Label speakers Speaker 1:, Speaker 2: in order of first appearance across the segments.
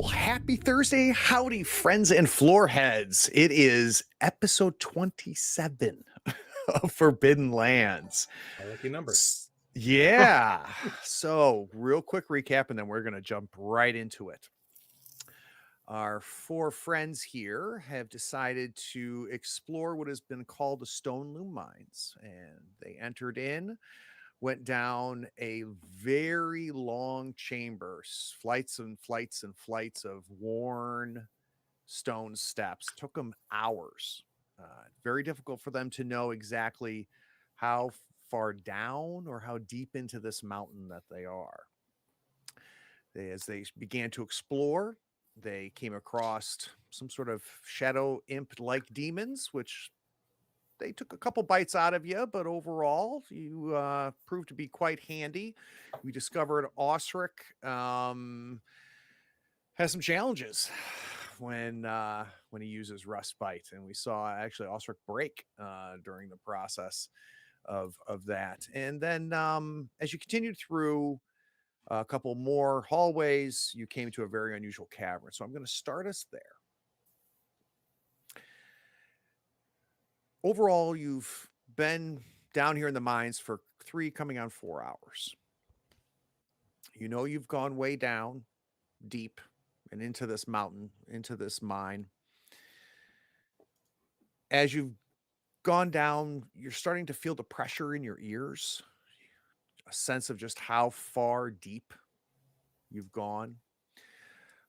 Speaker 1: Well, happy Thursday. Howdy, friends and floorheads. It is episode 27 of Forbidden Lands.
Speaker 2: My lucky number.
Speaker 1: Yeah. So, real quick recap, and then we're going to jump right into it. Our four friends here have decided to explore what has been called the Stoneloom mines, and they entered in, went down a very long chamber, flights and flights and flights of worn stone steps. Took them hours. Very difficult for them to know exactly how far down or how deep into this mountain that they are. As they began to explore, they came across some sort of shadow imp like demons, which they took a couple bites out of you, but overall, you proved to be quite handy. We discovered Osric has some challenges when he uses rust bite, and we saw actually Osric break during the process of that. And then as you continued through a couple more hallways, you came to a very unusual cavern. So I'm going to start us there. Overall, you've been down here in the mines for 3 coming on 4 hours. You know you've gone way down deep and into this mountain, into this mine. As you've gone down, you're starting to feel the pressure in your ears, a sense of just how far deep you've gone.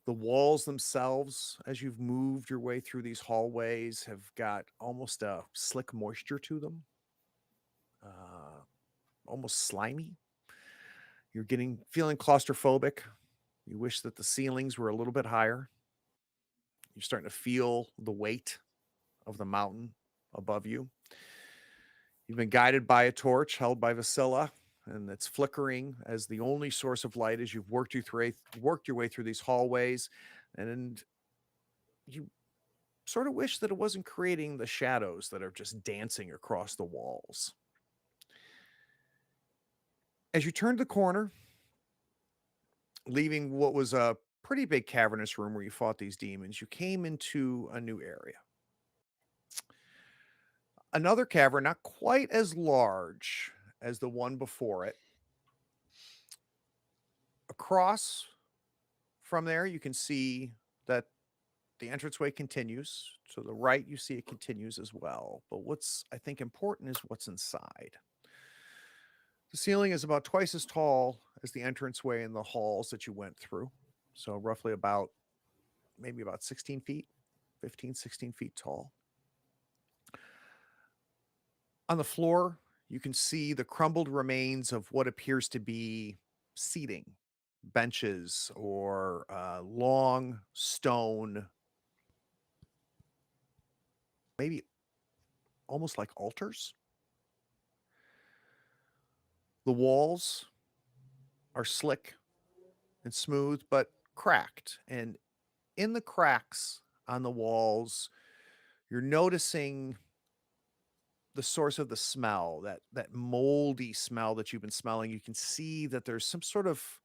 Speaker 1: The walls themselves, as you've moved your way through these hallways, have got almost a slick moisture to them, uh, almost slimy. You're feeling claustrophobic. You wish that the ceilings were a little bit higher. You're starting to feel the weight of the mountain above you. You've been guided by a torch held by Vasilla, and it's flickering as the only source of light as you've worked your way through these hallways, and you sort of wish that it wasn't creating the shadows that are just dancing across the walls. As you turned the corner, leaving what was a pretty big cavernous room where you fought these demons, you came into a new area. Another cavern, not quite as large as the one before it. Across from there, you can see that the entranceway continues. To the right, you see it continues as well. But what's, I think, important is what's inside. The ceiling is about twice as tall as the entranceway and the halls that you went through. So roughly maybe about 16 feet, 15, 16 feet tall. On the floor, you can see the crumbled remains of what appears to be seating, benches, or long stone, maybe almost like altars. The walls are slick and smooth, but cracked. And in the cracks on the walls, you're noticing the source of the smell, that moldy smell that you've been smelling. You can see that there's some sort of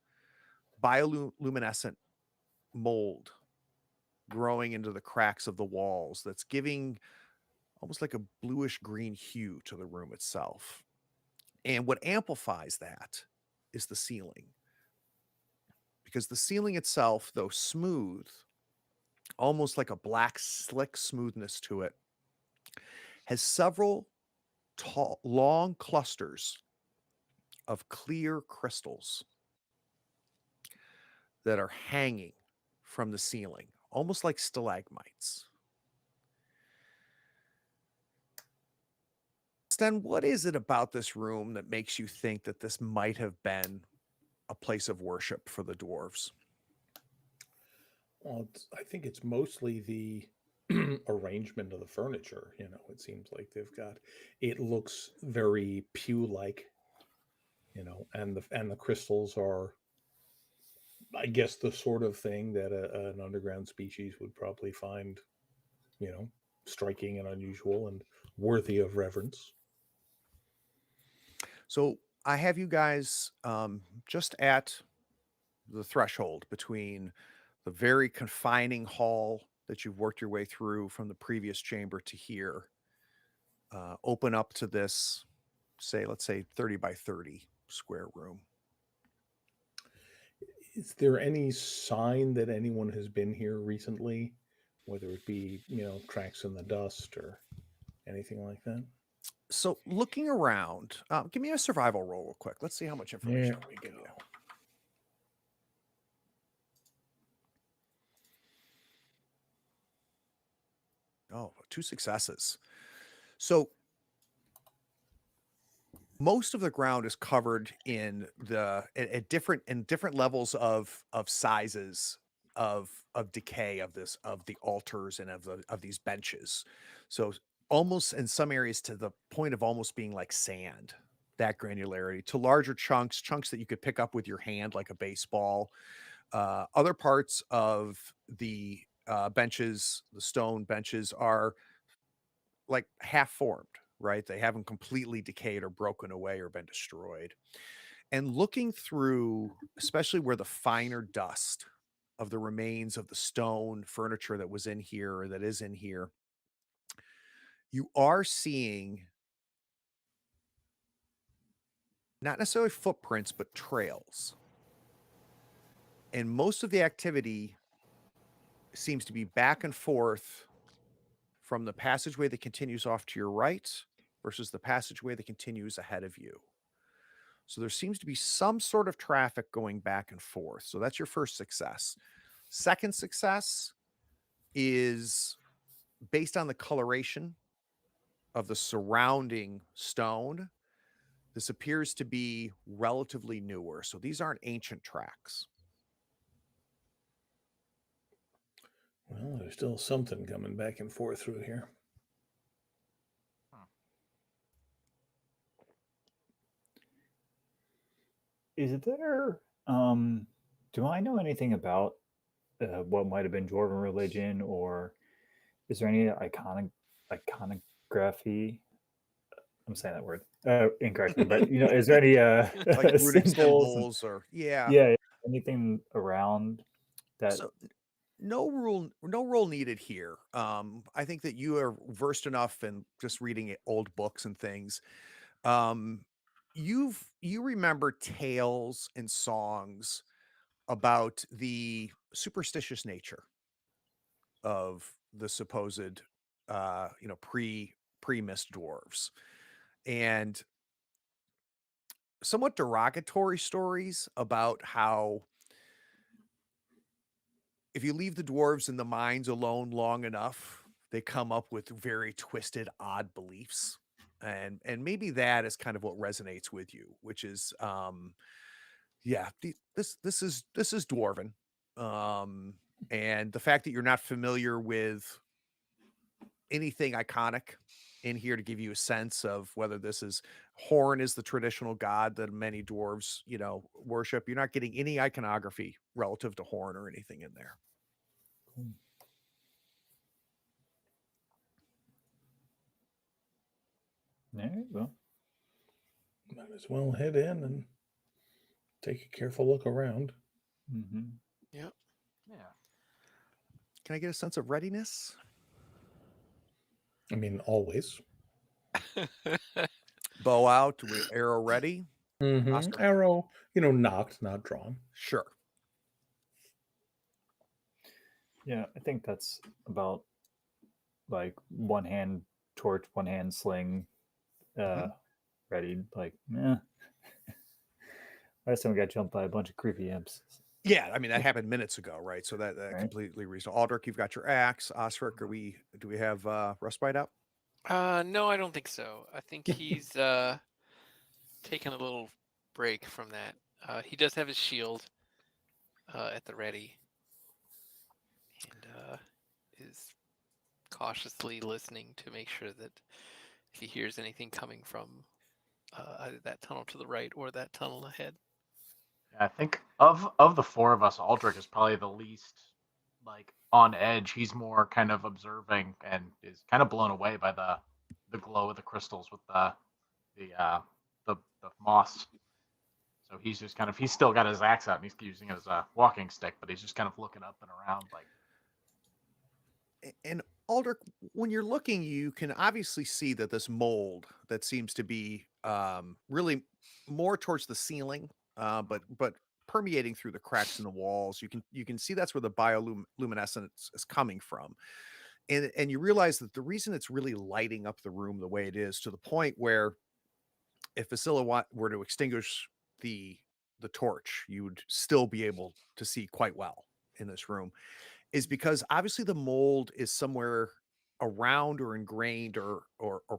Speaker 1: bioluminescent mold growing into the cracks of the walls that's giving almost like a bluish green hue to the room itself. And what amplifies that is the ceiling. Because the ceiling itself, though smooth, almost like a black, slick smoothness to it, has several tall, long clusters of clear crystals that are hanging from the ceiling, almost like stalagmites. Sten, what is it about this room that makes you think that this might have been a place of worship for the dwarves?
Speaker 2: Well, I think it's mostly the arrangement of the furniture. It seems like it looks very pew-like, and the crystals are, I guess, the sort of thing that an underground species would probably find, you know, striking and unusual and worthy of reverence.
Speaker 1: So I have you guys just at the threshold between the very confining hall that you've worked your way through from the previous chamber to here, open up to this, let's say 30 by 30 square room.
Speaker 2: Is there any sign that anyone has been here recently, whether it be, tracks in the dust or anything like that?
Speaker 1: So looking around, give me a survival roll real quick. Let's see how much information
Speaker 2: There
Speaker 1: I
Speaker 2: we
Speaker 1: can give
Speaker 2: go.
Speaker 1: you. Oh, 2 successes. So most of the ground is covered in at different levels of sizes of decay of the altars and of these benches. So almost in some areas to the point of almost being like sand, that granularity, to larger chunks that you could pick up with your hand like a baseball. Other parts of the benches, the stone benches, are like half formed, right? They haven't completely decayed or broken away or been destroyed. And looking through, especially where the finer dust of the remains of the stone furniture that was in here or that is in here, you are seeing not necessarily footprints, but trails. And most of the activity seems to be back and forth from the passageway that continues off to your right versus the passageway that continues ahead of you. So there seems to be some sort of traffic going back and forth. So that's your first success. Second success is based on the coloration of the surrounding stone. This appears to be relatively newer. So these aren't ancient tracks.
Speaker 2: Well, there's still something coming back and forth through here.
Speaker 3: Is there do I know anything about what might have been Dwarven religion, or is there any iconography? I'm saying that word incorrectly, but is there any
Speaker 1: Like runic
Speaker 3: symbols and
Speaker 1: symbols or yeah.
Speaker 3: yeah, anything around that?
Speaker 1: So no rule needed here. I think that you are versed enough in just reading old books and things. Um, you remember tales and songs about the superstitious nature of the supposed pre-mist dwarves, and somewhat derogatory stories about how if you leave the dwarves in the mines alone long enough, they come up with very twisted, odd beliefs. And maybe that is kind of what resonates with you, which is yeah, this is dwarven. And the fact that you're not familiar with anything iconic in here to give you a sense of whether this is Horn is the traditional god that many dwarves, worship. You're not getting any iconography relative to Horn or anything in there.
Speaker 3: There, well,
Speaker 2: Might as well head in and take a careful look around.
Speaker 3: mm-hmm.
Speaker 4: Yep.
Speaker 5: Yeah.
Speaker 1: Can I get a sense of readiness?
Speaker 2: I mean, always.
Speaker 1: Bow out, arrow ready. Oscar?
Speaker 2: Arrow, knocked, not drawn.
Speaker 1: Sure.
Speaker 3: Yeah, I think that's about like one hand torch, one hand sling, ready. Like, last time we got jumped by a bunch of creepy imps.
Speaker 1: Yeah, I mean that happened minutes ago, right? So that
Speaker 3: Right.
Speaker 1: completely reasonable. Aldrich, you've got your axe. Osric, do we have Rustbite up?
Speaker 4: No, I don't think so. I think he's taken a little break from that. He does have his shield at the ready, and is cautiously listening to make sure that if he hears anything coming from either that tunnel to the right or that tunnel ahead.
Speaker 5: I think of the four of us, Aldrich is probably the least like on edge. He's more kind of observing and is kind of blown away by the glow of the crystals with the moss. So he's just he's still got his axe out and he's using his walking stick, but he's just kind of looking up and around like.
Speaker 1: And Aldrich, when you're looking, you can obviously see that this mold that seems to be really more towards the ceiling, but permeating through the cracks in the walls. You can see that's where the bioluminescence is coming from, and you realize that the reason it's really lighting up the room the way it is, to the point where if Vasilla were to extinguish the torch, you would still be able to see quite well in this room, is because obviously the mold is somewhere around or ingrained or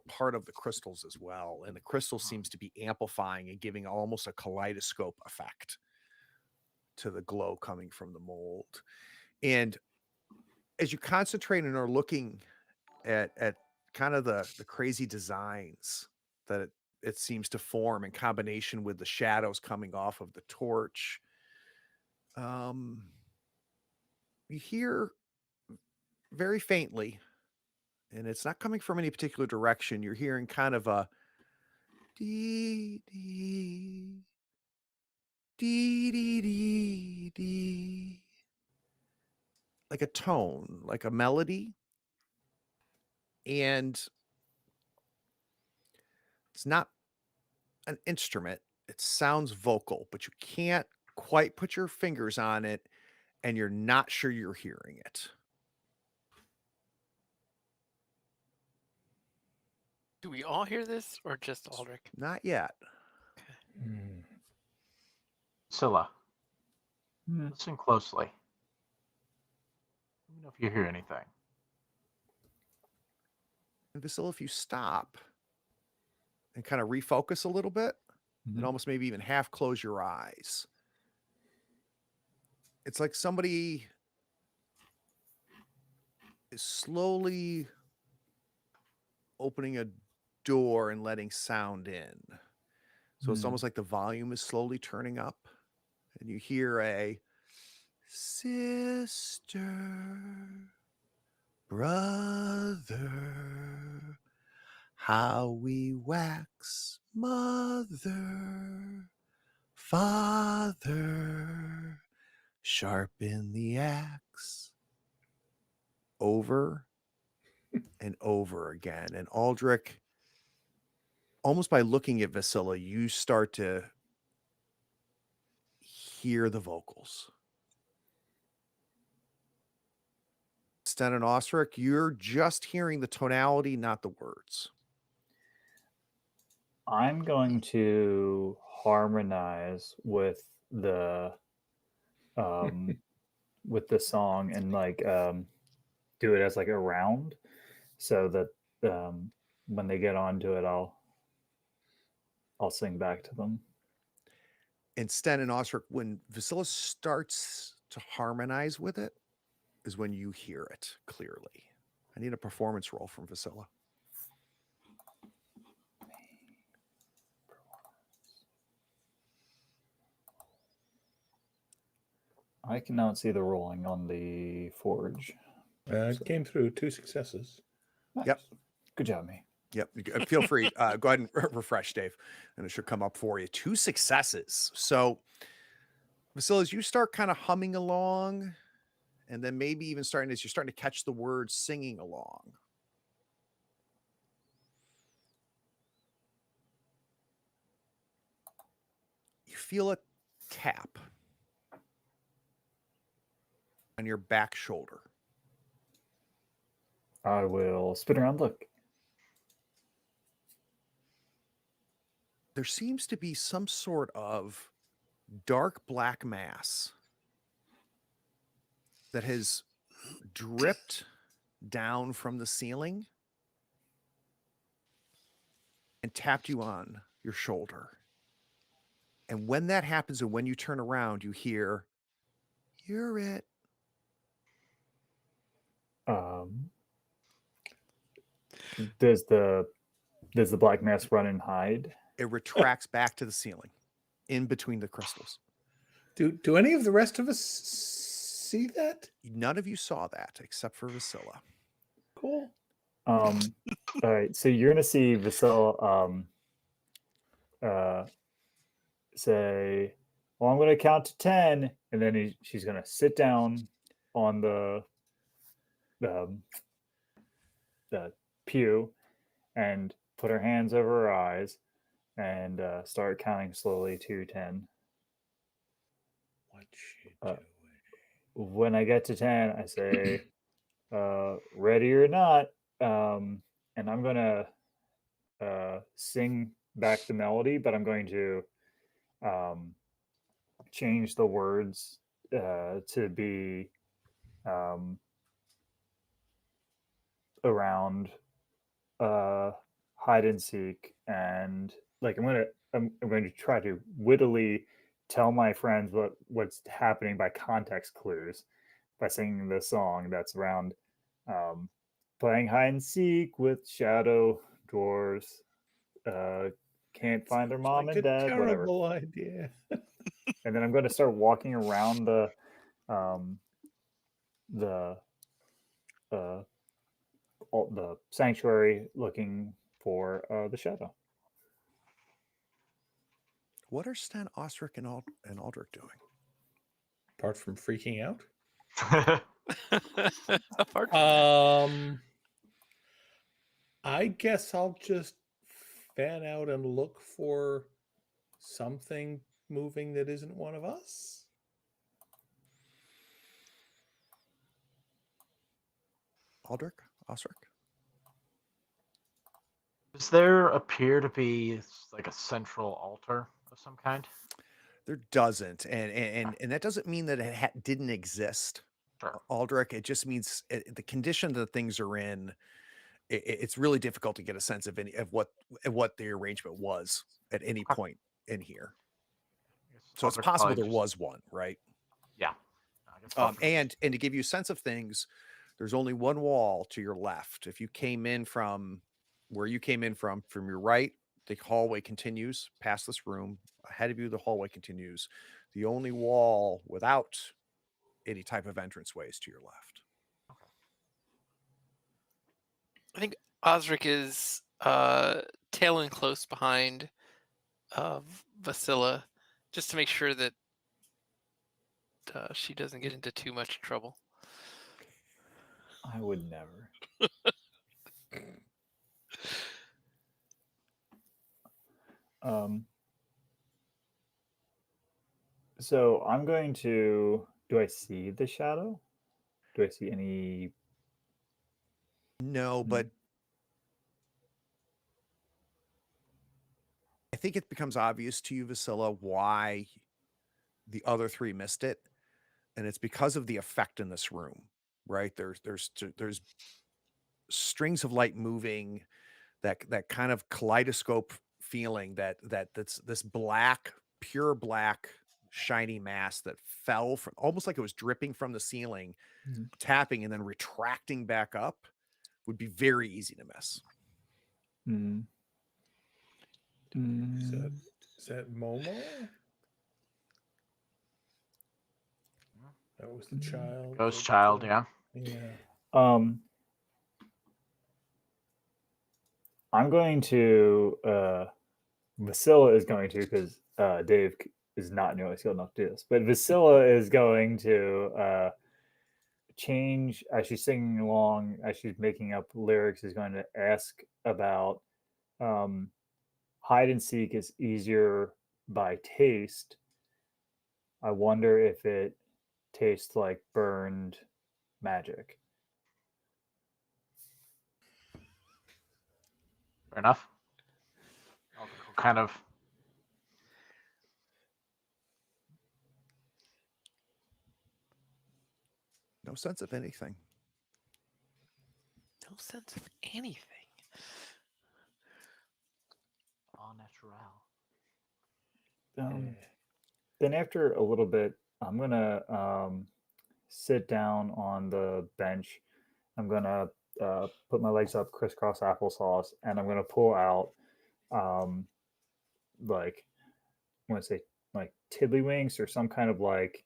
Speaker 1: part of the crystals as well, and the crystal seems to be amplifying and giving almost a kaleidoscope effect to the glow coming from the mold. And as you concentrate and are looking at kind of the crazy designs that it seems to form in combination with the shadows coming off of the torch, you hear very faintly, and it's not coming from any particular direction. You're hearing kind of a dee dee dee dee dee dee, like a tone, like a melody, and it's not an instrument. It sounds vocal, but you can't quite put your fingers on it, and you're not sure you're hearing it.
Speaker 4: Do we all hear this, or just Aldrich?
Speaker 1: Not yet.
Speaker 5: Scylla,
Speaker 3: Hmm.
Speaker 5: listen closely. Let me know if you hear anything.
Speaker 1: And Vasilla, if you stop and kind of refocus a little bit, and almost maybe even half close your eyes, it's like somebody is slowly opening a door and letting sound in. So it's almost like the volume is slowly turning up, and you hear a sister, brother, how we wax mother, father, sharpen the axe, over and over again. And Aldrich, almost by looking at Vasilla, you start to hear the vocals. Sten and Osric, you're just hearing the tonality, not the words.
Speaker 3: I'm going to harmonize with the song and do it as like a round, so that when they get onto it, I'll sing back to them.
Speaker 1: And Sten and Osric, when Vasilla starts to harmonize with it, is when you hear it clearly. I need a performance roll from Vasilla.
Speaker 3: I cannot see the rolling on the forge.
Speaker 2: It came through 2 successes.
Speaker 3: Nice.
Speaker 1: Yep.
Speaker 3: Good job, me.
Speaker 1: Yep. Feel free. Go ahead and refresh, Dave, and it should come up for you. 2 successes. So, Vasilla, as you start kind of humming along, and then maybe even as you're starting to catch the words, singing along, you feel a tap on your back shoulder.
Speaker 3: I will spin around, look.
Speaker 1: There seems to be some sort of dark black mass that has dripped down from the ceiling and tapped you on your shoulder. And when that happens, and when you turn around, you hear, "You're it."
Speaker 3: Does the black mass run and hide?
Speaker 1: It retracts back to the ceiling, in between the crystals.
Speaker 2: Do any of the rest of us see that?
Speaker 1: None of you saw that except for Vasilla.
Speaker 2: Cool.
Speaker 3: All right, so you're gonna see Vasilla say, well, I'm going to count to 10. And then she's going to sit down on the pew and put her hands over her eyes and start counting slowly to 10.
Speaker 2: What you doing?
Speaker 3: When I get to 10, I say, ready or not. And I'm going to sing back the melody, but I'm going to change the words to be around hide and seek, and like I'm going to try to wittily tell my friends what's happening by context clues by singing this song that's around playing hide and seek with shadow dwarves, can't find their mom
Speaker 2: Like
Speaker 3: and
Speaker 2: a
Speaker 3: dad, whatever.
Speaker 2: terrible idea.
Speaker 3: And then I'm going to start walking around the sanctuary looking for the shadow.
Speaker 1: What are Stan, Osric, and Aldrich doing?
Speaker 2: Apart from freaking out.
Speaker 4: Apart from that.
Speaker 2: I guess I'll just fan out and look for something moving that isn't one of us.
Speaker 1: Aldrich? Osric?
Speaker 5: Does there appear to be like a central altar of some kind?
Speaker 1: There doesn't, and that doesn't mean that it didn't exist,
Speaker 5: Sure.
Speaker 1: Aldrich. It just means the condition that things are in. It's really difficult to get a sense of what the arrangement was at any
Speaker 5: Okay.
Speaker 1: point in here.
Speaker 5: I guess
Speaker 1: So it's
Speaker 5: Aldrich
Speaker 1: possible
Speaker 5: probably
Speaker 1: there
Speaker 5: just-
Speaker 1: was one, right?
Speaker 5: Yeah. I guess Aldrich
Speaker 1: And to give you a sense of things, there's only one wall to your left. If you came in from where you came in from your right, the hallway continues past this room. Ahead of you, the hallway continues. The only wall without any type of entranceway is to your left.
Speaker 4: I think Osric is tailing close behind Vasilla, just to make sure that she doesn't get into too much trouble.
Speaker 3: I would never. So I'm going to. Do I see the shadow? Do I see any?
Speaker 1: No, but I think it becomes obvious to you, Vasilla, why the other three missed it, and it's because of the effect in this room, right? There's strings of light moving, that kind of kaleidoscope feeling that's this black, pure black, shiny mass that fell from, almost like it was dripping from the ceiling, tapping and then retracting back up, would be very easy to miss.
Speaker 2: Is that Momo? That was the child.
Speaker 5: Ghost child, yeah.
Speaker 2: Yeah.
Speaker 3: I'm going to. Vasilla is going to, because Dave is not nearly skilled enough to do this, but Vasilla is going to change as she's singing along, as she's making up lyrics, is going to ask about hide and seek is easier by taste. I wonder if it tastes like burned magic.
Speaker 5: Fair enough. Aldrich will kind of
Speaker 1: No sense of anything.
Speaker 4: No sense of anything.
Speaker 5: all natural.
Speaker 3: Then after a little bit, I'm gonna sit down on the bench. I'm gonna put my legs up, crisscross applesauce, and I'm gonna pull out like, I want to say like tiddlywinks or some kind of like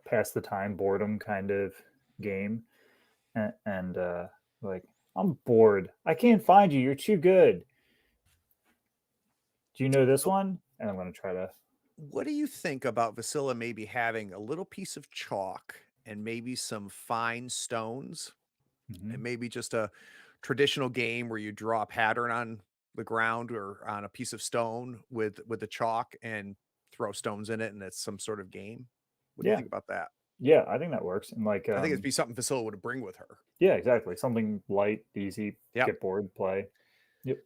Speaker 3: pass the time boredom kind of game, and like, I'm bored. I can't find you. You're too good. Do you know this one? And I'm going to try to.
Speaker 1: What do you think about Vasilla maybe having a little piece of chalk and maybe some fine stones
Speaker 3: Mhm.
Speaker 1: and maybe just a traditional game where you draw a pattern on the ground or on a piece of stone with the chalk and throw stones in it and it's some sort of game? What do you
Speaker 3: Yeah.
Speaker 1: think about that?
Speaker 3: Yeah, I think that works. And like,
Speaker 1: I think it'd be something Vasilla would bring with her.
Speaker 3: yeah, exactly. Something light, easy,
Speaker 1: Yep.
Speaker 3: get bored, play. Yep.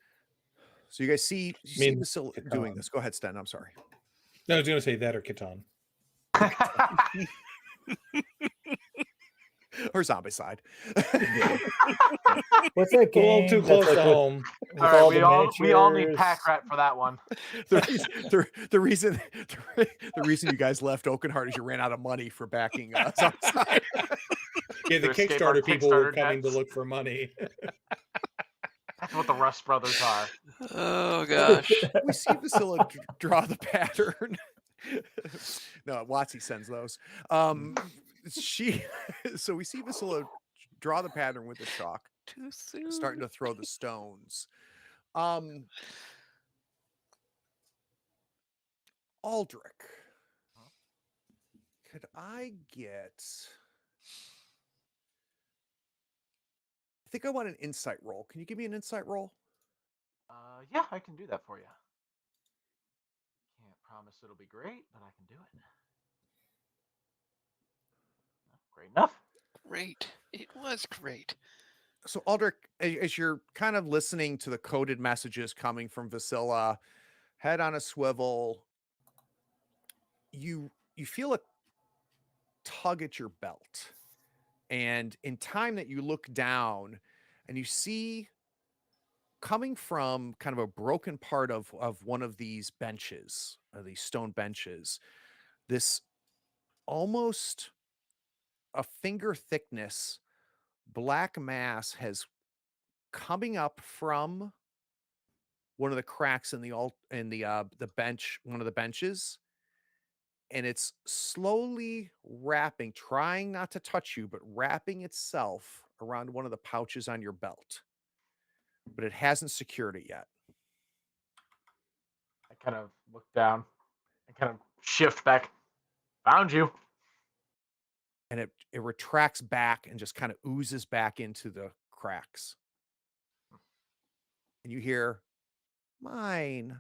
Speaker 1: So you guys see
Speaker 2: mean,
Speaker 1: Vasilla doing this. Go ahead, Sten. I'm sorry.
Speaker 2: No, I was going to say that or Catan.
Speaker 1: Or Zombicide.
Speaker 3: What's that
Speaker 2: A
Speaker 3: game?
Speaker 2: little too
Speaker 3: that's
Speaker 2: close
Speaker 3: like
Speaker 2: to
Speaker 3: with-
Speaker 2: home.
Speaker 3: with
Speaker 5: All right,
Speaker 3: all
Speaker 5: we
Speaker 3: the
Speaker 5: all need
Speaker 3: miniatures?
Speaker 5: pack rat for that one.
Speaker 1: The reason you guys left Oakenheart is you ran out of money for backing Zombicide.
Speaker 2: Yeah, the
Speaker 5: To escape our
Speaker 2: Kickstarter people were
Speaker 5: Kickstarter
Speaker 2: coming to
Speaker 5: debts.
Speaker 2: look for money.
Speaker 5: That's what the Rust brothers are.
Speaker 4: Oh gosh.
Speaker 1: We see Vasilla draw the pattern. No, Watsy sends those. So we see Vasilla draw the pattern with the chalk,
Speaker 4: Too soon.
Speaker 1: starting to throw the stones. Aldrich, could I get? I think I want an insight roll. Can you give me an insight roll?
Speaker 5: Yeah, I can do that for you. Can't promise it'll be great, but I can do it. Great enough.
Speaker 4: Great. It was great.
Speaker 1: So Aldrich, as you're kind of listening to the coded messages coming from Vasilla, head on a swivel, you feel a tug at your belt. And in time that you look down and you see coming from kind of a broken part of one of these benches, these stone benches, this almost a finger thickness black mass has coming up from one of the cracks in the bench, one of the benches, and it's slowly wrapping, trying not to touch you, but wrapping itself around one of the pouches on your belt. But it hasn't secured it yet.
Speaker 5: I kind of look down and kind of shift back. Found you.
Speaker 1: And it retracts back and just kind of oozes back into the cracks. And you hear, mine.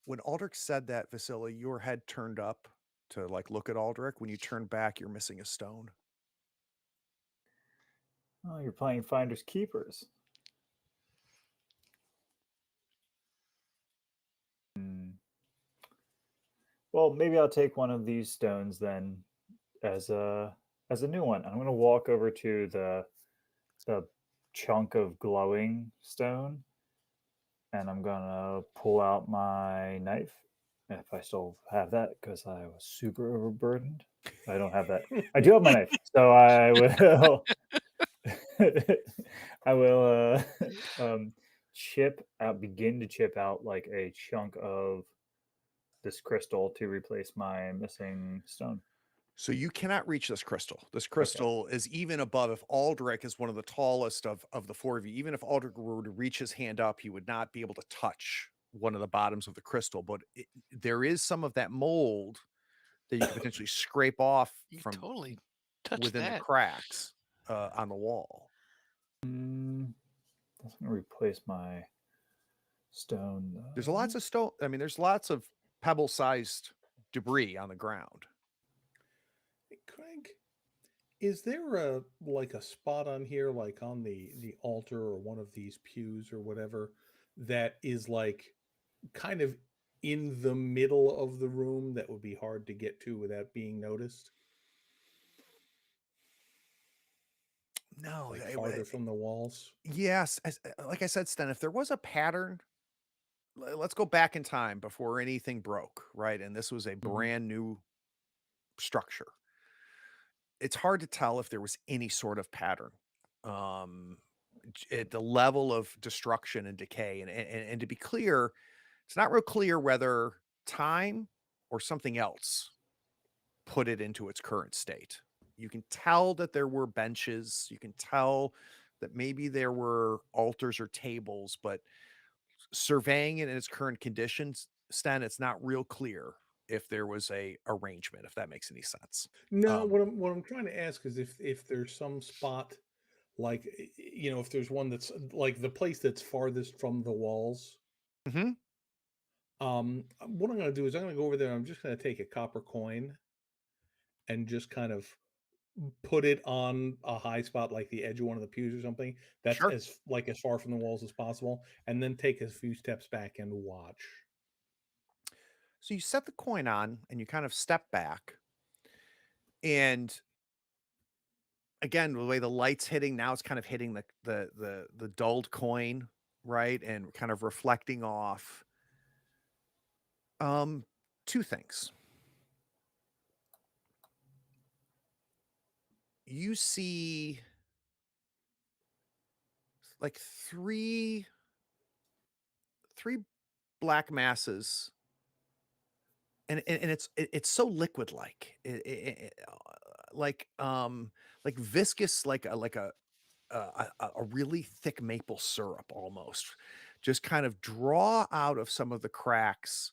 Speaker 1: When Aldrich said that, Vasilla, your head turned up to like look at Aldrich. When you turn back, you're missing a stone.
Speaker 3: Oh, you're playing Finders Keepers. Well, maybe I'll take one of these stones then as a new one. I'm going to walk over to the chunk of glowing stone, and I'm going to pull out my knife, if I still have that, because I was super overburdened. I don't have that. I do have my knife, so I will. I will begin to chip out like a chunk of this crystal to replace my missing stone.
Speaker 1: So you cannot reach this crystal. This crystal is even above. If Aldrich is one of the tallest of the four of you, even if Aldrich were to reach his hand up, he would not be able to touch one of the bottoms of the crystal. But there is some of that mold that you can potentially scrape off
Speaker 4: You
Speaker 1: from
Speaker 4: can totally touch
Speaker 1: within
Speaker 4: that.
Speaker 1: the cracks on the wall.
Speaker 3: That's going to replace my stone.
Speaker 1: There's lots of stone. I mean, there's lots of pebble-sized debris on the ground.
Speaker 2: Hey, Craig, is there a spot on here, like on the altar or one of these pews or whatever, that is like kind of in the middle of the room that would be hard to get to without being noticed?
Speaker 1: No,
Speaker 2: Like farther from the walls?
Speaker 1: yes, like I said, Sten, if there was a pattern, let's go back in time before anything broke, right? And this was a brand new structure. It's hard to tell if there was any sort of pattern at the level of destruction and decay. And to be clear, it's not real clear whether time or something else put it into its current state. You can tell that there were benches. You can tell that maybe there were altars or tables, but surveying it in its current conditions, Sten, it's not real clear if there was a arrangement, if that makes any sense.
Speaker 2: No, what I'm trying to ask is if there's some spot like if there's one that's like the place that's farthest from the walls.
Speaker 1: Mm-hmm.
Speaker 2: What I'm going to do is I'm going to go over there. And I'm just going to take a copper coin and just kind of put it on a high spot, like the edge of one of the pews or something. That's
Speaker 1: Sure.
Speaker 2: as far from the walls as possible, and then take a few steps back and watch.
Speaker 1: So you set the coin on and you kind of step back. And again, the way the light's hitting now, it's kind of hitting the dulled coin, right? And kind of reflecting off. Two things. You see like three black masses, and it's so liquid like like viscous, like a really thick maple syrup almost, just kind of draw out of some of the cracks,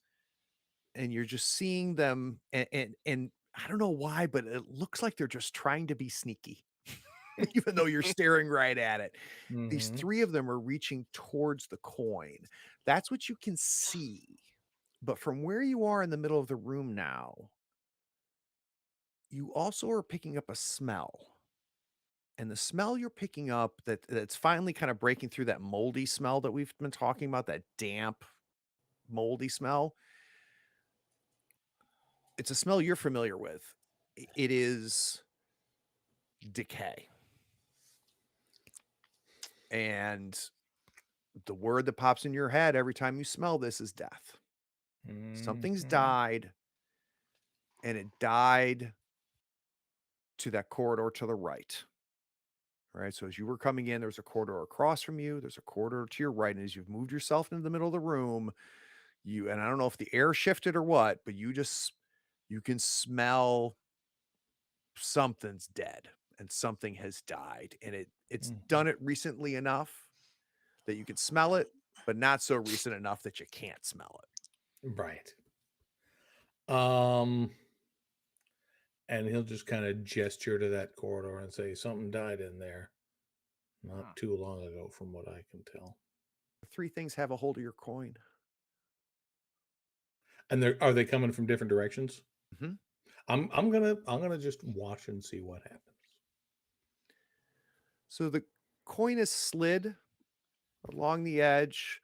Speaker 1: and you're just seeing them, and I don't know why, but it looks like they're just trying to be sneaky. Even though you're staring right at it. These
Speaker 2: Mhm.
Speaker 1: three of them are reaching towards the coin. That's what you can see. But from where you are in the middle of the room now, you also are picking up a smell. And the smell you're picking up that's finally kind of breaking through that moldy smell that we've been talking about, that damp, moldy smell. It's a smell you're familiar with. It is decay. And the word that pops in your head every time you smell this is death. Something's
Speaker 2: Mhm.
Speaker 1: died, and it died to that corridor to the right. Right. So as you were coming in, there's a corridor across from you, there's a corridor to your right. And as you've moved yourself into the middle of the room, and I don't know if the air shifted or what, but you can smell something's dead and something has died. And it's done it recently enough that you can smell it, but not so recent enough that you can't smell it.
Speaker 2: Right. And he'll just kind of gesture to that corridor and say, something died in there not too long ago, from what I can tell.
Speaker 1: Three things have a hold of your coin.
Speaker 2: And are they coming from different directions?
Speaker 1: Mm-hmm.
Speaker 2: I'm gonna just watch and see what happens.
Speaker 1: So the coin is slid along the edge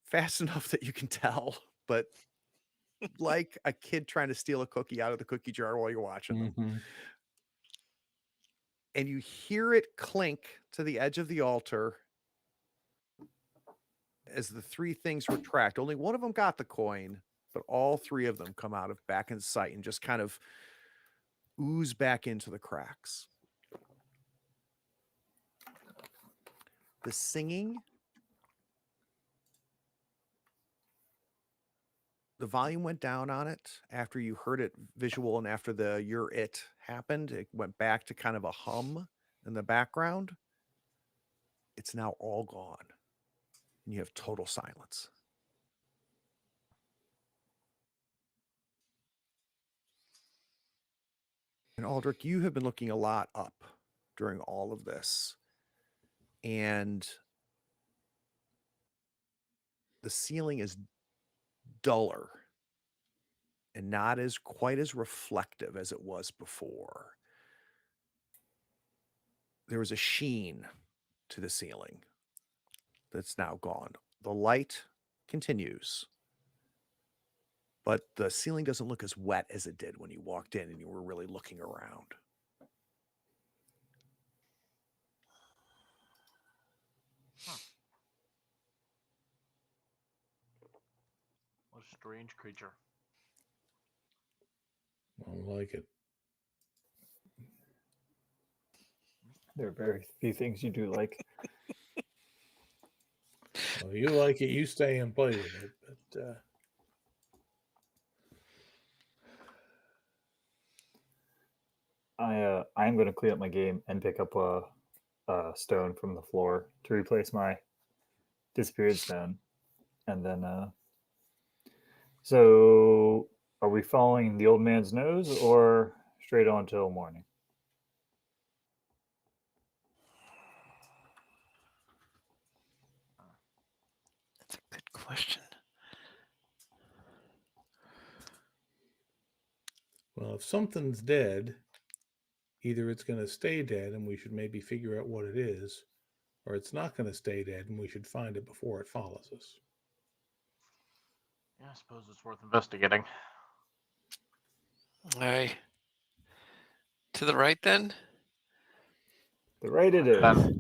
Speaker 1: fast enough that you can tell, but like a kid trying to steal a cookie out of the cookie jar while you're watching them.
Speaker 2: Mhm.
Speaker 1: And you hear it clink to the edge of the altar as the three things retract. Only one of them got the coin, but all three of them come out of back in sight and just kind of ooze back into the cracks. The singing, the volume went down on it after you heard it visual, and after the "you're it" happened, it went back to kind of a hum in the background. It's now all gone, and you have total silence. And Aldrich, you have been looking a lot up during all of this, and the ceiling is duller and not as quite as reflective as it was before. There was a sheen to the ceiling that's now gone. The light continues, but the ceiling doesn't look as wet as it did when you walked in and you were really looking around.
Speaker 5: What a strange creature.
Speaker 2: I don't like it.
Speaker 3: There are very few things you do like.
Speaker 2: Well, you like it, you stay and play with it. But
Speaker 3: I am going to clean up my game and pick up a stone from the floor to replace my disappeared stone, and then so are we following the old man's nose or straight on till morning?
Speaker 4: That's a good question.
Speaker 2: Well, if something's dead, either it's going to stay dead and we should maybe figure out what it is, or it's not going to stay dead and we should find it before it follows us.
Speaker 5: Yeah, I suppose it's worth investigating.
Speaker 4: Aye. To the right, then.
Speaker 3: The right it is.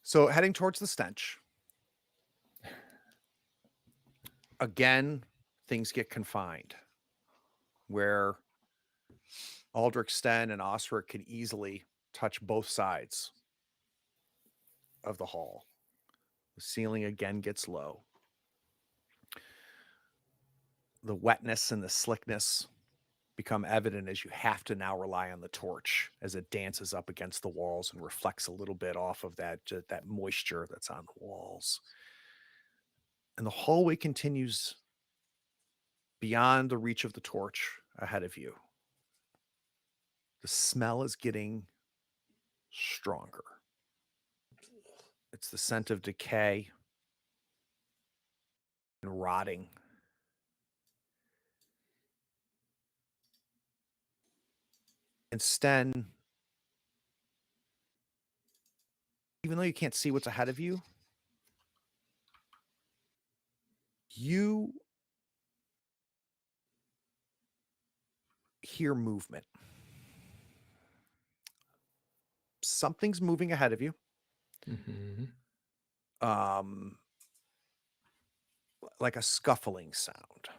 Speaker 1: So heading towards the stench. Again, things get confined where Aldrich, Sten, and Osric can easily touch both sides of the hall. The ceiling again gets low. The wetness and the slickness become evident as you have to now rely on the torch as it dances up against the walls and reflects a little bit off of that moisture that's on the walls. And the hallway continues beyond the reach of the torch ahead of you. The smell is getting stronger. It's the scent of decay and rotting. And Sten, even though you can't see what's ahead of you, you hear movement. Something's moving ahead of you.
Speaker 2: Mm-hmm.
Speaker 1: Like a scuffling sound.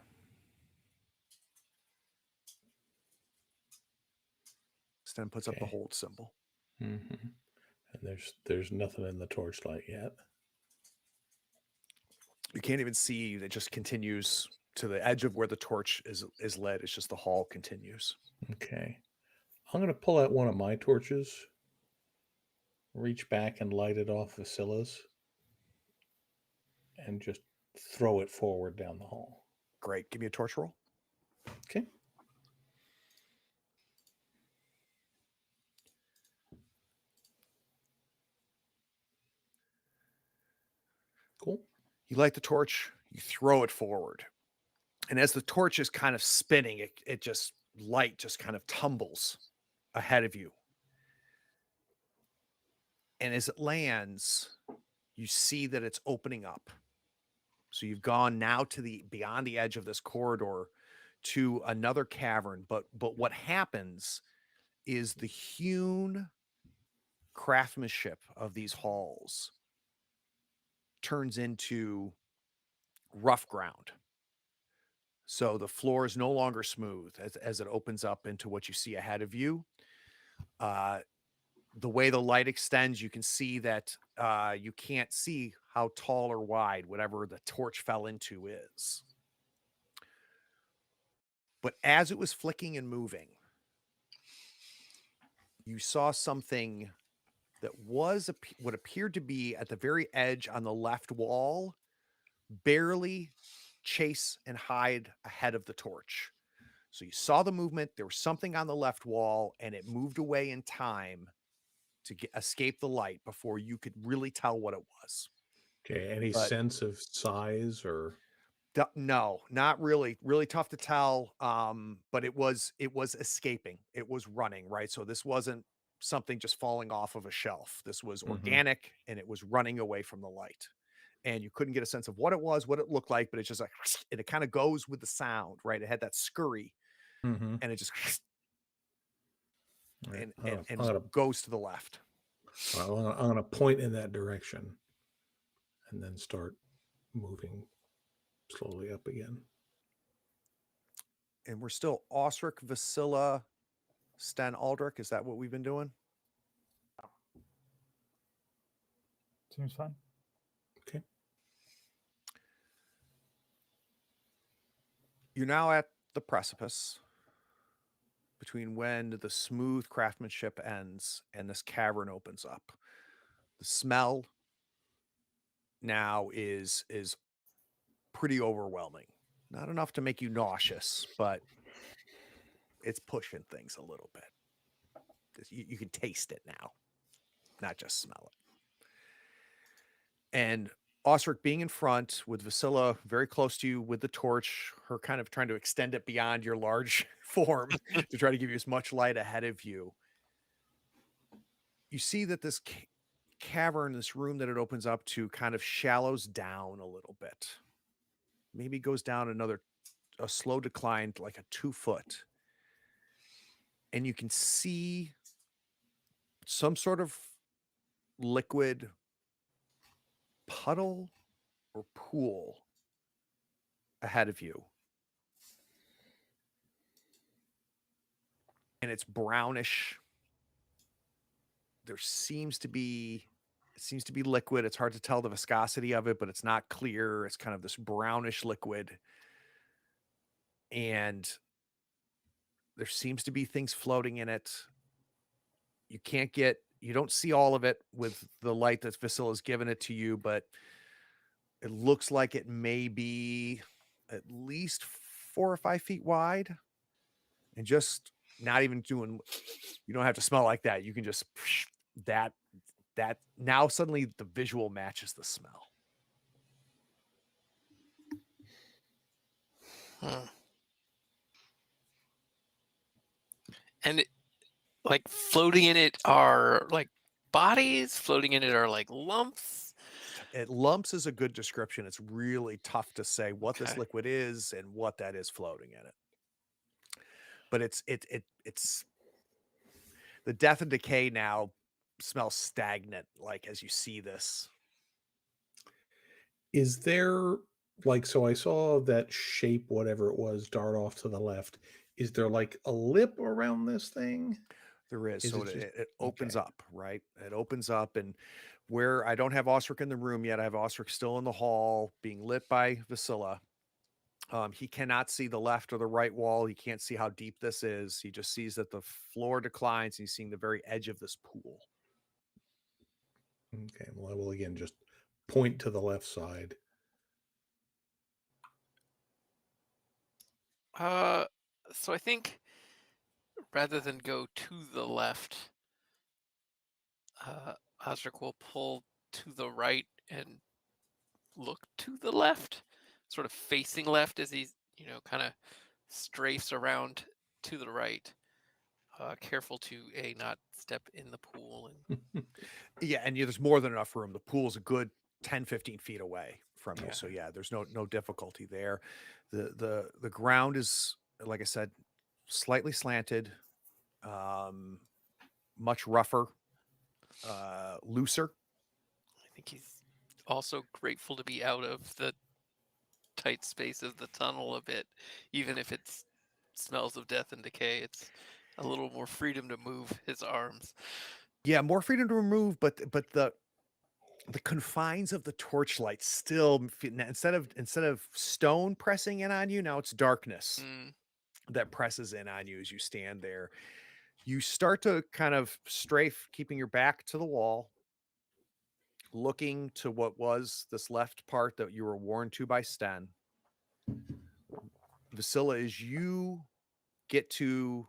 Speaker 1: Sten puts up the
Speaker 2: Okay.
Speaker 1: hold symbol.
Speaker 2: Mm-hmm. And there's nothing in the torchlight yet.
Speaker 1: You can't even see. It just continues to the edge of where the torch is lit. It's just the hall continues.
Speaker 2: Okay. I'm going to pull out one of my torches, reach back and light it off Vasila's, and just throw it forward down the hall.
Speaker 1: Great. Give me a torch roll.
Speaker 2: Okay. Cool.
Speaker 1: You light the torch, you throw it forward. And as the torch is kind of spinning, it just light just kind of tumbles ahead of you. And as it lands, you see that it's opening up. So you've gone now to the beyond the edge of this corridor to another cavern. But what happens is the hewn craftsmanship of these halls turns into rough ground. So the floor is no longer smooth as it opens up into what you see ahead of you. The way the light extends, you can see that you can't see how tall or wide whatever the torch fell into is. But as it was flicking and moving, you saw something that was what appeared to be at the very edge on the left wall, barely chase and hide ahead of the torch. So you saw the movement. There was something on the left wall, and it moved away in time to escape the light before you could really tell what it was.
Speaker 2: Okay. Any
Speaker 1: But
Speaker 2: sense of size or?
Speaker 1: no, not really. Really tough to tell. But it was escaping. It was running, right? So this wasn't something just falling off of a shelf. This was organic, and it was running away from the light. And you couldn't get a sense of what it was, what it looked like, but it's just like, and it kind of goes with the sound, right? It had that scurry,
Speaker 2: Mm-hmm.
Speaker 1: and it just
Speaker 2: Right.
Speaker 1: and
Speaker 2: I'm gonna,
Speaker 1: goes to the left.
Speaker 2: I'm gonna point in that direction, and then start moving slowly up again.
Speaker 1: And we're still Osric, Vasila, Sten, Aldrich. Is that what we've been doing?
Speaker 3: Seems fine.
Speaker 2: Okay.
Speaker 1: You're now at the precipice, between when the smooth craftsmanship ends and this cavern opens up. The smell now is pretty overwhelming. Not enough to make you nauseous, but it's pushing things a little bit. You can taste it now, not just smell it. And Osric being in front with Vasilla very close to you with the torch, her kind of trying to extend it beyond your large form to try to give you as much light ahead of you. You see that this cavern, this room that it opens up to, kind of shallows down a little bit. Maybe goes down a slow decline, like a 2 foot. And you can see some sort of liquid puddle or pool ahead of you. And it's brownish. It seems to be liquid. It's hard to tell the viscosity of it, but it's not clear. It's kind of this brownish liquid. And there seems to be things floating in it. You don't see all of it with the light that Vasilla's given it to you, but it looks like it may be at least 4 or 5 feet wide. And just not even you don't have to smell like that. You can just that now suddenly the visual matches the smell.
Speaker 4: And like floating in it are like bodies, floating in it are like lumps.
Speaker 1: Lumps is a good description. It's really tough to say what this
Speaker 4: Okay.
Speaker 1: liquid is and what that is floating in it. But it's the death and decay now smells stagnant, like as you see this.
Speaker 2: Is there like, so I saw that shape, whatever it was, dart off to the left. Is there like a lip around this thing?
Speaker 1: There is.
Speaker 2: Is
Speaker 1: So
Speaker 2: it just
Speaker 1: it opens
Speaker 2: okay?
Speaker 1: up, right? It opens up, and where I don't have Osric in the room yet, I have Osric still in the hall being lit by Vasilla. He cannot see the left or the right wall. He can't see how deep this is. He just sees that the floor declines. And he's seeing the very edge of this pool.
Speaker 2: Okay, well, I will again just point to the left side.
Speaker 4: So I think rather than go to the left, Osric will pull to the right and look to the left, sort of facing left as he's, kind of strafes around to the right. Careful to not step in the pool. And
Speaker 1: Yeah, and there's more than enough room. The pool's a good 10, 15 feet away from you.
Speaker 2: Okay.
Speaker 1: So yeah, there's no difficulty there. The ground is, like I said, slightly slanted, much rougher, looser.
Speaker 4: I think he's also grateful to be out of the tight space of the tunnel a bit, even if it smells of death and decay. It's a little more freedom to move his arms.
Speaker 1: Yeah, more freedom to remove, but the confines of the torchlight still, instead of stone pressing in on you, now it's darkness that presses in on you as you stand there. You start to kind of strafe, keeping your back to the wall, looking to what was this left part that you were warned to by Sten. Vasilla, as you get to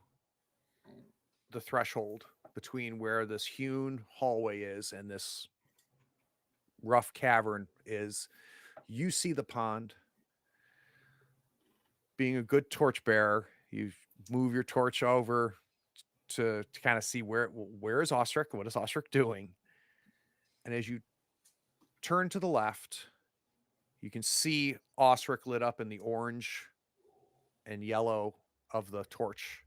Speaker 1: the threshold between where this hewn hallway is and this rough cavern is, you see the pond. Being a good torchbearer, you move your torch over to kind of see where is Osric, what is Osric doing. And as you turn to the left, you can see Osric lit up in the orange and yellow of the torch.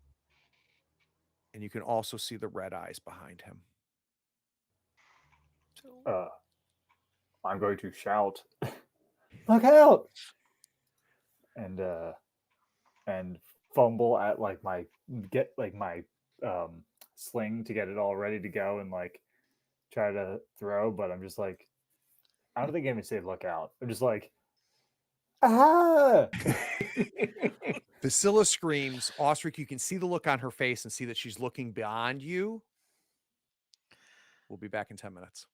Speaker 1: And you can also see the red eyes behind him.
Speaker 3: I'm going to shout, "Look out!" and fumble at like my sling to get it all ready to go and like try to throw, but I'm just like, I don't think I even say look out. I'm just like, ah.
Speaker 1: Vasilla screams. Ostrich, you can see the look on her face and see that she's looking beyond you. We'll be back in 10 minutes.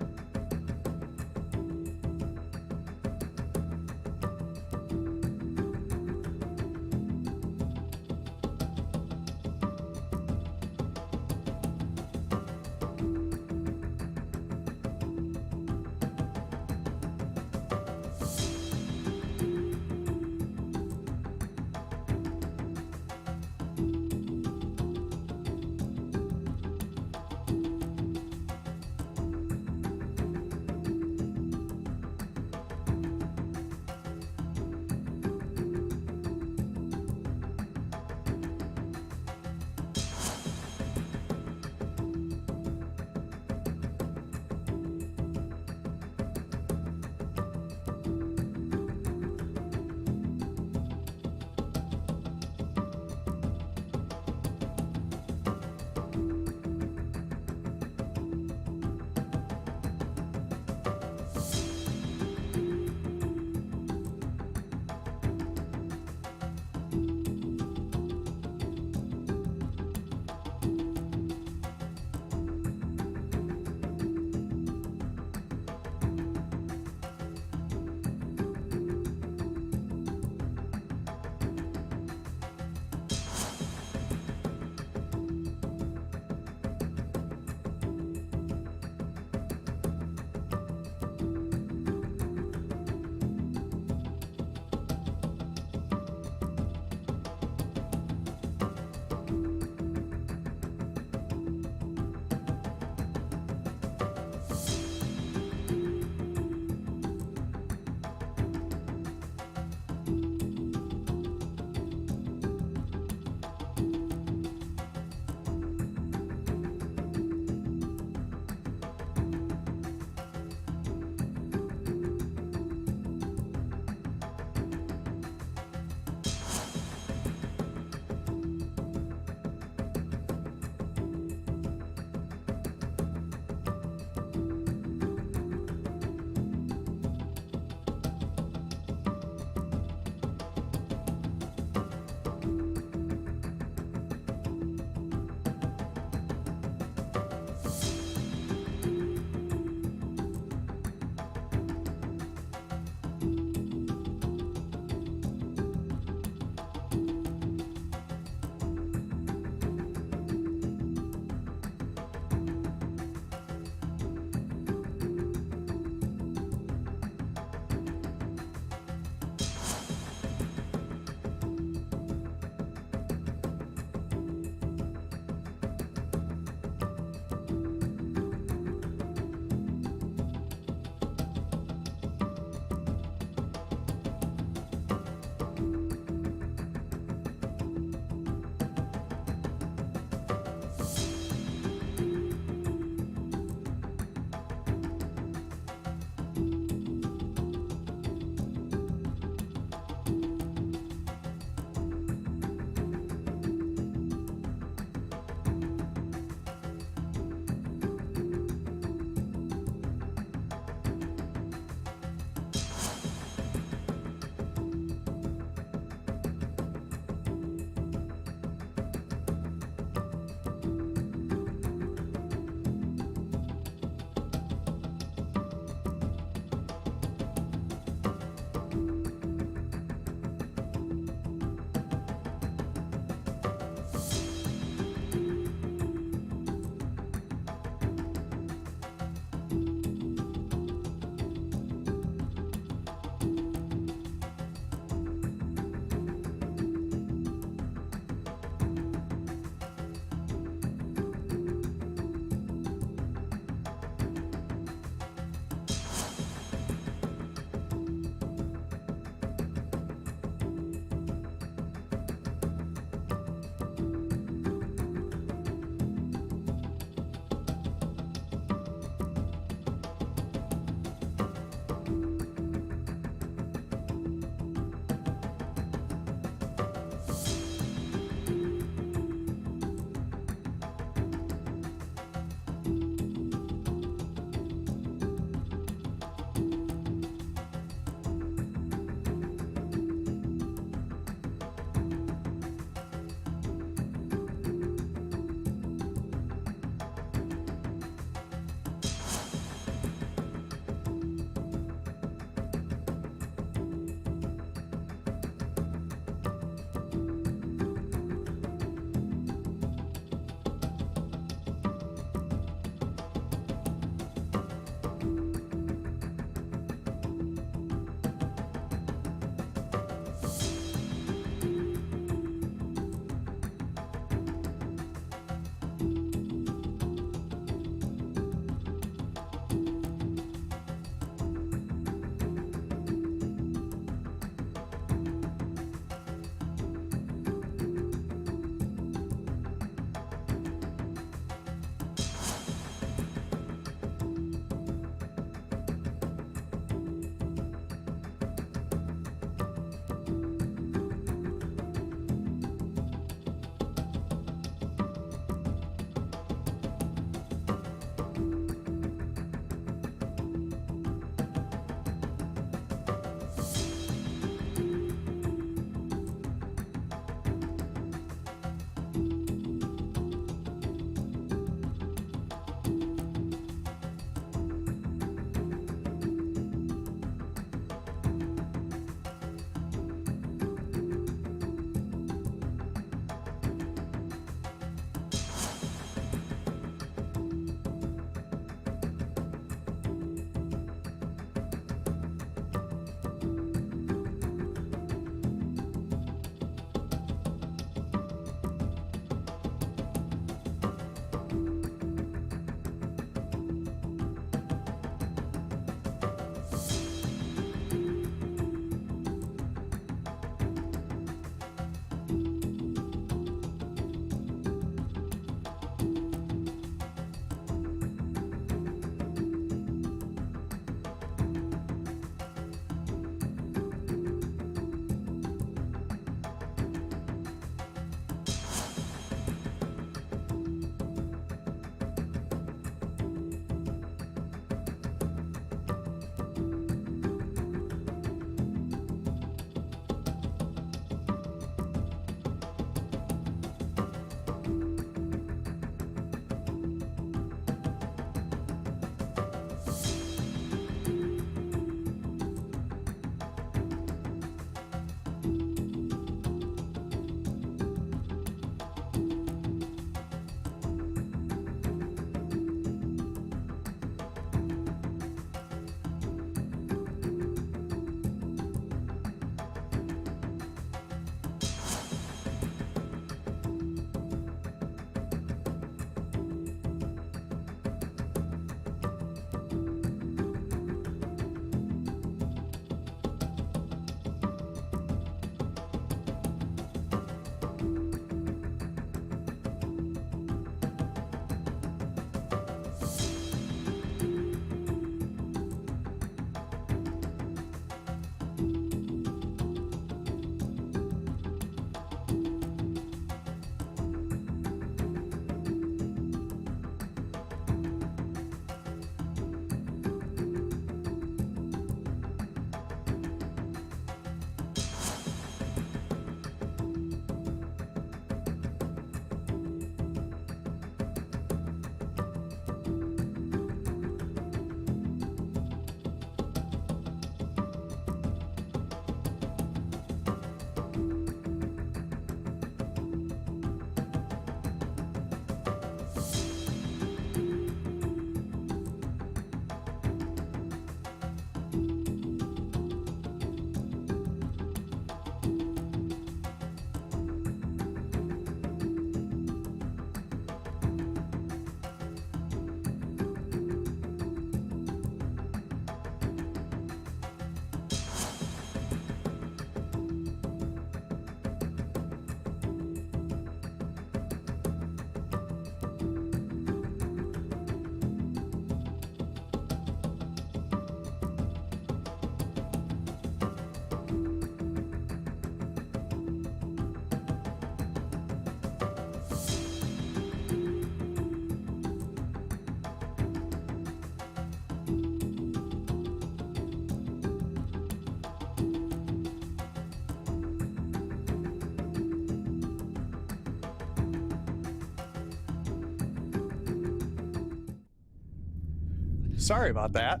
Speaker 1: Sorry about that.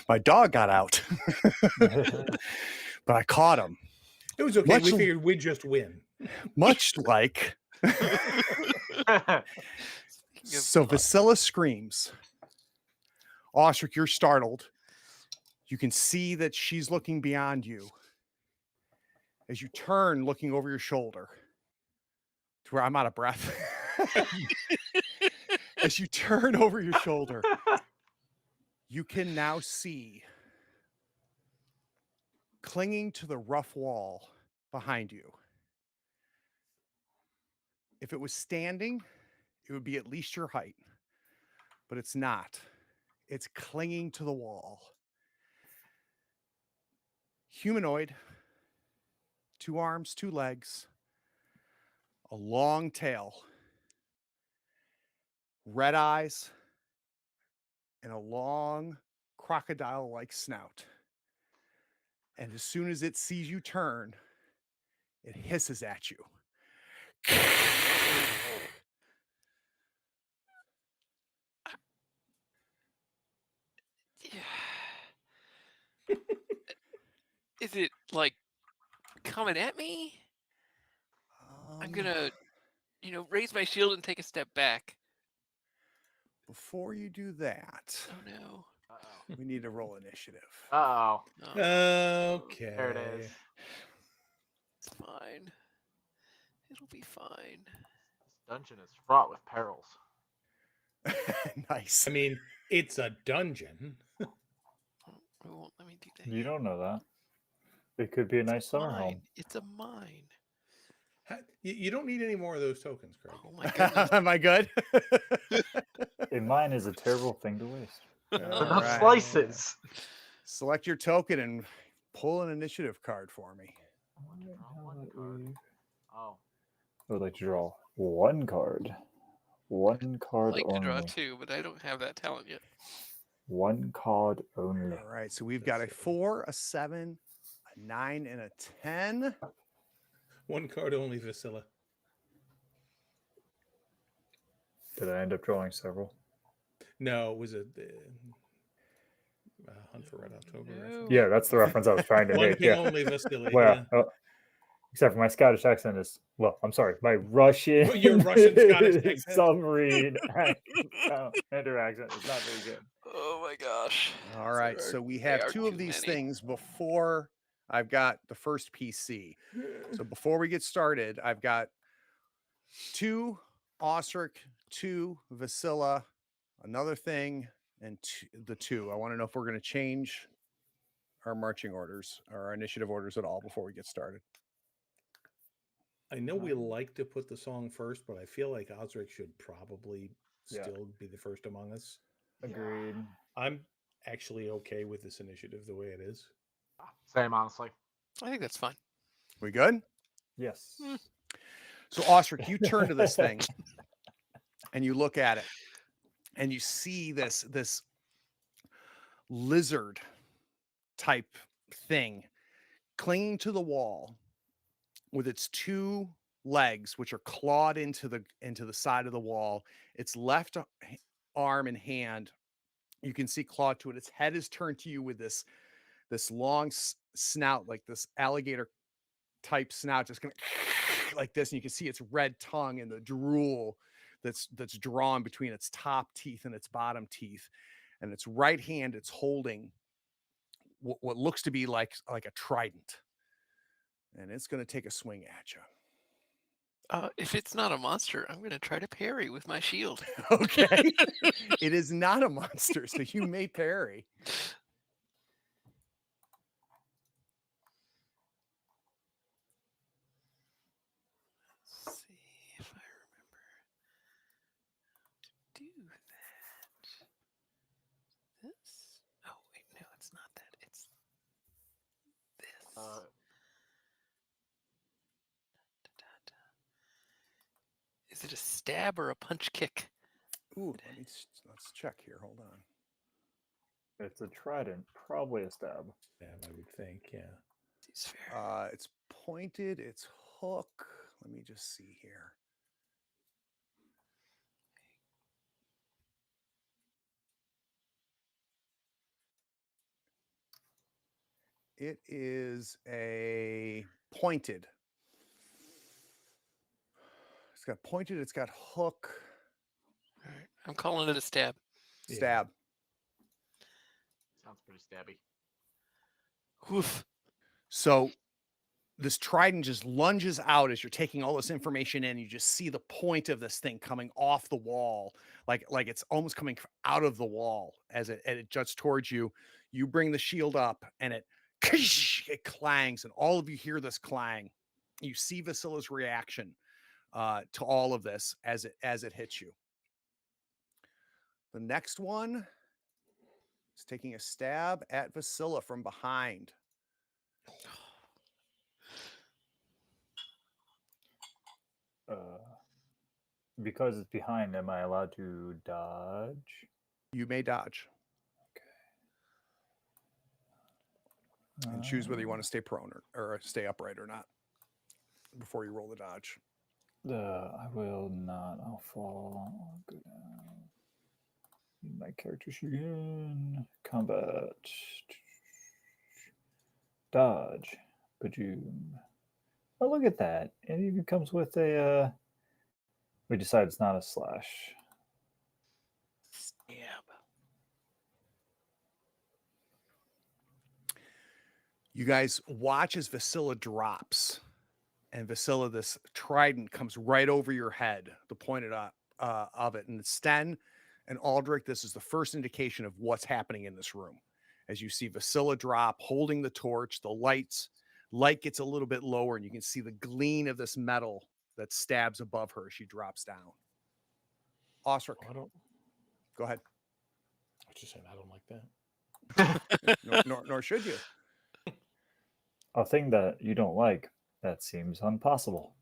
Speaker 1: My dog got out, but I caught him.
Speaker 2: It was okay.
Speaker 1: Much
Speaker 2: We
Speaker 1: l-
Speaker 2: figured we'd just win.
Speaker 1: Much like.
Speaker 4: Speaking of
Speaker 1: So
Speaker 4: blood,
Speaker 1: Vasilla screams. Ostrich, you're startled. You can see that she's looking beyond you. As you turn, looking over your shoulder, to where I'm out of breath. As you turn over your shoulder, you can now see, clinging to the rough wall behind you. If it was standing, it would be at least your height, but it's not. It's clinging to the wall. Humanoid, 2 arms, 2 legs, a long tail, red eyes, and a long crocodile-like snout. And as soon as it sees you turn, it hisses at you.
Speaker 4: is it like coming at me? I'm gonna, raise my shield and take a step back.
Speaker 1: Before you do that,
Speaker 4: Oh no.
Speaker 5: Uh-oh.
Speaker 1: we need to roll initiative.
Speaker 5: Uh-oh.
Speaker 4: Oh,
Speaker 2: Okay.
Speaker 5: There it is.
Speaker 4: it's fine. It'll be fine.
Speaker 5: This dungeon is fraught with perils.
Speaker 1: Nice.
Speaker 2: I mean, it's a dungeon.
Speaker 4: Oh, it won't let me do that.
Speaker 3: You
Speaker 4: yet.
Speaker 3: don't know that. It could be a nice summer home.
Speaker 4: Mine. It's a mine.
Speaker 2: You don't need any more of those tokens, Craig.
Speaker 4: Oh my goodness.
Speaker 1: Am I good?
Speaker 3: A mine is a terrible thing to waste.
Speaker 5: Enough
Speaker 1: Alright.
Speaker 5: slices.
Speaker 1: Select your token and pull an initiative card for me.
Speaker 5: I want to draw one card. Oh.
Speaker 3: I would like to draw 1 card. 1
Speaker 4: I'd
Speaker 3: card
Speaker 4: like to
Speaker 3: only.
Speaker 4: draw 2, but I don't have that talent yet.
Speaker 3: 1 card only.
Speaker 1: All right, so we've got a 4, a 7, a 9, and a 10.
Speaker 2: 1 card only, Vasilla.
Speaker 3: Did I end up drawing several?
Speaker 2: No, it was a Hunt for Red October reference.
Speaker 3: Yeah, that's the reference I was trying to
Speaker 2: 1
Speaker 3: make.
Speaker 2: king
Speaker 3: Yeah.
Speaker 2: only, Vasilla.
Speaker 3: Well, except for my Scottish accent is, well, I'm sorry, my Russian,
Speaker 2: Well, your Russian Scottish accent.
Speaker 3: submarine Ender accent is not very good.
Speaker 4: Oh my gosh.
Speaker 1: All right, so we have 2 of these things before I've got the first PC. So before we get started, I've got 2 Osric, 2 Vasilla, another thing, and the 2. I want to know if we're going to change our marching orders or our initiative orders at all before we get started.
Speaker 2: I know we like to put the song first, but I feel like Osric should probably
Speaker 3: Yeah.
Speaker 2: still be the first among us.
Speaker 3: Agreed.
Speaker 2: I'm actually okay with this initiative the way it is.
Speaker 5: Same, honestly.
Speaker 4: I think that's fine.
Speaker 1: We good?
Speaker 3: Yes.
Speaker 1: So Osric, you turn to this thing and you look at it and you see this lizard type thing clinging to the wall with its 2 legs, which are clawed into the side of the wall. Its left arm and hand, you can see clawed to it. Its head is turned to you with this long snout, like this alligator type snout, just going like this, and you can see its red tongue and the drool that's drawn between its top teeth and its bottom teeth. And its right hand, it's holding what looks to be like a trident, and it's going to take a swing at you.
Speaker 4: If it's not a monster, I'm going to try to parry with my shield.
Speaker 1: Okay. It is not a monster, so you may parry.
Speaker 4: Let's see if I remember to do that. This? Oh, wait, no, it's not that. It's this. Da-da-da. Is it a stab or a punch kick?
Speaker 1: Ooh, let's check here. Hold on.
Speaker 3: It's a trident, probably a stab.
Speaker 2: Yeah, I would think, yeah.
Speaker 4: Seems fair.
Speaker 1: It's pointed, it's hook. Let me just see here. It is a pointed. It's got pointed, it's got hook,
Speaker 4: All right. I'm calling it a stab.
Speaker 2: Yeah.
Speaker 1: stab.
Speaker 5: Sounds pretty stabby.
Speaker 4: Oof.
Speaker 1: So this trident just lunges out as you're taking all this information in. You just see the point of this thing coming off the wall, like it's almost coming out of the wall as it juts towards you. You bring the shield up, and it clangs, and all of you hear this clang. You see Vasilla's reaction to all of this as it hits you. The next one is taking a stab at Vasilla from behind.
Speaker 3: Because it's behind, am I allowed to dodge?
Speaker 1: You may dodge and choose whether you want to stay prone or stay upright or not before you roll the dodge.
Speaker 3: I will not. I'll fall. I'll go down. Need my character sheet again. Combat. Dodge. Bajoom. Oh, look at that. It even comes with a. We decide it's not a slash.
Speaker 4: Stab.
Speaker 1: You guys watch as Vasilla drops, and Vasilla, this trident comes right over your head, the point of it. And Sten and Aldrich, this is the first indication of what's happening in this room. As you see Vasilla drop, holding the torch, the light gets a little bit lower, and you can see the gleam of this metal that stabs above her as she drops down. Osric,
Speaker 2: I don't.
Speaker 1: go ahead.
Speaker 2: I was just saying I don't like that.
Speaker 1: Nor should you.
Speaker 3: A thing that you don't like, that seems impossible.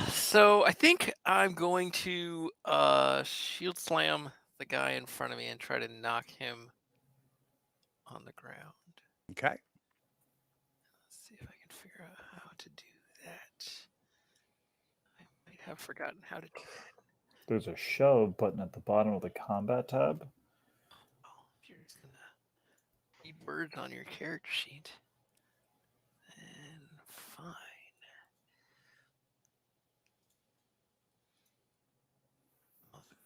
Speaker 4: So I think I'm going to shield slam the guy in front of me and try to knock him on the ground.
Speaker 1: Okay.
Speaker 4: Let's see if I can figure out how to do that. I might have forgotten how to do that.
Speaker 3: There's a shove button at the bottom of the combat tab.
Speaker 4: Oh, if you're just gonna read words on your character sheet, then fine.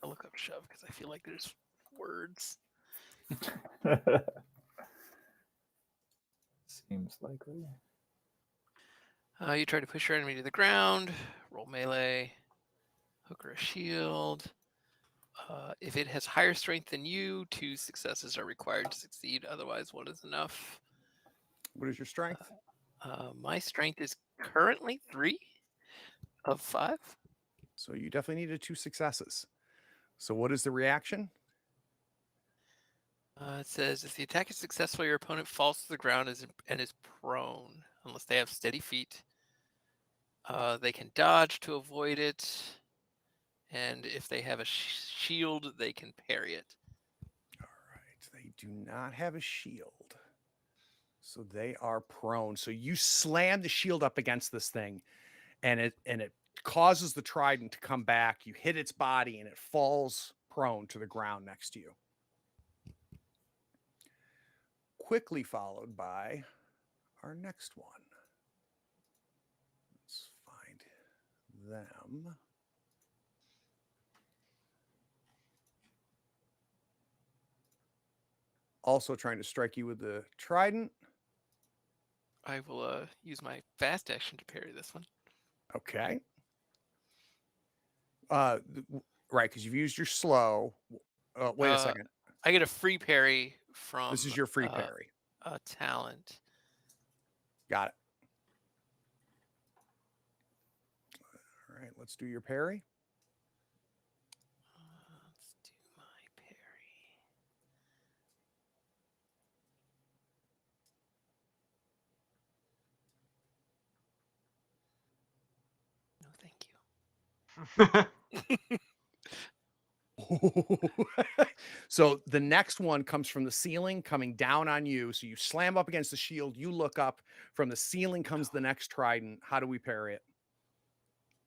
Speaker 4: I'll look up shove because I feel like there's words.
Speaker 3: Seems likely.
Speaker 4: You try to push your enemy to the ground, roll melee, hook or a shield. If it has higher strength than you, 2 successes are required to succeed. Otherwise, 1 is enough.
Speaker 1: What is your strength?
Speaker 4: My strength is currently 3 of 5.
Speaker 1: So you definitely needed 2 successes. So what is the reaction?
Speaker 4: It says if the attack is successful, your opponent falls to the ground and is prone, unless they have steady feet. They can dodge to avoid it, and if they have a shield, they can parry it.
Speaker 1: All right, they do not have a shield, so they are prone. So you slam the shield up against this thing, and it causes the trident to come back. You hit its body, and it falls prone to the ground next to you. Quickly followed by our next one. Let's find them. Also trying to strike you with the trident.
Speaker 4: I will use my fast action to parry this one.
Speaker 1: Okay. Right, because you've used your slow. Wait a second.
Speaker 4: I get a free parry from.
Speaker 1: This is your free parry.
Speaker 4: A talent.
Speaker 1: Got it. All right, let's do your parry.
Speaker 4: Let's do my parry. No, thank you.
Speaker 1: So the next one comes from the ceiling coming down on you. So you slam up against the shield. You look up. From the ceiling comes the next trident. How do we parry it?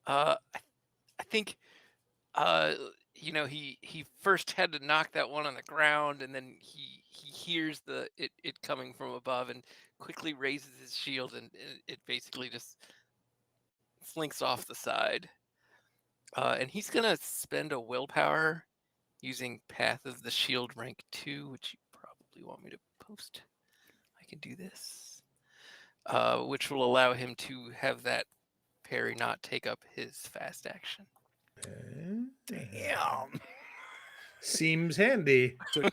Speaker 4: I think, he first had to knock that one on the ground, and then he he hears it coming from above and quickly raises his shield, and it basically just slinks off the side. And he's gonna spend a willpower using Path of the Shield rank 2, which you probably want me to post. I can do this, which will allow him to have that parry not take up his fast action.
Speaker 1: Damn.
Speaker 2: Seems handy.
Speaker 1: So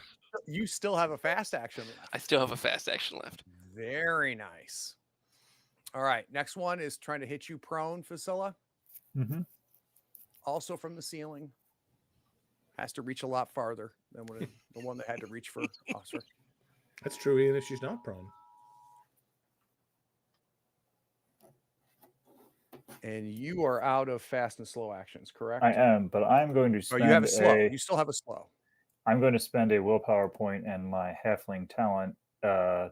Speaker 1: you still have a fast action left.
Speaker 4: I still have a fast action left.
Speaker 1: Very nice. All right. Next one is trying to hit you prone, Facilla.
Speaker 3: Mm-hmm.
Speaker 1: Also from the ceiling. Has to reach a lot farther than the one that had to reach for Osric.
Speaker 2: That's true, even if she's not prone.
Speaker 1: And you are out of fast and slow actions, correct?
Speaker 3: I am, but I'm going to
Speaker 1: Oh,
Speaker 3: spend
Speaker 1: you have a slow. You still have a slow.
Speaker 3: I'm going to spend a willpower point and my halfling talent to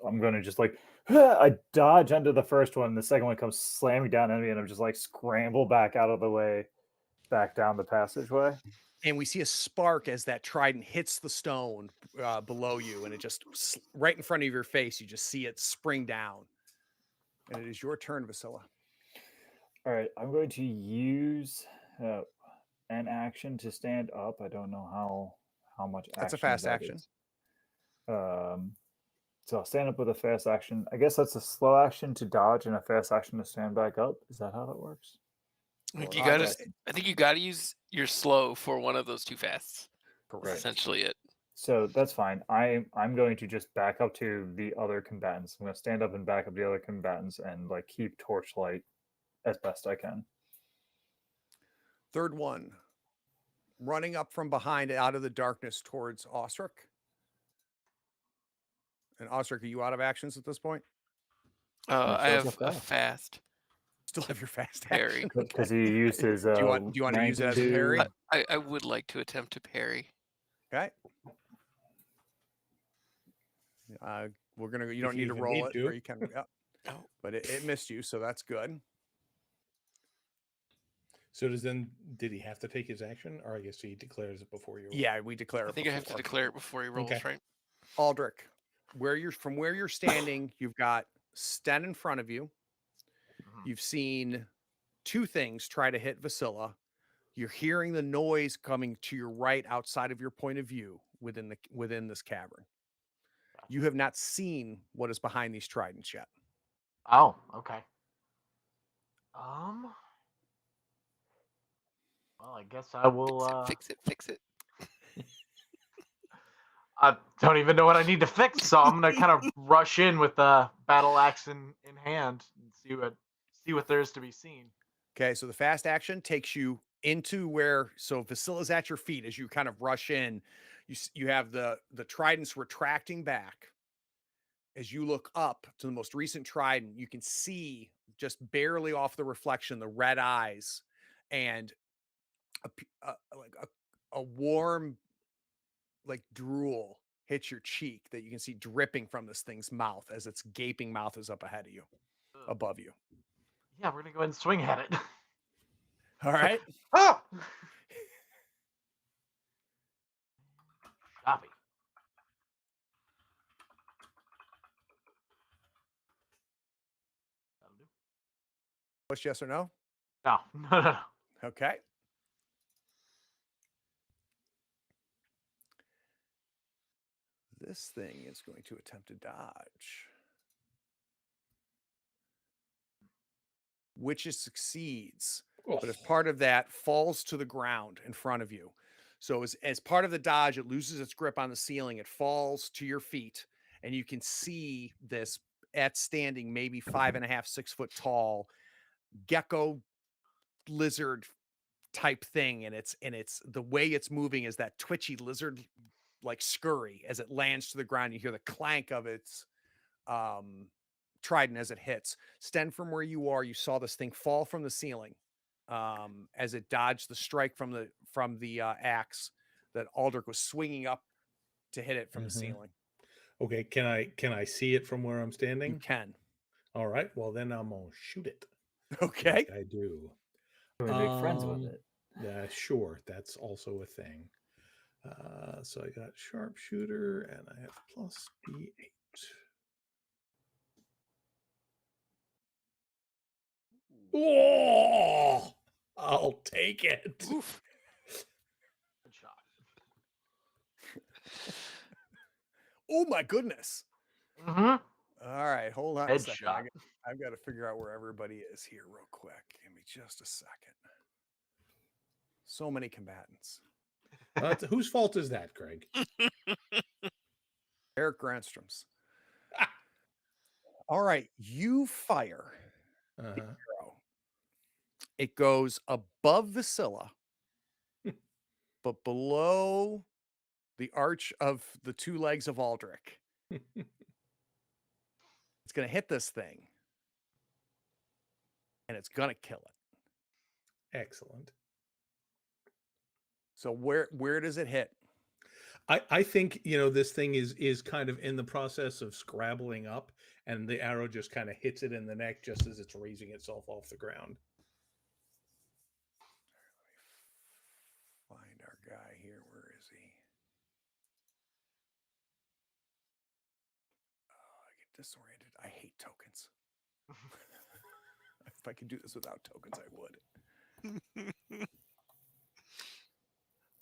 Speaker 3: I'm going to just like I dodge under the first one, and the second one comes slamming down at me, and I'm just like scramble back out of the way, back down the passageway.
Speaker 1: And we see a spark as that trident hits the stone below you, and it just right in front of your face. You just see it spring down, and it is your turn, Vasilla.
Speaker 3: All right, I'm going to use an action to stand up. I don't know how much.
Speaker 1: That's a
Speaker 3: action
Speaker 1: fast
Speaker 3: that
Speaker 1: action.
Speaker 3: is. So I'll stand up with a fast action. I guess that's a slow action to dodge and a fast action to stand back up. Is that how that works?
Speaker 4: I think
Speaker 1: Well,
Speaker 4: you gotta use your slow for one of those two fasts.
Speaker 1: Correct.
Speaker 4: That's essentially it.
Speaker 3: So that's fine. I'm going to just back up to the other combatants. I'm going to stand up and back up the other combatants and like keep torchlight as best I can.
Speaker 1: Third one, running up from behind out of the darkness towards Osric. And Osric, are you out of actions at this point?
Speaker 4: I
Speaker 3: still
Speaker 4: have a fast.
Speaker 1: Still have your fast
Speaker 4: Parry.
Speaker 1: action.
Speaker 3: Because he used his.
Speaker 1: Do you want to use it as a parry?
Speaker 4: I would like to attempt to parry.
Speaker 1: Okay. We're gonna. You don't
Speaker 2: If
Speaker 1: need
Speaker 2: you
Speaker 1: to
Speaker 2: even
Speaker 1: roll
Speaker 2: need
Speaker 1: it,
Speaker 2: to.
Speaker 1: or you can. Yeah.
Speaker 4: Oh.
Speaker 1: But it missed you, so that's good.
Speaker 2: So did he have to take his action, or I guess he declares it before you roll?
Speaker 1: Yeah, we declare.
Speaker 4: I think I have to declare it before he rolls,
Speaker 2: Okay.
Speaker 4: right?
Speaker 1: Aldrich, where you're standing, you've got Sten in front of you. You've seen two things try to hit Vasilla. You're hearing the noise coming to your right outside of your point of view within this cavern. You have not seen what is behind these tridents yet.
Speaker 5: Oh, okay. Well, I guess I will.
Speaker 4: Fix it.
Speaker 5: I don't even know what I need to fix, so I'm gonna kind of rush in with the battle axe in hand and see what there is to be seen.
Speaker 1: Okay, so the fast action takes you into where, so Vasilla's at your feet as you kind of rush in. You have the tridents retracting back. As you look up to the most recent trident, you can see just barely off the reflection the red eyes and a warm like drool hits your cheek that you can see dripping from this thing's mouth as its gaping mouth is up ahead of you, above you.
Speaker 5: Yeah, we're gonna go ahead and swing at it.
Speaker 1: All right.
Speaker 5: Ah! Copy. That'll do.
Speaker 1: Push yes or no?
Speaker 5: No, no.
Speaker 1: Okay. This thing is going to attempt to dodge. Which it succeeds.
Speaker 2: Oh.
Speaker 1: But as part of that, falls to the ground in front of you. So as part of the dodge, it loses its grip on the ceiling. It falls to your feet, and you can see this at standing, maybe 5.5, 6 foot tall gecko lizard type thing. And it's the way it's moving is that twitchy lizard like scurry as it lands to the ground. You hear the clank of its trident as it hits. Sten, from where you are, you saw this thing fall from the ceiling as it dodged the strike from the axe that Aldrich was swinging up to hit it from the ceiling.
Speaker 2: Okay, can I see it from where I'm standing?
Speaker 1: You can.
Speaker 2: All right, well then I'm gonna shoot it.
Speaker 1: Okay.
Speaker 2: Like I do.
Speaker 3: Can we make friends with it?
Speaker 2: Sure, that's also a thing. So I got sharpshooter, and I have plus D8. Oh, I'll take it.
Speaker 4: Oof.
Speaker 5: Good shot.
Speaker 1: Oh my goodness.
Speaker 5: Mm-hmm.
Speaker 1: All right, hold on a second.
Speaker 5: Headshot.
Speaker 1: I've got to figure out where everybody is here real quick. Give me just a second. So many combatants.
Speaker 2: Whose fault is that, Craig?
Speaker 1: Eric Grandstrom's. All right, you fire.
Speaker 2: Uh-huh.
Speaker 1: Arrow. It goes above Vasilla, but below the arch of the two legs of Aldrich. It's going to hit this thing, and it's going to kill it.
Speaker 2: Excellent.
Speaker 1: So where does it hit?
Speaker 2: I think this thing is kind of in the process of scrabbling up, and the arrow just kind of hits it in the neck just as it's raising itself off the ground.
Speaker 1: Find our guy here. Where is he? Oh, I get disoriented. I hate tokens. If I could do this without tokens, I would.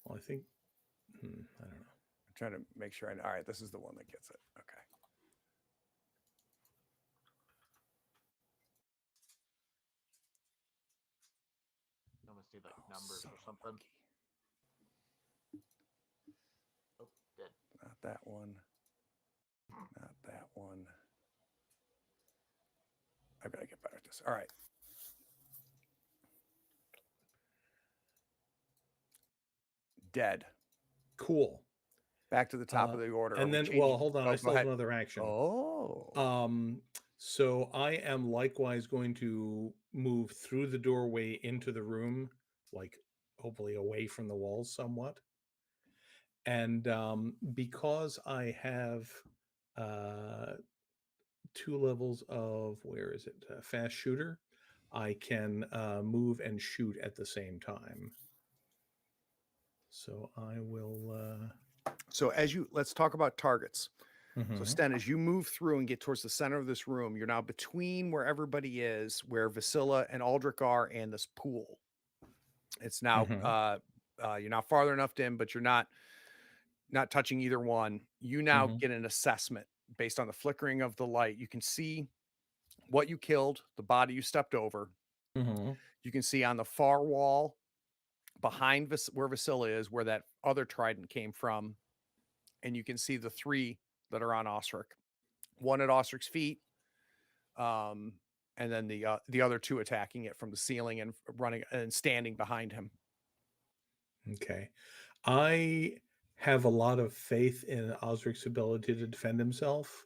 Speaker 2: Well, I think I don't know.
Speaker 1: I'm trying to make sure all right, this is the one that gets it. Okay.
Speaker 5: You must do like
Speaker 1: Oh,
Speaker 5: numbers
Speaker 1: son
Speaker 5: or
Speaker 1: of a
Speaker 5: something.
Speaker 1: monkey.
Speaker 5: Oh, dead.
Speaker 1: Not that one. Not that one. I've got to get better at this. All right. Dead.
Speaker 2: Cool.
Speaker 1: Back to the top of the order.
Speaker 2: And then, hold on. I still have another action.
Speaker 1: Oh.
Speaker 2: So I am likewise going to move through the doorway into the room, like hopefully away from the walls somewhat. And because I have 2 levels of, fast shooter, I can move and shoot at the same time. So I will.
Speaker 1: So let's talk about targets. So
Speaker 2: Mhm.
Speaker 1: Sten, as you move through and get towards the center of this room, you're now between where everybody is, where Vasilla and Aldrich are, and this pool. It's now you're not farther enough in, but you're not touching either one. You now get an assessment based on the flickering of the light. You can see what you killed, the body you stepped over. You can see on the far wall behind where Vasilla is, where that other trident came from, and you can see the 3 that are on Osric. One at Osric's feet, and then the other 2 attacking it from the ceiling and running and standing behind him.
Speaker 2: Okay. I have a lot of faith in Osric's ability to defend himself.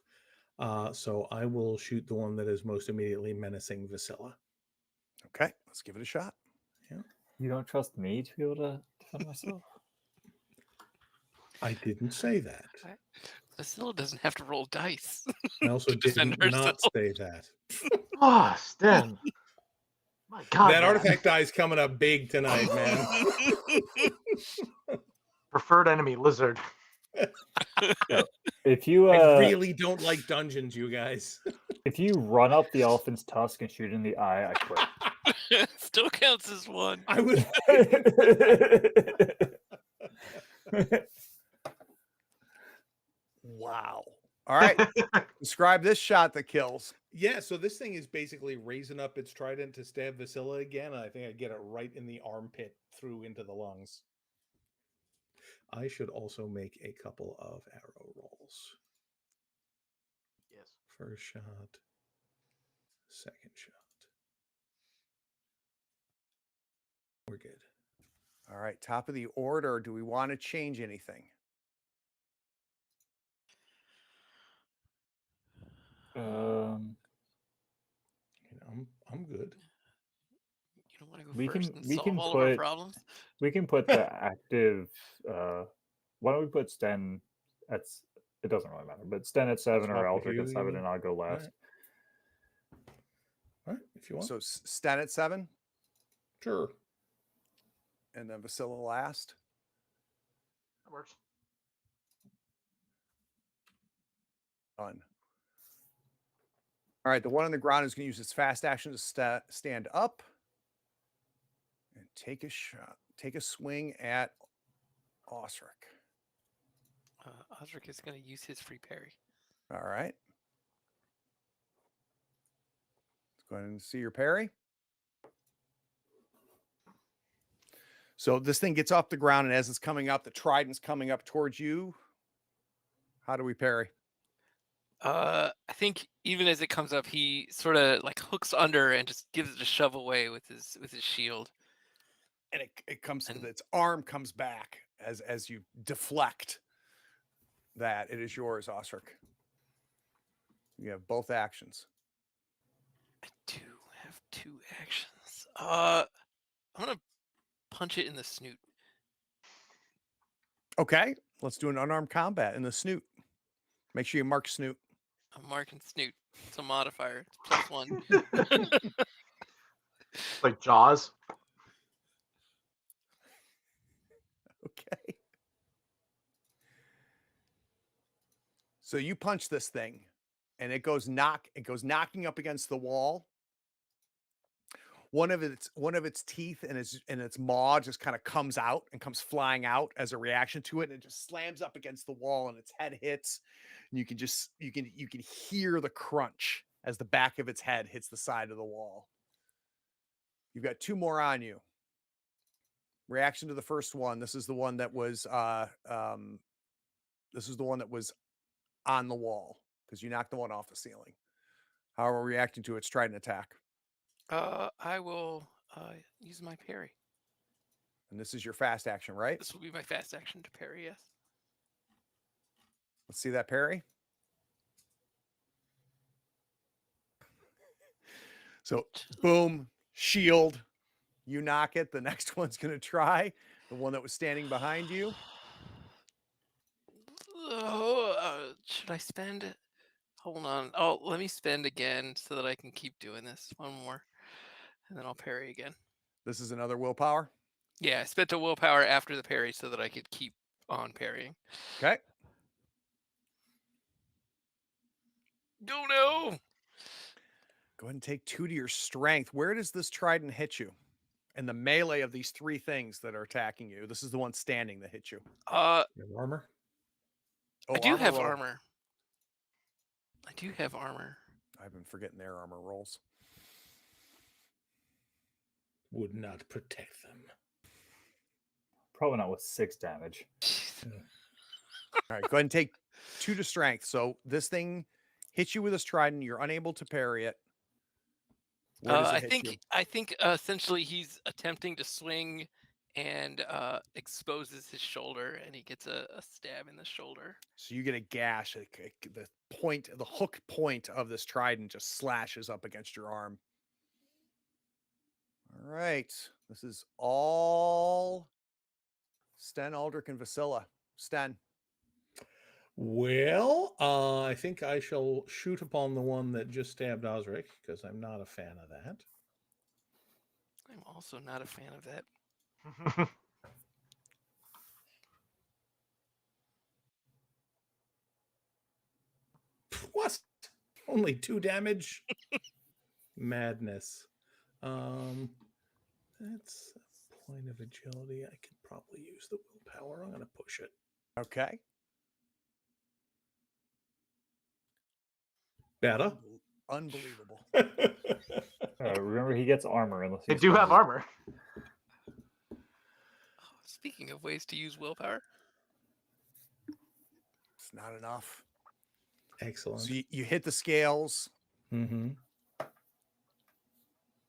Speaker 2: So I will shoot the one that is most immediately menacing Vasilla.
Speaker 1: Okay, let's give it a shot.
Speaker 2: Yeah.
Speaker 3: You don't trust me to be able to defend myself?
Speaker 2: I didn't say that.
Speaker 4: Vasilla doesn't have to roll dice.
Speaker 2: I also
Speaker 4: defend
Speaker 2: did not
Speaker 4: herself.
Speaker 2: say that.
Speaker 5: Oh, Sten. My God.
Speaker 2: That
Speaker 5: man.
Speaker 2: artifact die is coming up big tonight, man.
Speaker 5: Preferred enemy lizard.
Speaker 3: If you
Speaker 2: I really don't like dungeons, you guys.
Speaker 3: if you run up the elephant's tusk and shoot in the eye, I quit.
Speaker 4: Still counts as one.
Speaker 2: I would.
Speaker 1: Wow. All right. Describe this shot that kills.
Speaker 2: Yeah, so this thing is basically raising up its trident to stab Vasilla again, and I think I get it right in the armpit through into the lungs. I should also make a couple of arrow rolls.
Speaker 5: Yes.
Speaker 2: First shot, second shot. We're good.
Speaker 1: All right, top of the order. Do we want to change anything?
Speaker 2: I'm good.
Speaker 4: You don't want to go
Speaker 3: We
Speaker 4: first
Speaker 3: can-
Speaker 4: and
Speaker 3: we
Speaker 4: solve
Speaker 3: can
Speaker 4: all of our
Speaker 3: put-
Speaker 4: problems?
Speaker 3: We can put the active. Why don't we put Sten at? It doesn't really matter, but Sten at 7
Speaker 2: Swap
Speaker 3: or
Speaker 2: with
Speaker 3: Aldrich
Speaker 2: you,
Speaker 3: at 7,
Speaker 2: you-
Speaker 3: and I'll go last.
Speaker 2: All right, if you want.
Speaker 1: So Sten at 7,
Speaker 2: Sure.
Speaker 1: and then Vasilla last.
Speaker 5: That works.
Speaker 1: Done. All right, the one on the ground is going to use its fast action to stand up and take a shot, take a swing at Osric.
Speaker 4: Osric is going to use his free parry.
Speaker 1: All right. Let's go ahead and see your parry. So this thing gets off the ground, and as it's coming up, the trident's coming up towards you. How do we parry?
Speaker 4: I think even as it comes up, he sort of like hooks under and just gives it a shove away with his shield.
Speaker 1: And it comes,
Speaker 4: And-
Speaker 1: its arm comes back as you deflect that. It is yours, Osric. You have both actions.
Speaker 4: I do have 2 actions. I'm gonna punch it in the snoot.
Speaker 1: Okay, let's do an unarmed combat in the snoot. Make sure you mark snoot.
Speaker 4: I'm marking snoot. It's a modifier. It's +1.
Speaker 5: Like Jaws.
Speaker 1: Okay. So you punch this thing, and it goes knocking up against the wall. One of its teeth and its maw just kind of comes out and comes flying out as a reaction to it, and it just slams up against the wall, and its head hits. And you can hear the crunch as the back of its head hits the side of the wall. You've got 2 more on you. Reaction to the first one. This is the one that was on the wall because you knocked the one off the ceiling. How are we reacting to its trident attack?
Speaker 4: I will use my parry.
Speaker 1: And this is your fast action, right?
Speaker 4: This will be my fast action to parry, yes.
Speaker 1: Let's see that parry. So, boom, shield. You knock it. The next one's going to try. The one that was standing behind you.
Speaker 4: Oh, should I spend? Hold on. Oh, let me spend again so that I can keep doing this. 1 more. And then I'll parry again.
Speaker 1: This is another willpower.
Speaker 4: Yeah, I spent a willpower after the parry so that I could keep on parrying.
Speaker 1: Okay.
Speaker 4: Oh no!
Speaker 1: Go ahead and take 2 to your strength. Where does this trident hit you? In the melee of these 3 things that are attacking you. This is the one standing that hit you.
Speaker 2: Your armor?
Speaker 1: Oh,
Speaker 4: I do have
Speaker 1: roll.
Speaker 4: armor. I do have armor.
Speaker 1: I've been forgetting their armor rolls.
Speaker 2: Would not protect them.
Speaker 3: Probably not with 6 damage.
Speaker 1: All right, go ahead and take 2 to strength. So this thing hits you with a trident. You're unable to parry it. Where does it hit you?
Speaker 4: I think essentially he's attempting to swing and exposes his shoulder, and he gets a stab in the shoulder.
Speaker 1: So you get a gash. The hook point of this trident just slashes up against your arm. All right. This is all Sten, Aldrich, and Vasilla. Sten.
Speaker 2: Well, I think I shall shoot upon the one that just stabbed Osric, because I'm not a fan of that.
Speaker 4: I'm also not a fan of that.
Speaker 2: What? Only 2 damage? Madness. That's a point of agility. I could probably use the willpower. I'm going to push it.
Speaker 1: Okay.
Speaker 2: Better.
Speaker 1: Unbelievable.
Speaker 3: Remember, he gets armor unless
Speaker 5: They
Speaker 3: he
Speaker 5: do have
Speaker 3: spends it.
Speaker 5: armor.
Speaker 4: Oh, speaking of ways to use willpower,
Speaker 1: It's not enough.
Speaker 2: Excellent.
Speaker 1: So you hit the scales
Speaker 2: Mm-hmm.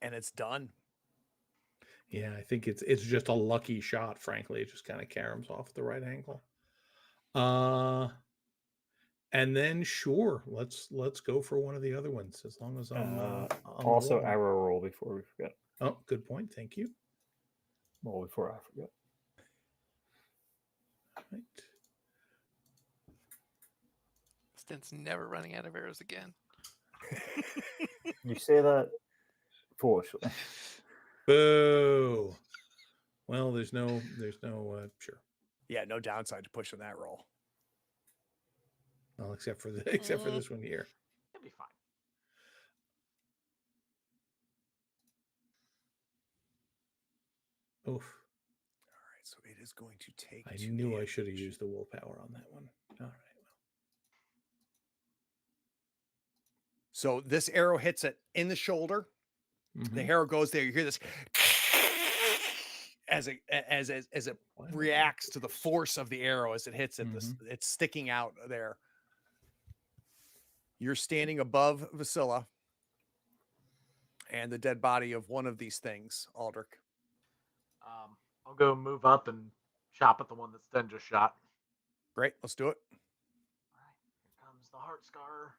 Speaker 1: and it's done.
Speaker 2: Yeah, I think it's just a lucky shot, frankly. It just kind of caroms off at the right angle. And then sure, let's go for one of the other ones as long as I'm on the
Speaker 3: Also,
Speaker 2: roll.
Speaker 3: arrow roll before we forget.
Speaker 2: Oh, good point. Thank you.
Speaker 3: Well, before I forget.
Speaker 2: Right.
Speaker 4: Sten's never running out of arrows again.
Speaker 3: You say that foolishly.
Speaker 2: Boo. Well, there's no sure.
Speaker 1: Yeah, no downside to pushing that roll.
Speaker 2: Well, except for this one here.
Speaker 5: It'll be fine.
Speaker 2: Oof.
Speaker 1: All right, so it is going to take.
Speaker 2: I
Speaker 1: 2
Speaker 2: knew I should have
Speaker 1: damage.
Speaker 2: used the willpower on that one. All right.
Speaker 1: So this arrow hits it in the shoulder. The
Speaker 2: Mhm.
Speaker 1: arrow goes there. You hear this as it
Speaker 2: Why am I
Speaker 1: reacts to the force of the arrow as it hits it. This it's sticking out there. You're standing above Vasilla and the dead body of one of these things, Aldrich.
Speaker 5: I'll go move up and chop at the one that's then just shot.
Speaker 1: Great, let's do it.
Speaker 5: All right, here comes the heart scar.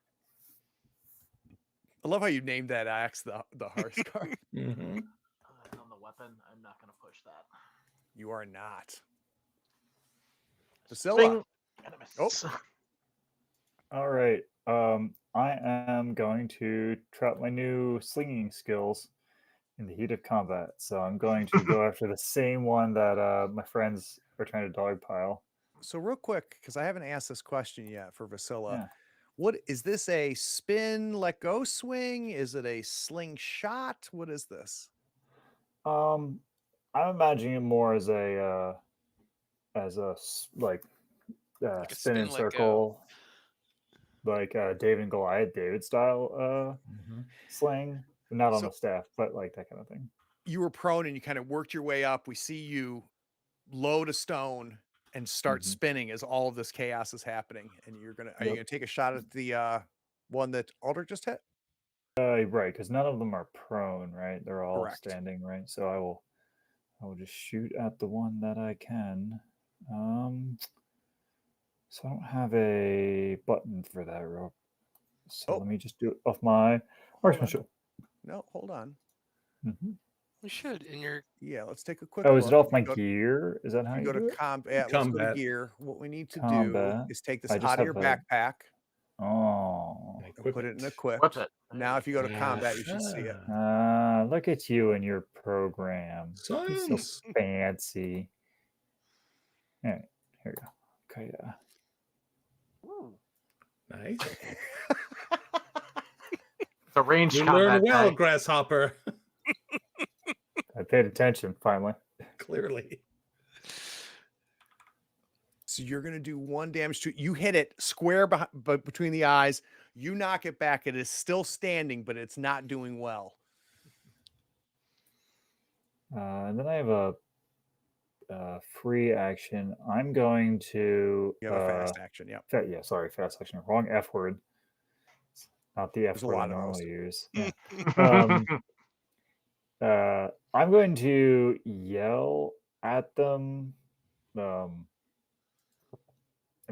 Speaker 1: I love how you named that axe the heart scar.
Speaker 2: Mhm.
Speaker 5: On the weapon, I'm not going to push that.
Speaker 1: You are not. Vasilla.
Speaker 5: Swing and a miss.
Speaker 3: All right. I am going to try out my new slinging skills in the heat of combat. So I'm going to go after the same one that my friends are trying to dogpile.
Speaker 1: So real quick, because I haven't asked this question yet for Vasilla.
Speaker 3: Yeah.
Speaker 1: What is this, a spin, let go swing? Is it a slingshot? What is this?
Speaker 3: I'm imagining it more as a
Speaker 4: Like a
Speaker 3: spin
Speaker 4: spin,
Speaker 3: in
Speaker 4: let go.
Speaker 3: circle, like David and Goliath, David style sling, not on
Speaker 1: So-
Speaker 3: the staff, but like that kind of thing.
Speaker 1: You were prone and you kind of worked your way up. We see you load a stone and start
Speaker 3: Mhm.
Speaker 1: spinning as all of this chaos is happening. And are you
Speaker 3: Yep.
Speaker 1: gonna take a shot at the one that Aldrich just hit?
Speaker 3: Right, because none of them are prone, right? They're all
Speaker 1: Correct.
Speaker 3: standing, right? So I will just shoot at the one that I can. So I don't have a button for that rope. So
Speaker 1: Oh.
Speaker 3: let me just do it off my marksmanship.
Speaker 1: No, hold on.
Speaker 3: Mhm.
Speaker 4: We should. In your
Speaker 1: Yeah, let's take a quick
Speaker 3: Oh,
Speaker 1: look.
Speaker 3: is it off
Speaker 1: If
Speaker 3: my
Speaker 1: you go-
Speaker 3: gear? Is that how
Speaker 1: if you
Speaker 3: you
Speaker 1: go
Speaker 3: do
Speaker 1: to
Speaker 3: it?
Speaker 1: combat, let's go to
Speaker 2: Combat.
Speaker 1: gear. What we need to do
Speaker 3: Combat.
Speaker 1: is take this
Speaker 3: I
Speaker 1: out
Speaker 3: just
Speaker 1: of your
Speaker 3: have a-
Speaker 1: backpack
Speaker 3: Oh.
Speaker 1: and put it in equipped.
Speaker 5: What's it?
Speaker 1: Now, if you go to combat, you should see it.
Speaker 3: Look at you and your program. It's so
Speaker 2: Science.
Speaker 3: fancy. All right, here we go. Okay, yeah.
Speaker 5: Ooh,
Speaker 2: Nice.
Speaker 5: it's a ranged
Speaker 2: You
Speaker 5: combat.
Speaker 2: learn well,
Speaker 5: guy.
Speaker 2: Grasshopper.
Speaker 3: I paid attention finally.
Speaker 2: Clearly.
Speaker 1: So you're going to do 1 damage to it. You hit it square between the eyes. You knock it back. It is still standing, but it's not doing well.
Speaker 3: And then I have a free action. I'm going to.
Speaker 1: You have a fast action. Yep.
Speaker 3: Yeah, sorry, fast action. Wrong F word. Not the F
Speaker 1: There's a
Speaker 3: word I
Speaker 1: lot of
Speaker 3: normally
Speaker 1: those.
Speaker 3: use. Yeah. I'm going to yell at them. I'm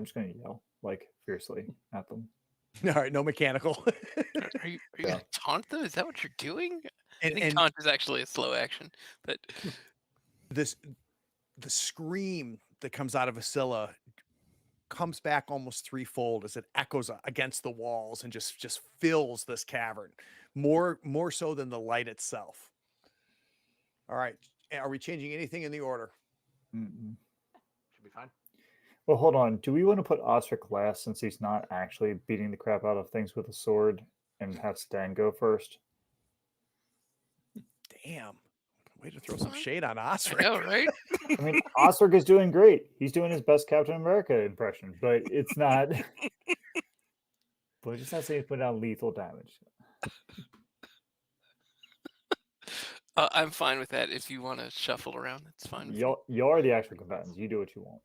Speaker 3: just going to yell like fiercely at them.
Speaker 1: All right, no mechanical.
Speaker 4: are you
Speaker 3: Yeah.
Speaker 4: gonna taunt them? Is that what you're doing? I think
Speaker 1: and
Speaker 4: taunt is actually a slow action, but
Speaker 1: the scream that comes out of Vasilla comes back almost threefold as it echoes against the walls and just fills this cavern more so than the light itself. All right, are we changing anything in the order?
Speaker 3: Mm-mm.
Speaker 5: Should be fine.
Speaker 3: Well, hold on. Do we want to put Osric last since he's not actually beating the crap out of things with a sword and have Stan go first?
Speaker 1: Damn, way to throw some
Speaker 4: Fine.
Speaker 1: shade on
Speaker 4: I
Speaker 1: Osric.
Speaker 4: know, right?
Speaker 3: I mean, Osric is doing great. He's doing his best Captain America impression, but it's not. But it's just not saying he's putting out lethal damage.
Speaker 4: I'm fine with that. If you want to shuffle around, it's fine. With me.
Speaker 3: Y'all are the actual combatants. You do what you want.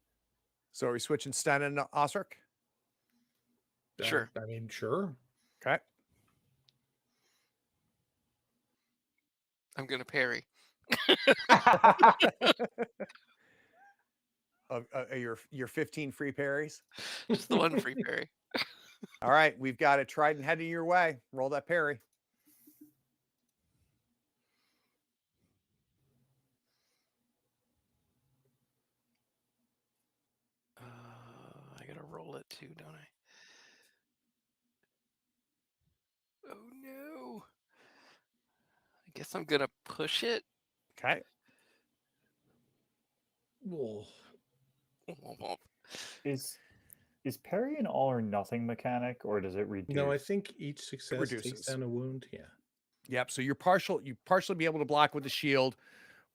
Speaker 1: So are we switching Sten and Osric?
Speaker 4: Sure.
Speaker 2: I mean, sure.
Speaker 1: Okay.
Speaker 4: I'm gonna parry.
Speaker 1: Your 15 free parries.
Speaker 4: Just the one free parry.
Speaker 1: All right, we've got a trident heading your way. Roll that parry.
Speaker 4: I gotta roll it too, don't I? Oh no! I guess I'm gonna push it.
Speaker 1: Okay.
Speaker 2: Well,
Speaker 3: Is parry an all or nothing mechanic, or does it reduce?
Speaker 2: No, I think each success takes
Speaker 1: reduces.
Speaker 2: down a wound. Yeah.
Speaker 1: Yep. So you partially be able to block with the shield,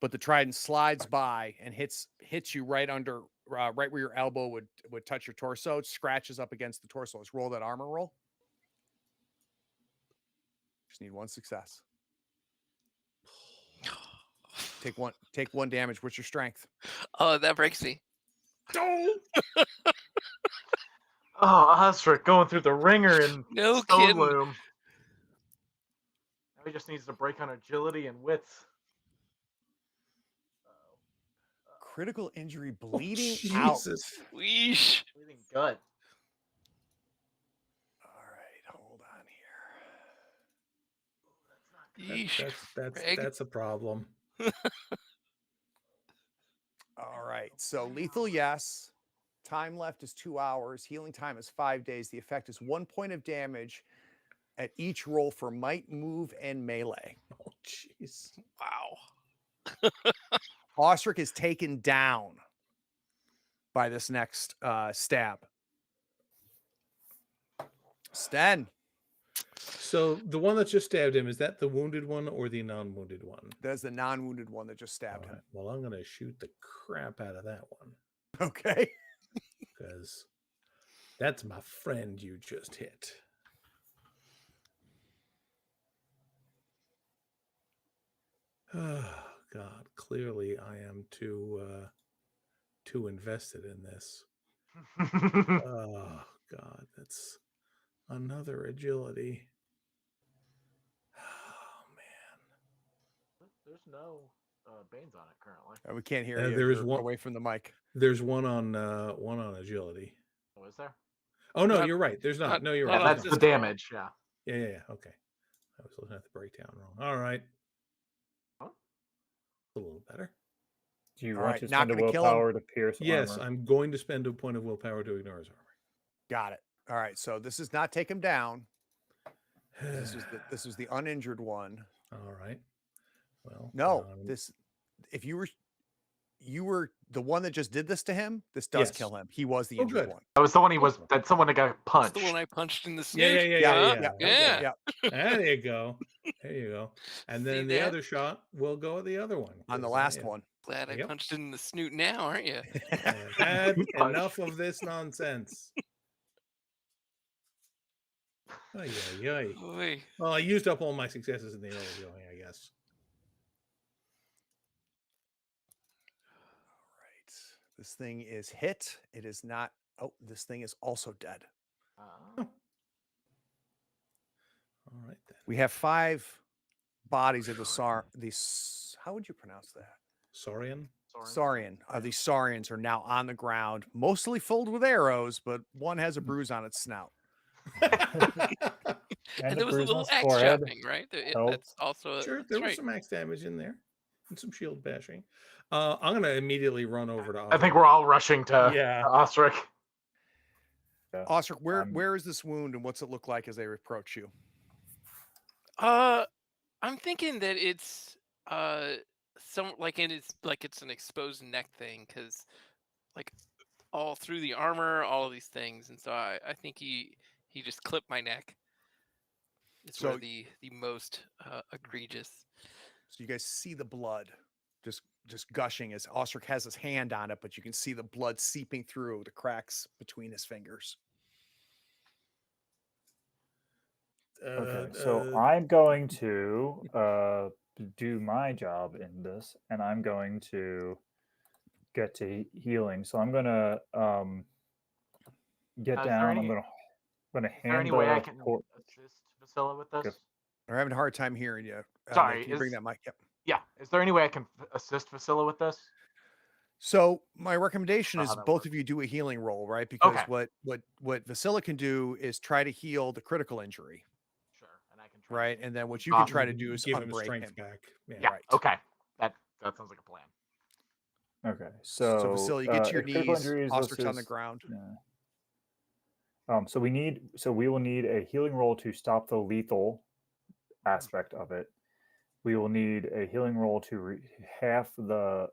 Speaker 1: but the trident slides by and hits you right under right where your elbow would touch your torso. It scratches up against the torso. Let's roll that armor roll. Just need one success. Take one damage. What's your strength?
Speaker 4: Oh, that breaks me.
Speaker 2: Don't.
Speaker 5: Oh, Osric going through the ringer in
Speaker 4: No kidding.
Speaker 5: Stoneloom. Now he just needs to break on agility and wits.
Speaker 1: Critical injury, bleeding
Speaker 2: Oh,
Speaker 1: out.
Speaker 2: Jesus.
Speaker 4: Weesh.
Speaker 5: Bleeding gut.
Speaker 1: All right, hold on here.
Speaker 4: Yeesh. Craig.
Speaker 2: That's a problem.
Speaker 1: All right, so lethal, yes. Time left is 2 hours. Healing time is 5 days. The effect is 1 point of damage at each roll for might, move, and melee.
Speaker 2: Oh, jeez.
Speaker 4: Wow.
Speaker 1: Osric is taken down by this next stab. Sten.
Speaker 2: So the one that just stabbed him, is that the wounded one or the non-wounded one?
Speaker 1: That's the non-wounded one that just stabbed
Speaker 2: All
Speaker 1: him.
Speaker 2: right, well, I'm gonna shoot the crap out of that one
Speaker 1: Okay.
Speaker 2: because that's my friend you just hit. Oh God! Clearly, I am too invested in this. Oh God, that's another agility. Oh man,
Speaker 5: There's no Banes on it currently.
Speaker 1: We can't hear you.
Speaker 2: there is
Speaker 1: You're
Speaker 2: one
Speaker 1: away from the mic.
Speaker 2: There's one on agility.
Speaker 5: Oh, is there?
Speaker 2: Oh no,
Speaker 4: Not-
Speaker 2: you're right. There's not. No, you're
Speaker 4: not
Speaker 2: right.
Speaker 5: Yeah,
Speaker 4: on
Speaker 2: there's
Speaker 5: that's
Speaker 2: not.
Speaker 5: the damage. Yeah.
Speaker 2: Yeah. Okay. I was looking at the breakdown wrong. All right.
Speaker 5: Huh?
Speaker 2: A little better.
Speaker 3: Do you
Speaker 1: All
Speaker 3: want
Speaker 1: right,
Speaker 3: to
Speaker 1: not
Speaker 3: spend a
Speaker 1: gonna kill him.
Speaker 3: willpower to pierce
Speaker 2: Yes,
Speaker 3: armor?
Speaker 2: I'm going to spend a point of willpower to ignore his armor.
Speaker 1: Got it. All right, so this does not take him down. This was the uninjured one.
Speaker 2: All right. Well,
Speaker 1: No, if you were the one that just did this to him, this does
Speaker 2: Yes.
Speaker 1: kill him. He was the
Speaker 2: Oh,
Speaker 1: injured
Speaker 2: good.
Speaker 1: one.
Speaker 5: That was the one that someone that got
Speaker 4: That's
Speaker 5: punched.
Speaker 4: the one I punched in the snoot.
Speaker 2: Yeah.
Speaker 4: Yeah.
Speaker 2: There you go. There you go. And
Speaker 4: See
Speaker 2: then the
Speaker 4: that?
Speaker 2: other shot will go at the other one.
Speaker 1: On the
Speaker 2: 'cause
Speaker 1: last
Speaker 2: I
Speaker 1: one.
Speaker 4: Glad I
Speaker 2: Yep.
Speaker 4: punched it in the snoot now, aren't you?
Speaker 2: have had
Speaker 5: Punch.
Speaker 2: enough of this nonsense. Ay, ay, ay.
Speaker 4: Oy.
Speaker 2: Well, I used up all my successes in the early going, I guess.
Speaker 1: All right. This thing is hit. It is not. Oh, this thing is also dead.
Speaker 5: Uh,
Speaker 2: All right then.
Speaker 1: We have 5 bodies of how would you pronounce that?
Speaker 2: Saurian.
Speaker 1: Saurian. These Saurians are now on the ground, mostly filled with arrows, but one has a bruise on its snout.
Speaker 4: And
Speaker 3: a
Speaker 4: there was a
Speaker 3: bruise on
Speaker 4: little
Speaker 3: his
Speaker 4: axe
Speaker 3: forehead.
Speaker 4: chopping, right?
Speaker 3: Help.
Speaker 4: That's also
Speaker 2: Sure,
Speaker 4: that's
Speaker 2: there was
Speaker 4: right.
Speaker 2: some axe damage in there and some shield bashing. I'm gonna immediately run over to.
Speaker 5: I think we're all rushing to
Speaker 2: Yeah.
Speaker 5: Osric.
Speaker 1: Osric, where is this wound and what's it look like as they approach you?
Speaker 4: I'm thinking that it's it's an exposed neck thing, because like all through the armor, all of these things, and so I think he just clipped my neck. It's
Speaker 1: So-
Speaker 4: where the most egregious.
Speaker 1: So you guys see the blood just gushing as Osric has his hand on it, but you can see the blood seeping through the cracks between his fingers.
Speaker 3: Okay, so I'm going to do my job in this, and I'm going to get to healing. So I'm gonna get
Speaker 5: Is there
Speaker 3: down. I'm
Speaker 5: any-
Speaker 3: gonna
Speaker 5: Is there
Speaker 3: hand
Speaker 5: any way I
Speaker 3: the
Speaker 5: can
Speaker 3: por-
Speaker 5: assist Vasilla with this?
Speaker 3: Good.
Speaker 1: We're having a hard time hearing you.
Speaker 5: Sorry,
Speaker 1: can you bring
Speaker 5: is-
Speaker 1: that mic? Yep.
Speaker 5: Yeah. Is there any way I can assist Vasilla with this?
Speaker 1: So my recommendation
Speaker 5: Know
Speaker 1: is
Speaker 5: how that
Speaker 1: both
Speaker 5: works.
Speaker 1: of you do a healing roll, right? Because
Speaker 5: Okay.
Speaker 1: what Vasilla can do is try to heal the critical injury,
Speaker 5: Sure. And I can try.
Speaker 1: right? And then what you can try to do is
Speaker 2: give him
Speaker 1: unbreak
Speaker 2: strength
Speaker 1: him.
Speaker 2: back. Yeah.
Speaker 5: Yeah.
Speaker 1: Right.
Speaker 5: Okay. That sounds like a plan.
Speaker 3: Okay,
Speaker 1: So
Speaker 3: so
Speaker 1: Vasilla, you get to your
Speaker 3: critical
Speaker 1: knees.
Speaker 3: injuries,
Speaker 1: Ostrich
Speaker 3: let's
Speaker 1: on the
Speaker 3: just-
Speaker 1: ground.
Speaker 3: yeah. So we will need a healing roll to stop the lethal aspect of it. We will need a healing roll to half the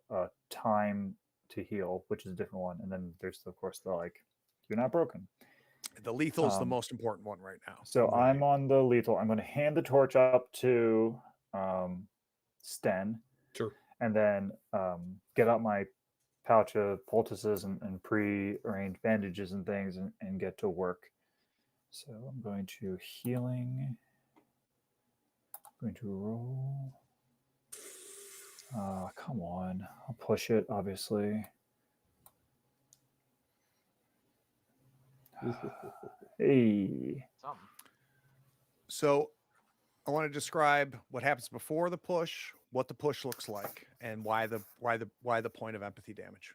Speaker 3: time to heal, which is a different one. And then there's of course the like, you're not broken.
Speaker 1: The lethal is the most important one right now.
Speaker 3: So
Speaker 2: Right.
Speaker 3: I'm on the lethal. I'm going to hand the torch up to Sten,
Speaker 2: Sure.
Speaker 3: and then get out my pouch of poultices and pre-arranged bandages and things, and get to work. So I'm going to healing. I'm going to roll. Come on. I'll push it, obviously. Hey.
Speaker 5: Something.
Speaker 1: So I want to describe what happens before the push, what the push looks like, and why the point of empathy damage.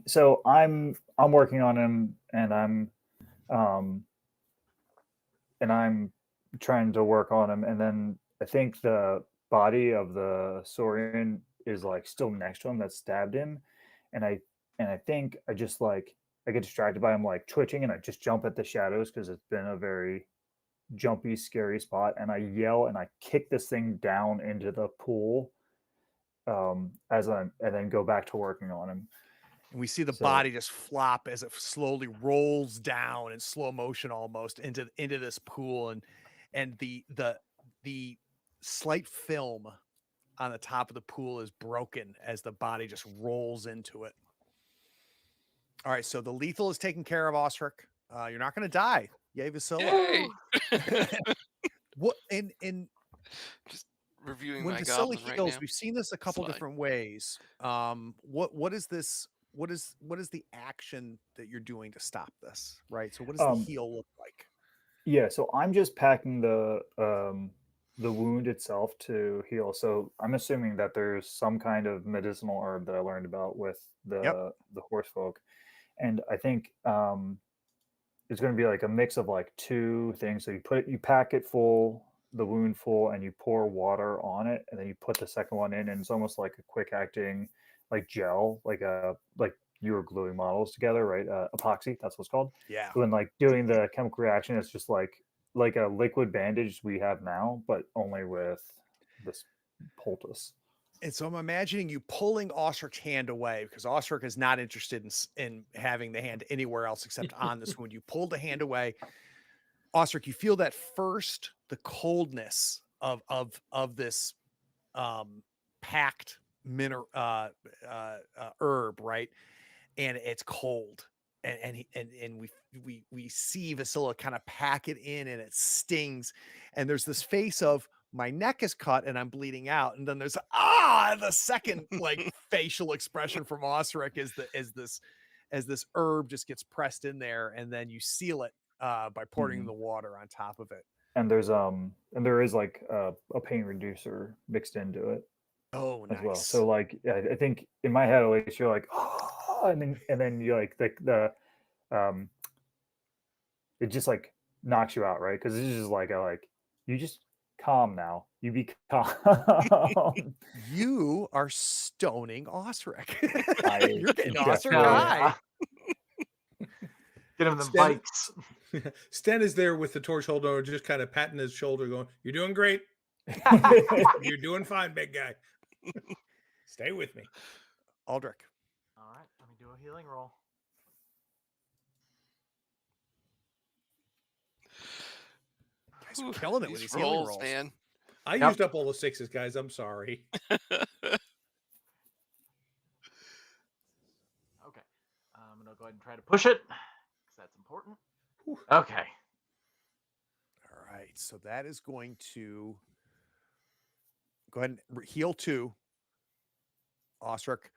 Speaker 3: So I'm working on him, and I'm trying to work on him, and then I think the body of the Saurian is like still next to him that stabbed him, and I think I just like I get distracted by him like twitching, and I just jump at the shadows because it's been a very jumpy, scary spot, and I yell and I kick this thing down into the pool, and then go back to working on him.
Speaker 1: And we see the
Speaker 3: So-
Speaker 1: body just flop as it slowly rolls down in slow motion almost into this pool, and the slight film on the top of the pool is broken as the body just rolls into it. All right, so the lethal is taken care of, Osric. You're not going to die. Yay, Vasilla.
Speaker 4: Yay!
Speaker 1: What and
Speaker 4: Just reviewing
Speaker 1: when
Speaker 4: my
Speaker 1: Vasilla
Speaker 4: goblin right
Speaker 1: heals,
Speaker 4: now.
Speaker 1: we've seen this a couple
Speaker 4: Slide.
Speaker 1: different ways. What is this? What is the action that you're doing to stop this? Right. So what does the heal look like?
Speaker 3: Yeah, so I'm just packing the wound itself to heal. So I'm assuming that there's some kind of medicinal herb that I learned about with the horse folk, and I think it's going to be like a mix of like two things. So you pack it full, the wound full, and you pour water on it, and then you put the second one in, and it's almost like a quick acting like gel, like you were gluing models together, right? Epoxy, that's what's called.
Speaker 1: Yeah.
Speaker 3: When like doing the chemical reaction, it's just like a liquid bandage we have now, but only with this poultice.
Speaker 1: And so I'm imagining you pulling Osric's hand away because Osric is not interested in having the hand anywhere else except on this wound. You pull the hand away. Osric, you feel that first, the coldness of this packed herb, right? And it's cold. And we see Vasilla kind of pack it in, and it stings. And there's this face of, my neck is cut and I'm bleeding out. And then there's the second like facial expression from Osric as this herb just gets pressed in there, and then you seal it by pouring the water on top of it.
Speaker 3: And there is like a pain reducer mixed into it.
Speaker 1: Oh, nice.
Speaker 3: As well. So like I think in my head at least you're like, and then you like the it just like knocks you out, right? Because it's just like you just calm now. You be calm.
Speaker 1: You are stoning Osric.
Speaker 3: I
Speaker 1: You're getting Osric
Speaker 3: definitely-
Speaker 1: high.
Speaker 5: Get him the
Speaker 2: Sten-
Speaker 5: bikes.
Speaker 2: Sten is there with the torch holder, just kind of patting his shoulder, going, "You're doing great. You're doing fine, big guy. Stay with me."
Speaker 1: Aldrich.
Speaker 5: All right, let me do a healing roll.
Speaker 1: Guys are killing it with
Speaker 4: These
Speaker 1: these healing
Speaker 4: rolls,
Speaker 1: rolls.
Speaker 4: man.
Speaker 2: I
Speaker 5: Yep.
Speaker 2: used up all the sixes, guys. I'm sorry.
Speaker 5: Okay. I'm going to go ahead and try to push it because that's important.
Speaker 2: Whew.
Speaker 5: Okay.
Speaker 1: All right. So that is going to go ahead and heal 2. Osric.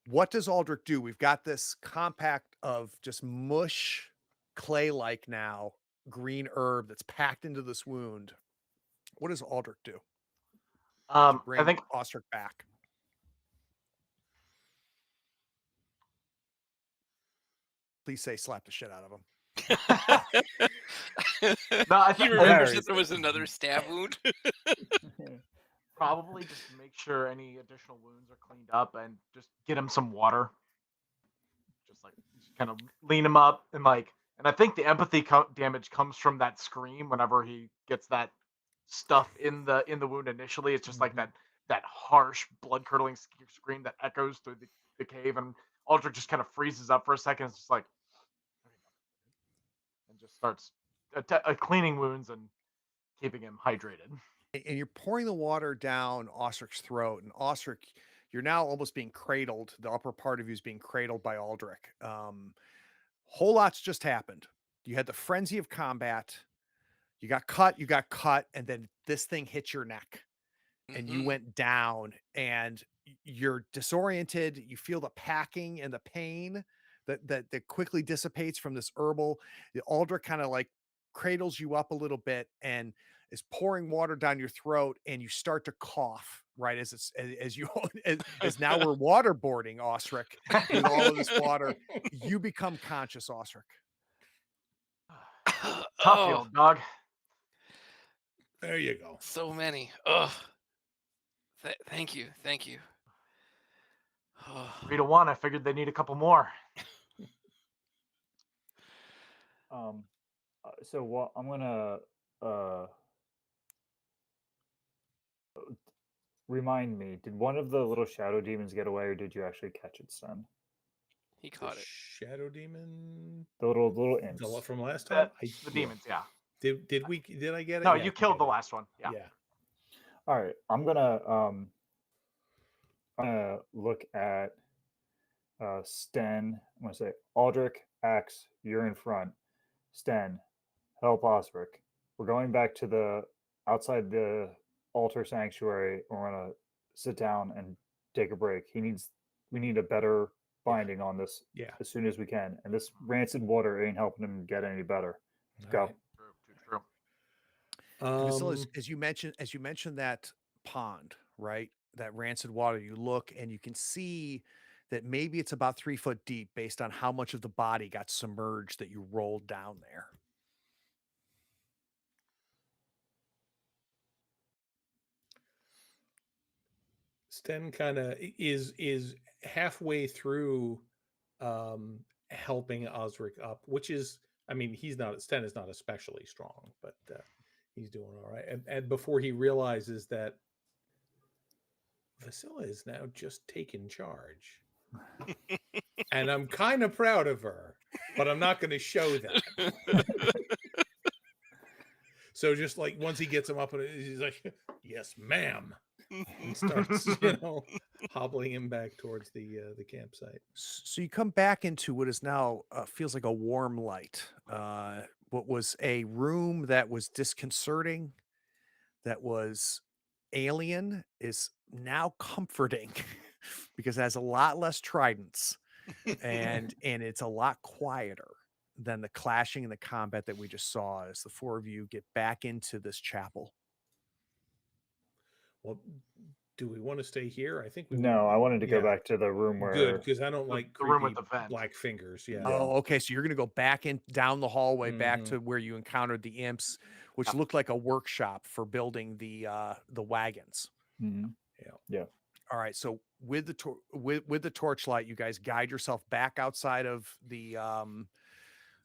Speaker 1: What does Aldrich do? We've got this compact of just mush, clay-like now, green herb that's packed into this wound. What does Aldrich do to
Speaker 5: I
Speaker 1: bring
Speaker 5: think
Speaker 1: Osric back? Please say slap the shit out of him.
Speaker 5: no, I
Speaker 4: He
Speaker 5: think
Speaker 4: remembers
Speaker 3: Very
Speaker 4: that there was another stab wound.
Speaker 5: probably just to make sure any additional wounds are cleaned up and just get him some water. Just kind of lean him up and I think the empathy damage comes from that scream whenever he gets that stuff in the wound initially. It's just like that that harsh, blood-curdling scream that echoes through the cave, and Aldrich just kind of freezes up for a second. It's just like, and just starts cleaning wounds and keeping him hydrated.
Speaker 1: And you're pouring the water down Osric's throat, and Osric, you're now almost being cradled. The upper part of you is being cradled by Aldrich. Whole lot's just happened. You had the frenzy of combat. You got cut, and then this thing hit your neck, and you went down, and you're disoriented. You feel the packing and the pain that quickly dissipates from this herbal. The Aldrich kind of like cradles you up a little bit and is pouring water down your throat, and you start to cough right as you as now we're waterboarding Osric with all of this water. You become conscious, Osric.
Speaker 5: Tough, the
Speaker 4: Oh,
Speaker 5: old dog.
Speaker 2: There you go.
Speaker 4: so many. Ugh. Thank you. Thank you.
Speaker 5: 3 to 1. I figured they need a couple more.
Speaker 3: So what I'm gonna remind me. Did one of the little shadow demons get away, or did you actually catch its son?
Speaker 4: He caught
Speaker 2: The
Speaker 4: it.
Speaker 2: Shadow demon
Speaker 3: The little imps.
Speaker 2: from last time.
Speaker 5: The demons, yeah.
Speaker 2: Did I get it?
Speaker 5: No,
Speaker 2: Yeah,
Speaker 5: you
Speaker 2: I
Speaker 5: killed the
Speaker 2: did.
Speaker 5: last one. Yeah.
Speaker 3: All right, I'm gonna look at Sten. I'm gonna say, Aldrich, Axe, you're in front. Sten, help Osric. We're going back to the outside the altar sanctuary. We're gonna sit down and take a break. We need a better binding on this as soon as we can. And this rancid water ain't helping him get any better. Go.
Speaker 2: All right.
Speaker 5: Too true.
Speaker 1: And Vasily, as you mentioned that pond, right? That rancid water, you look and you can see that maybe it's about 3 foot deep based on how much of the body got submerged that you rolled down there.
Speaker 2: Sten kind of is halfway through helping Osric up, which is, I mean, Sten is not especially strong, but he's doing all right. And before he realizes that Vasila is now just taken charge. And I'm kind of proud of her, but I'm not going to show that. So just like once he gets him up, and he's like, "Yes, ma'am," and starts, hobbling him back towards the campsite.
Speaker 1: So you come back into what is now feels like a warm light. What was a room that was disconcerting, that was alien, is now comforting because it has a lot less tridents and it's a lot quieter than the clashing and the combat that we just saw as the four of you get back into this chapel.
Speaker 2: Well, do we want to stay here? I think we
Speaker 3: No, I wanted to go
Speaker 2: yeah.
Speaker 3: back to the room where
Speaker 2: Good, because I don't like
Speaker 5: the room
Speaker 2: creepy
Speaker 5: with the vent.
Speaker 2: black fingers. Yeah.
Speaker 1: Oh, okay. So you're going to go back in down the hallway, back
Speaker 2: Mhm.
Speaker 1: to where you encountered the imps, which looked like a workshop for building the wagons.
Speaker 3: Mhm. Yeah.
Speaker 1: All right. So with the torchlight, you guys guide yourself back outside of the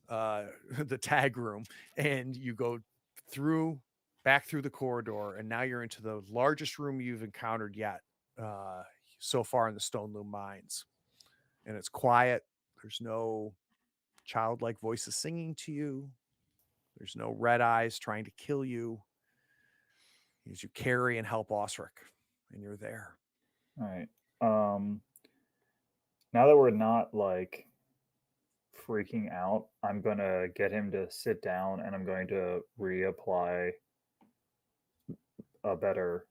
Speaker 1: the tag room, and you go back through the corridor, and now you're into the largest room you've encountered yet so far in the Stoneloom mines. And it's quiet. There's no childlike voices singing to you. There's no red eyes trying to kill you. As you carry and help Osric, and you're there.
Speaker 3: All right. Now that we're not like freaking out, I'm gonna get him to sit down, and I'm going to reapply a better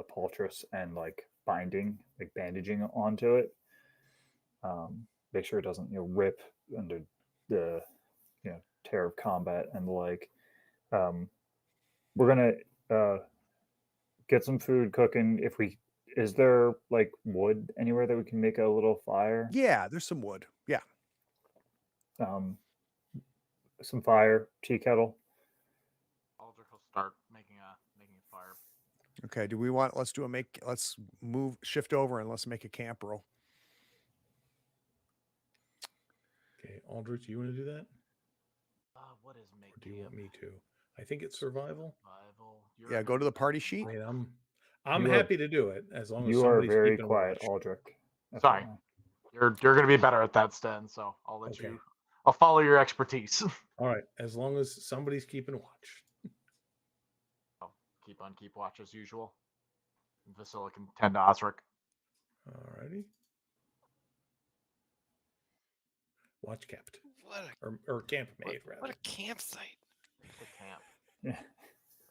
Speaker 3: poultice and like binding, like bandaging onto it. Make sure it doesn't rip under the terror of combat and the like. We're gonna get some food cooking. Is there like wood anywhere that we can make a little fire?
Speaker 1: Yeah, there's some wood. Yeah.
Speaker 3: Some fire, tea kettle.
Speaker 5: Aldrich will start making a fire.
Speaker 1: Okay. Let's shift over and let's make a camp roll.
Speaker 2: Okay, Aldrich, you want to do that?
Speaker 5: What is make?
Speaker 2: Or do you want me to? I think it's survival.
Speaker 5: Survival.
Speaker 1: Yeah, go to the party sheet.
Speaker 2: I mean, I'm
Speaker 3: You are-
Speaker 2: happy to do it as long as
Speaker 3: You are
Speaker 2: somebody's
Speaker 3: very
Speaker 2: keeping
Speaker 3: quiet,
Speaker 2: watch.
Speaker 3: Aldrich.
Speaker 5: Sorry.
Speaker 3: FYI.
Speaker 5: You're gonna be better at that, Sten. So I'll let
Speaker 2: Okay.
Speaker 5: you. I'll follow your expertise.
Speaker 2: All right, as long as somebody's keeping watch.
Speaker 5: I'll keep watch as usual. Vasilla can tend to Osric.
Speaker 2: All righty. Watch kept
Speaker 4: What
Speaker 2: or camp
Speaker 4: a
Speaker 2: made
Speaker 4: what
Speaker 2: rather.
Speaker 4: a campsite.
Speaker 5: The camp.
Speaker 3: Yeah.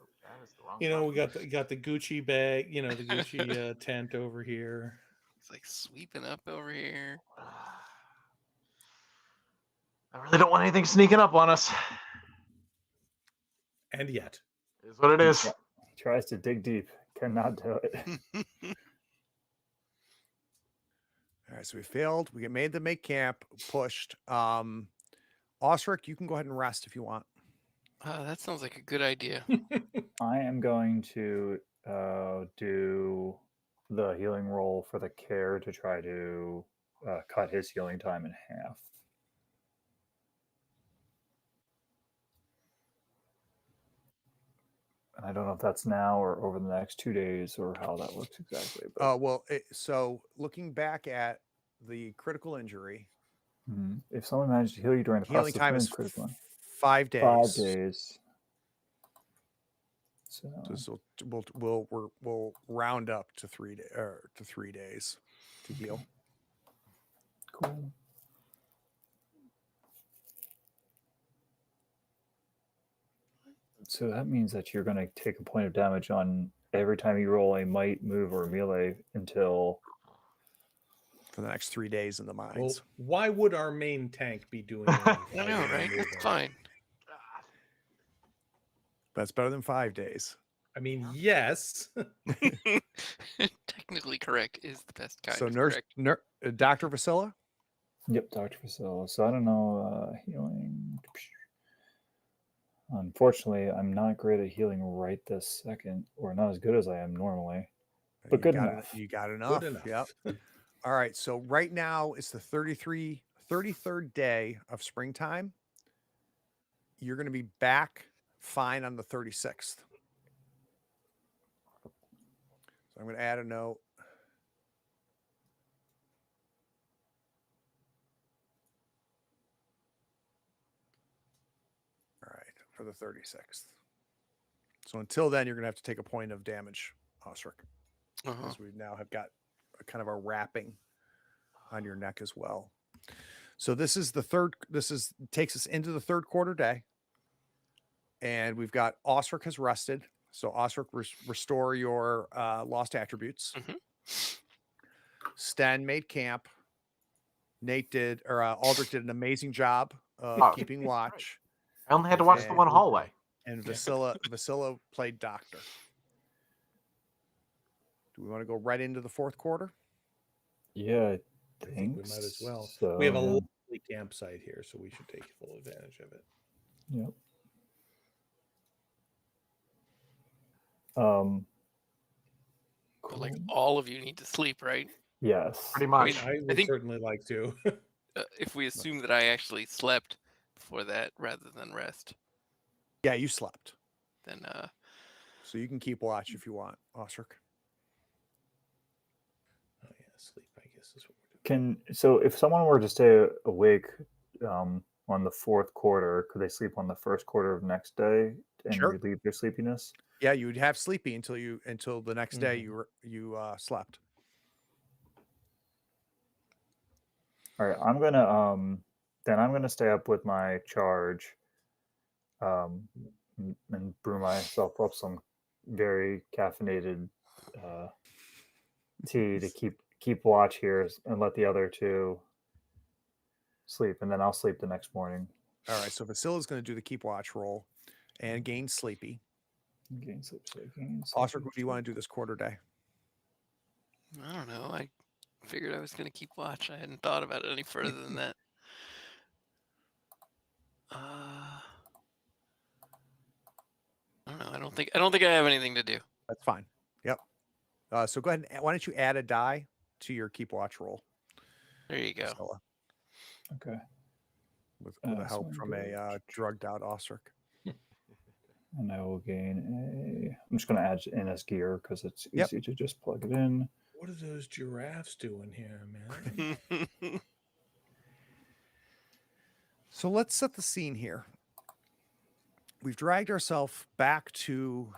Speaker 5: Oh, that is the wrong.
Speaker 2: You know, we
Speaker 5: button.
Speaker 2: got the Gucci bag. You know, the Gucci tent over here.
Speaker 4: It's like sweeping up over here.
Speaker 5: I really don't want anything sneaking up on us.
Speaker 2: And yet,
Speaker 5: Is what it
Speaker 3: He
Speaker 5: is.
Speaker 3: try- he tries to dig deep. Cannot do it.
Speaker 1: All right, so we failed. We made the make camp, pushed. Osric, you can go ahead and rest if you want.
Speaker 4: That sounds like a good idea.
Speaker 3: I am going to do the healing roll for the care to try to cut his healing time in half. And I don't know if that's now or over the next 2 days or how that works exactly. But
Speaker 1: Well, so looking back at the critical injury,
Speaker 3: if someone managed to heal you during the
Speaker 1: healing
Speaker 3: process of
Speaker 1: time
Speaker 3: healing
Speaker 1: is
Speaker 3: critical,
Speaker 1: 5 days.
Speaker 3: 5 days. So
Speaker 1: We'll round up to 3 days or to 3 days to heal.
Speaker 3: cool. So that means that you're going to take a point of damage on every time you roll a might, move, or melee until
Speaker 1: For the next 3 days in the
Speaker 2: well,
Speaker 1: mines.
Speaker 2: why would our main tank be doing any
Speaker 4: I
Speaker 2: fighting
Speaker 4: know,
Speaker 2: or
Speaker 4: right?
Speaker 2: moving?
Speaker 4: That's fine.
Speaker 1: That's better than 5 days.
Speaker 2: I mean, yes.
Speaker 4: Technically correct is the best kind
Speaker 1: So
Speaker 4: of
Speaker 1: nurse,
Speaker 4: correct.
Speaker 1: Dr. Vasilla?
Speaker 3: Yep, Dr. Vasilla. So I don't know, healing. Unfortunately, I'm not great at healing right this second, or not as good as I am normally. But
Speaker 1: You
Speaker 3: good
Speaker 1: got
Speaker 3: enough.
Speaker 1: You got enough.
Speaker 2: Good enough.
Speaker 1: Yep. All right. So right now it's the 33rd day of springtime. You're going to be back fine on the 36th. So I'm going to add a note. All right, for the 36th. So until then, you're going to have to take a point of damage, Osric, because we now have got a kind of a wrapping on your neck as well. So this is the third. Takes us into the third quarter day, and we've got Osric has rested. So Osric, restore your lost attributes. Sten made camp. Nate did, or Aldrich did an amazing job of
Speaker 5: Oh,
Speaker 1: keeping watch.
Speaker 5: I only had to watch the
Speaker 1: And-
Speaker 5: one hallway.
Speaker 1: And Vasilla played doctor. Do we want to go right into the fourth quarter?
Speaker 3: Yeah,
Speaker 2: I think we might as well.
Speaker 3: So,
Speaker 2: We have a
Speaker 3: yeah.
Speaker 2: lovely campsite here, so we should take full advantage of it.
Speaker 3: Yep.
Speaker 4: But like
Speaker 3: cool.
Speaker 4: all of you need to sleep, right?
Speaker 3: Yes.
Speaker 5: Pretty
Speaker 2: I
Speaker 5: much.
Speaker 2: mean, I would
Speaker 4: think-
Speaker 2: certainly like to.
Speaker 4: If we assume that I actually slept before that rather than rest,
Speaker 1: Yeah, you slept.
Speaker 4: then
Speaker 1: So you can keep watch if you want, Osric.
Speaker 2: Oh yeah, sleep. I guess is what we're doing.
Speaker 3: So if someone were to stay awake on the fourth quarter, could they sleep on the first quarter of next day and
Speaker 1: Sure.
Speaker 3: relieve their sleepiness?
Speaker 1: Yeah, you would have sleepy until the next day you slept.
Speaker 3: All right, I'm gonna stay up with my charge, and brew myself up some very caffeinated tea to keep watch here and let the other two sleep, and then I'll sleep the next morning.
Speaker 1: All right, so Vasilla's going to do the keep watch roll and gain sleepy.
Speaker 3: Gain sleep. So gain
Speaker 1: Osric,
Speaker 3: sleep.
Speaker 1: what do you want to do this quarter day?
Speaker 4: I don't know. I figured I was going to keep watch. I hadn't thought about it any further than that. I don't know. I don't think I have anything to do.
Speaker 1: That's fine. Yep. So go ahead. Why don't you add a die to your keep watch roll?
Speaker 4: There you go.
Speaker 1: Vasilla,
Speaker 3: Okay.
Speaker 1: with the
Speaker 3: so
Speaker 1: help
Speaker 3: I'm
Speaker 1: from
Speaker 3: good.
Speaker 1: a drugged out Osric.
Speaker 3: And and I will gain a. I'm just going to add in as gear because it's
Speaker 1: Yep.
Speaker 3: easy to just plug it in.
Speaker 2: What are those giraffes doing here, man?
Speaker 1: So let's set the scene here. We've dragged ourselves back to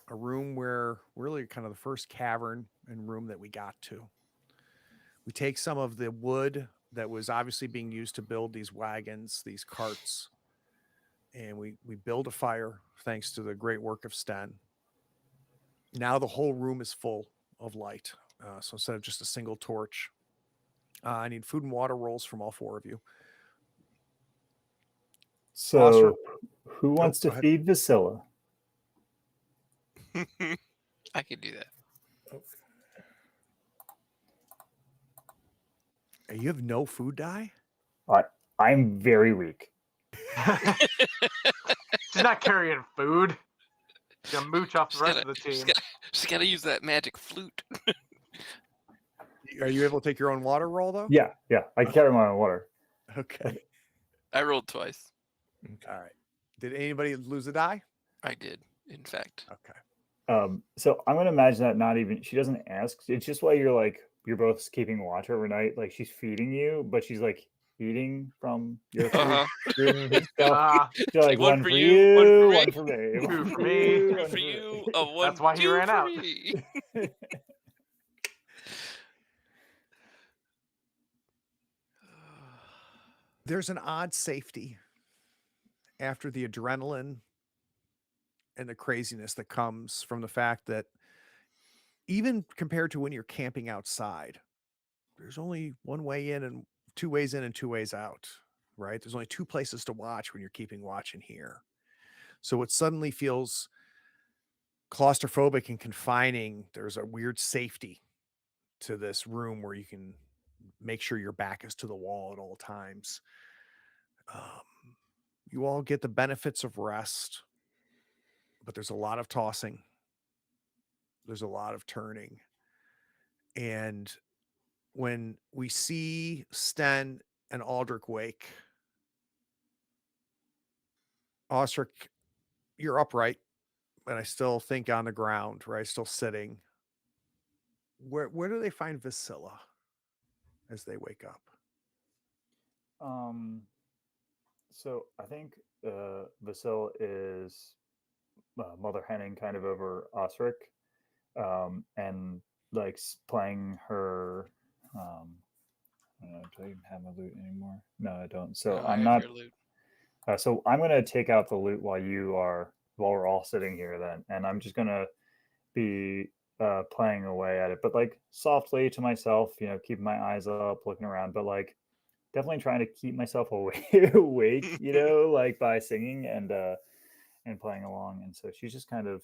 Speaker 1: a room where really kind of the first cavern and room that we got to. We take some of the wood that was obviously being used to build these wagons, these carts, and we build a fire thanks to the great work of Sten. Now the whole room is full of light. So instead of just a single torch, I need food and water rolls from all four of you.
Speaker 3: So,
Speaker 1: Oscar-
Speaker 3: who wants
Speaker 1: go
Speaker 3: to
Speaker 1: ahead.
Speaker 3: feed Vasilla?
Speaker 4: I can do that.
Speaker 1: You have no food dye?
Speaker 3: I'm very weak.
Speaker 5: She's not carrying food. She's gonna mooch off the
Speaker 4: Just
Speaker 5: rest
Speaker 4: gotta,
Speaker 5: of the team.
Speaker 4: just gotta use that magic flute.
Speaker 1: Are you able to take your own water roll though?
Speaker 3: Yeah. I carry my own water.
Speaker 1: Okay.
Speaker 4: I rolled twice.
Speaker 1: All right. Did anybody lose a die?
Speaker 4: I did, in fact.
Speaker 1: Okay.
Speaker 3: So I'm gonna imagine that not even she doesn't ask. It's just while you're both keeping watch overnight. Like she's feeding you, but she's like eating from your food.
Speaker 4: Uh-huh.
Speaker 3: So
Speaker 5: Ah,
Speaker 3: she's like
Speaker 4: One
Speaker 3: one
Speaker 4: for
Speaker 3: for
Speaker 4: you,
Speaker 3: you,
Speaker 4: one
Speaker 3: one
Speaker 4: for
Speaker 3: for me,
Speaker 5: Two
Speaker 3: one
Speaker 5: for me,
Speaker 4: Two
Speaker 3: one
Speaker 4: for you, a one,
Speaker 5: That's why he
Speaker 4: two
Speaker 5: ran
Speaker 4: for
Speaker 5: out.
Speaker 4: me.
Speaker 1: There's an odd safety after the adrenaline and the craziness that comes from the fact that even compared to when you're camping outside, there's only one way in and two ways in and two ways out, right? There's only two places to watch when you're keeping watch in here. So it suddenly feels claustrophobic and confining. There's a weird safety to this room where you can make sure your back is to the wall at all times. You all get the benefits of rest, but there's a lot of tossing. There's a lot of turning. And when we see Sten and Aldrich wake, Osric, you're upright, and I still think on the ground, right? Still sitting. Where do they find Vasilla as they wake up?
Speaker 3: So I think Vasil is mother henning kind of over Osric, and like playing her. I don't know, do I even have my loot anymore? No, I don't. So
Speaker 4: I
Speaker 3: I'm
Speaker 4: have
Speaker 3: not.
Speaker 4: your loot.
Speaker 3: So I'm gonna take out the loot while we're all sitting here then, and I'm just gonna be playing away at it, but like softly to myself, keeping my eyes up, looking around, but like definitely trying to keep myself awake, like by singing and playing along. And so she's just kind of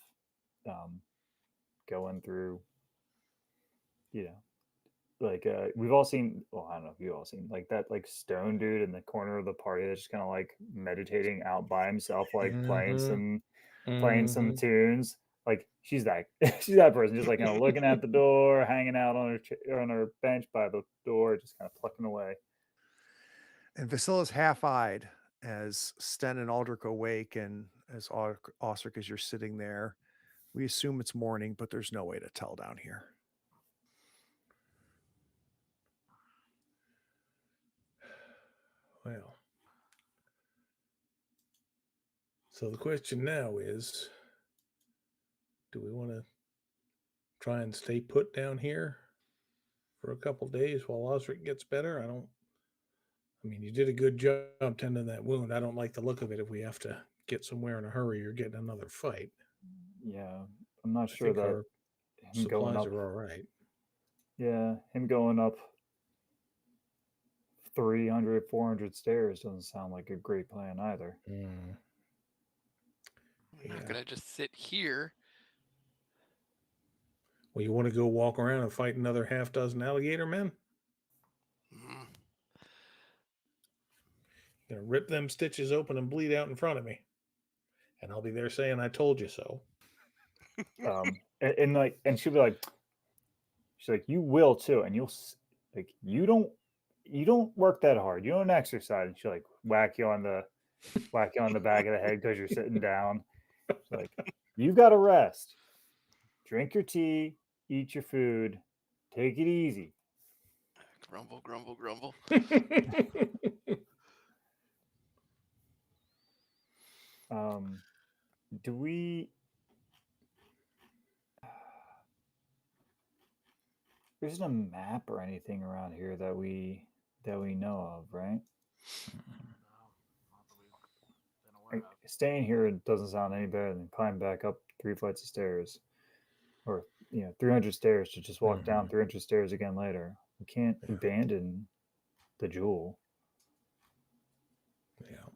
Speaker 3: going through, like we've all seen, well, I don't know if you've all seen like that like stone dude in the corner of the party that's just kind of like meditating out by himself, like playing some tunes. Like she's that she's that person, just like kind of looking at the door, hanging out on her bench by the door, just kind of plucking away.
Speaker 1: And Vasilla's half-eyed as Sten and Aldrich awake, and as Osric, as you're sitting there, we assume it's morning, but there's no way to tell down here.
Speaker 2: Well, so the question now is, do we want to try and stay put down here for a couple days while Osric gets better? I mean, you did a good job tending that wound. I don't like the look of it if we have to get somewhere in a hurry or get in another fight.
Speaker 3: Yeah, I'm not
Speaker 2: I
Speaker 3: sure
Speaker 2: think
Speaker 3: that
Speaker 2: our
Speaker 3: him going
Speaker 2: supplies
Speaker 3: up.
Speaker 2: are all right.
Speaker 3: Yeah, him going up 300, 400 stairs doesn't sound like a great plan either.
Speaker 2: Mm.
Speaker 4: I'm not
Speaker 2: Yeah.
Speaker 4: gonna just sit here.
Speaker 2: Well, you want to go walk around and fight another half dozen alligator men?
Speaker 4: Mm.
Speaker 2: You're gonna rip them stitches open and bleed out in front of me, and I'll be there saying I told you so.
Speaker 3: And she'll be like, she's like, you will too, and you don't work that hard, you don't exercise, and she'll like whack you on the whack you on the back of the head because you're sitting down. It's like, you got to rest. Drink your tea, eat your food, take it easy.
Speaker 4: Grumble, grumble, grumble.
Speaker 3: Do we? There isn't a map or anything around here that we know of, right?
Speaker 5: No, not that we've been aware of.
Speaker 3: Staying here doesn't sound any better than climbing back up 3 flights of stairs, or 300 stairs to just walk down 300 stairs again later. We can't abandon the jewel.
Speaker 2: Yeah.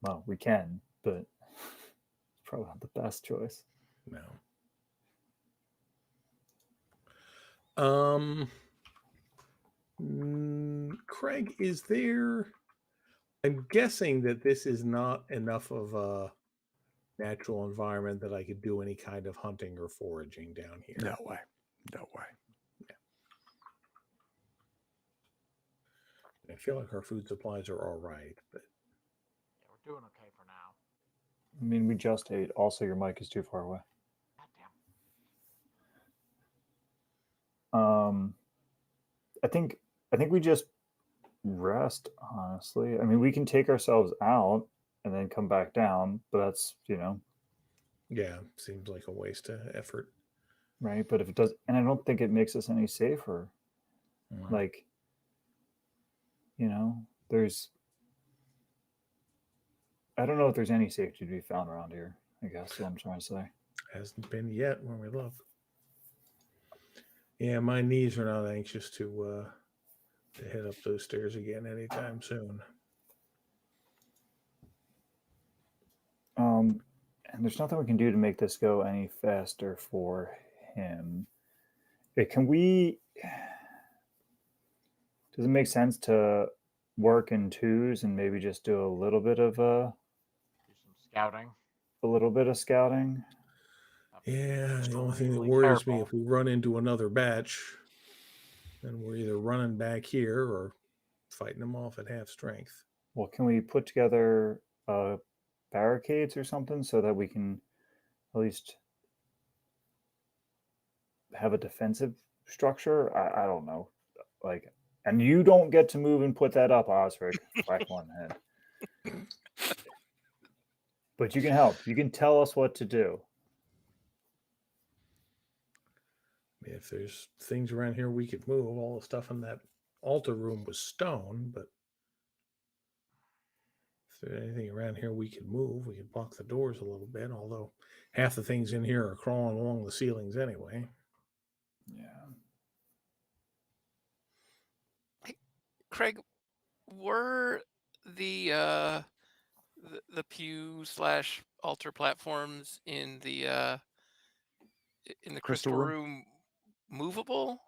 Speaker 3: Well, we can, but it's probably not the best choice.
Speaker 2: No. Craig, is there? I'm guessing that this is not enough of a natural environment that I could do any kind of hunting or foraging down here.
Speaker 1: No way. No way.
Speaker 2: I feel like our food supplies are all right, but
Speaker 5: Yeah, we're doing okay for now.
Speaker 3: I mean, we just ate. Also, your mic is too far away.
Speaker 5: Goddamn.
Speaker 3: I think we just rest, honestly. I mean, we can take ourselves out and then come back down, but that's,
Speaker 2: yeah, seems like a waste of effort.
Speaker 3: right. But if it does, and I don't think it makes us any safer. Like, there's, I don't know if there's any safety to be found around here, I guess is what I'm trying to say.
Speaker 2: Hasn't been yet when we look. Yeah, my knees are not anxious to head up those stairs again anytime soon.
Speaker 3: And there's nothing we can do to make this go any faster for him. Can we? Does it make sense to work in twos and maybe just do a little bit of
Speaker 5: Do some scouting.
Speaker 3: a little bit of scouting?
Speaker 2: Yeah, the only thing that
Speaker 5: Extremely
Speaker 2: worries me
Speaker 5: careful.
Speaker 2: if we run into another batch, then we're either running back here or fighting them off at half strength.
Speaker 3: Well, can we put together barricades or something so that we can at least have a defensive structure? I don't know. Like, and you don't get to move and put that up, Osric. Whack one head. But you can help. You can tell us what to do.
Speaker 2: If there's things around here we could move, all the stuff in that altar room was stone, but if there's anything around here we could move, we could block the doors a little bit, although half the things in here are crawling along the ceilings anyway.
Speaker 3: Yeah.
Speaker 4: Craig, were the pew / altar platforms in the crystal room movable?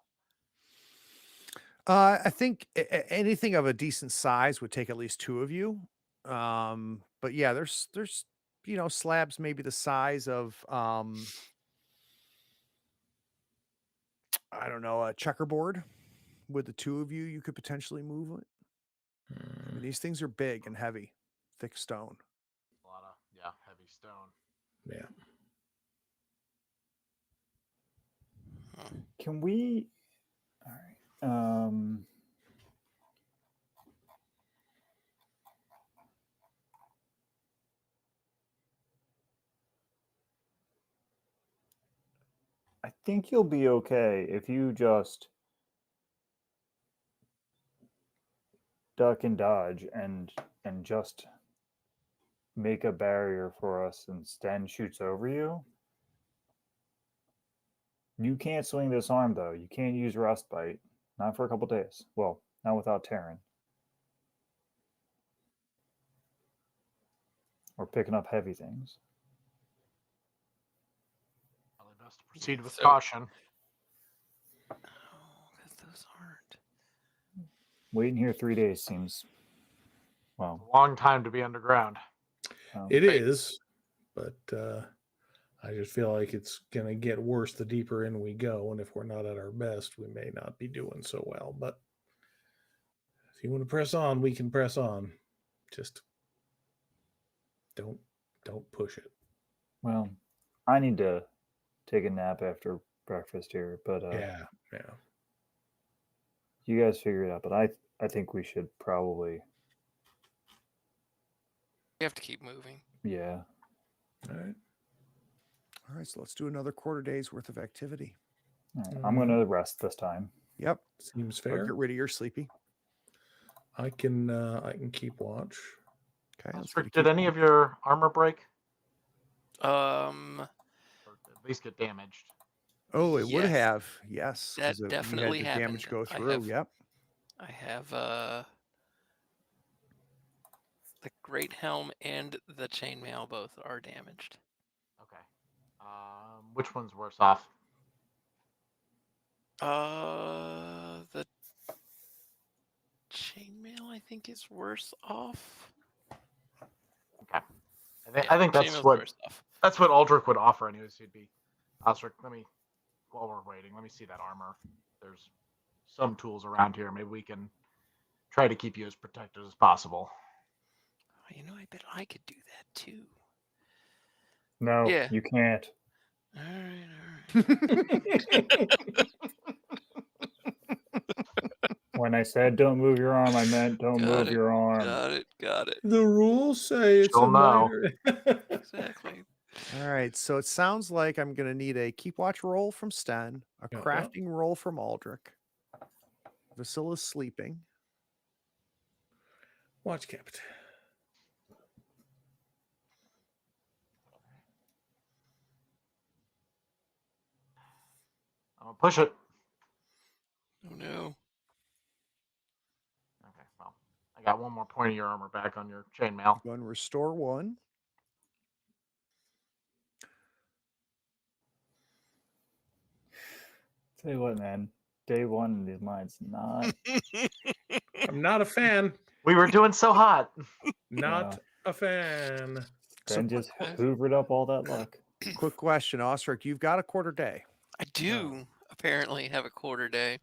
Speaker 1: I think anything of a decent size would take at least two of you. But yeah, there's slabs maybe the size of I don't know, a checkerboard. With the two of you, you could potentially move it. I mean, these things are big and heavy, thick stone.
Speaker 5: A lot of heavy stone.
Speaker 2: Yeah.
Speaker 3: Can we? All right. I think you'll be okay if you just duck and dodge and just make a barrier for us and Sten shoots over you. You can't swing this arm though. You can't use rust bite. Not for a couple days. Well, not without Terran. Or picking up heavy things.
Speaker 5: Probably best to proceed with caution.
Speaker 4: Oh, because those aren't.
Speaker 3: Waiting here 3 days seems, well,
Speaker 5: A long time to be underground.
Speaker 2: It is, but I just feel like it's going to get worse the deeper in we go. And if we're not at our best, we may not be doing so well. But if you want to press on, we can press on. Just don't push it.
Speaker 3: Well, I need to take a nap after breakfast here, but
Speaker 2: Yeah.
Speaker 3: you guys figure it out. But I think we should probably,
Speaker 4: We have to keep moving.
Speaker 3: yeah.
Speaker 2: All right.
Speaker 1: All right, so let's do another quarter day's worth of activity.
Speaker 3: All right, I'm
Speaker 2: Mm-hmm.
Speaker 3: gonna rest this time.
Speaker 1: Yep.
Speaker 2: Seems
Speaker 1: Or
Speaker 2: fair.
Speaker 1: get rid of your sleepy.
Speaker 2: I can keep watch.
Speaker 1: Okay. let's
Speaker 5: Ostrich,
Speaker 1: get a
Speaker 5: did any of your armor break?
Speaker 4: Um,
Speaker 5: Or at least get damaged?
Speaker 1: Oh, it would
Speaker 4: yes,
Speaker 1: have. Yes.
Speaker 4: that
Speaker 1: 'cause you
Speaker 4: definitely
Speaker 1: had the damage
Speaker 4: happened.
Speaker 1: go through. Yep.
Speaker 4: I have the great helm and the chainmail both are damaged.
Speaker 5: Okay. Which one's worse off?
Speaker 4: The chainmail I think is worse off.
Speaker 5: Okay. I
Speaker 4: Yeah,
Speaker 5: think that's
Speaker 4: chainmail's
Speaker 5: what
Speaker 4: worse off.
Speaker 5: Aldrich would offer anyways. He'd be Ostrich, while we're waiting, let me see that armor. There's some tools around here. Maybe we can try to keep you as protected as possible.
Speaker 4: You know, I bet I could do that too.
Speaker 3: No,
Speaker 4: Yeah.
Speaker 3: you can't.
Speaker 4: All right.
Speaker 3: When I said don't move your arm, I meant don't move your arm.
Speaker 4: Got it.
Speaker 2: The rules say it's
Speaker 5: She'll
Speaker 2: a
Speaker 5: know.
Speaker 2: minor.
Speaker 4: Exactly.
Speaker 1: All right. So it sounds like I'm going to need a keep watch roll from Sten, a
Speaker 2: Yeah.
Speaker 1: crafting roll from Aldrich. Vasilla's sleeping.
Speaker 2: Watch kept.
Speaker 5: I'm gonna push it.
Speaker 4: Oh no.
Speaker 5: Okay, well, I got one more point of your armor back on your chainmail.
Speaker 1: Go and restore one.
Speaker 3: Tell you what, man. Day one in these mines, not.
Speaker 2: I'm not a fan.
Speaker 5: We were doing so hot.
Speaker 2: Not a fan.
Speaker 3: Ben just
Speaker 4: Okay.
Speaker 3: hoovered up all that luck.
Speaker 1: Quick question, Ostrich. You've got a quarter day.
Speaker 4: I do apparently have a quarter day.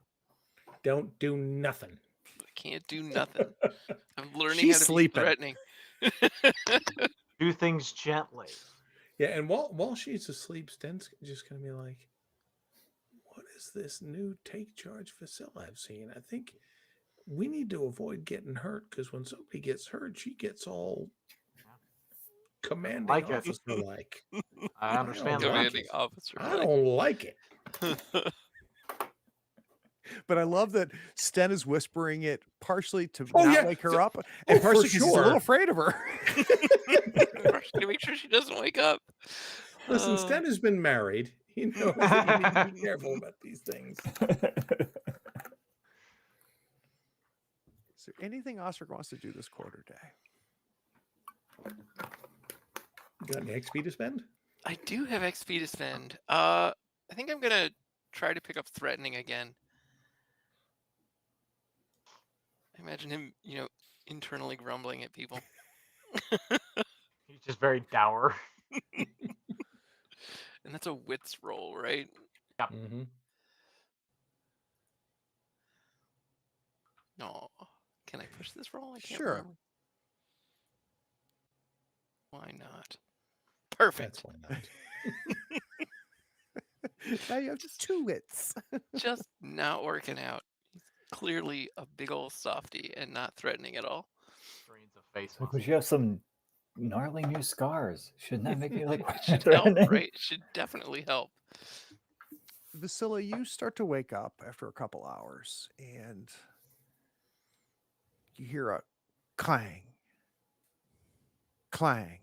Speaker 2: Don't do nothing.
Speaker 4: I can't do nothing. I'm learning
Speaker 1: She's
Speaker 4: how to
Speaker 1: sleeping.
Speaker 4: be threatening.
Speaker 5: Do things gently.
Speaker 2: Yeah, and while she's asleep, Sten's just gonna be like, "What is this new take charge Vasilla I've seen? I think we need to avoid getting hurt because when somebody gets hurt, she gets all commanding
Speaker 5: like it.
Speaker 2: officer like.
Speaker 5: I understand that.
Speaker 4: Commanding officer.
Speaker 2: I don't like it.
Speaker 1: But I love that Sten is whispering it partially to
Speaker 2: Oh,
Speaker 1: not
Speaker 2: yeah.
Speaker 1: wake her up, and
Speaker 2: for
Speaker 1: partially because he's a
Speaker 2: sure.
Speaker 1: little afraid of her.
Speaker 4: To make sure she doesn't wake up.
Speaker 2: Listen, Sten has been married. He knows that you need to be careful about these things.
Speaker 1: Is there anything Ostrich wants to do this quarter day?
Speaker 2: Got any XP to spend?
Speaker 4: I do have XP to spend. I think I'm gonna try to pick up threatening again. I imagine him, internally grumbling at people.
Speaker 5: He's just very dour.
Speaker 4: And that's a wits roll, right?
Speaker 2: Mm-hmm.
Speaker 4: No. Can I push this roll? I can't
Speaker 1: Sure.
Speaker 4: remember. Why not? Perfect.
Speaker 2: That's why not.
Speaker 1: Now you have just 2 wits.
Speaker 4: Just not working out. He's clearly a big old softy and not threatening at all.
Speaker 5: Drains a face.
Speaker 3: Because you have some gnarly new scars. Shouldn't that make you look
Speaker 4: It should help,
Speaker 3: threatening?
Speaker 4: right? It should definitely help.
Speaker 1: Vasilla, you start to wake up after a couple hours, and you hear a clang, clang,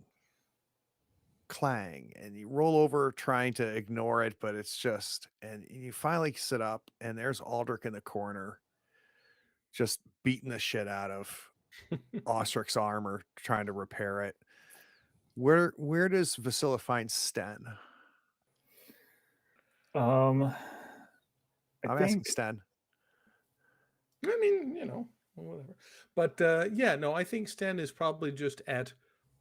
Speaker 1: clang, and you roll over trying to ignore it, but it's just, and you finally sit up, and there's Aldrich in the corner, just beating the shit out of Ostrich's armor, trying to repair it. Where does Vasilla find Sten?
Speaker 3: I
Speaker 1: I'm
Speaker 3: think
Speaker 1: asking Sten.
Speaker 2: I mean, whatever. But yeah, no, I think Sten is probably just at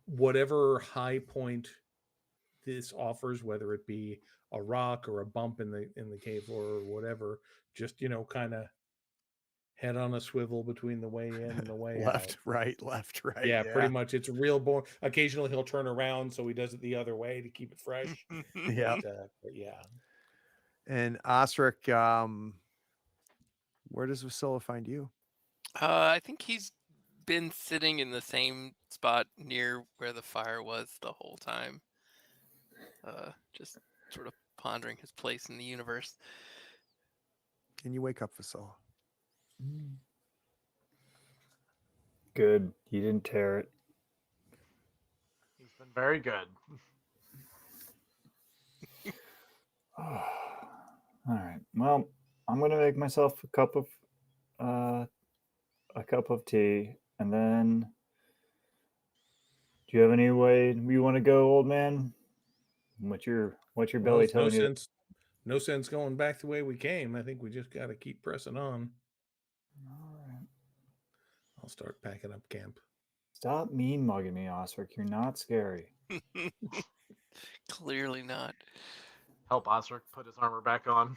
Speaker 2: whatever high point this offers, whether it be a rock or a bump in the cave floor or whatever. Just kind of head on a swivel between the way in and the way
Speaker 1: left,
Speaker 2: out.
Speaker 1: right, left, right.
Speaker 2: Yeah, pretty much. It's real boring. Occasionally he'll turn around, so he does it the other way to keep it fresh.
Speaker 1: Yeah.
Speaker 2: But yeah.
Speaker 1: And Osric, where does Vasilla find you?
Speaker 4: I think he's been sitting in the same spot near where the fire was the whole time. Just sort of pondering his place in the universe.
Speaker 1: And you wake up, Vasilla.
Speaker 3: Good. You didn't tear it.
Speaker 5: He's been very good.
Speaker 3: All right. Well, I'm gonna make myself a cup of tea, and then. Do you have any way you want to go, old man? What's your belly
Speaker 2: There's no
Speaker 3: telling you?
Speaker 2: sense. No sense going back the way we came. I think we just got to keep pressing on.
Speaker 3: All right.
Speaker 2: I'll start packing up camp.
Speaker 3: Stop mean mugging me, Osric. You're not scary.
Speaker 4: Clearly not.
Speaker 5: Help Osric put his armor back on.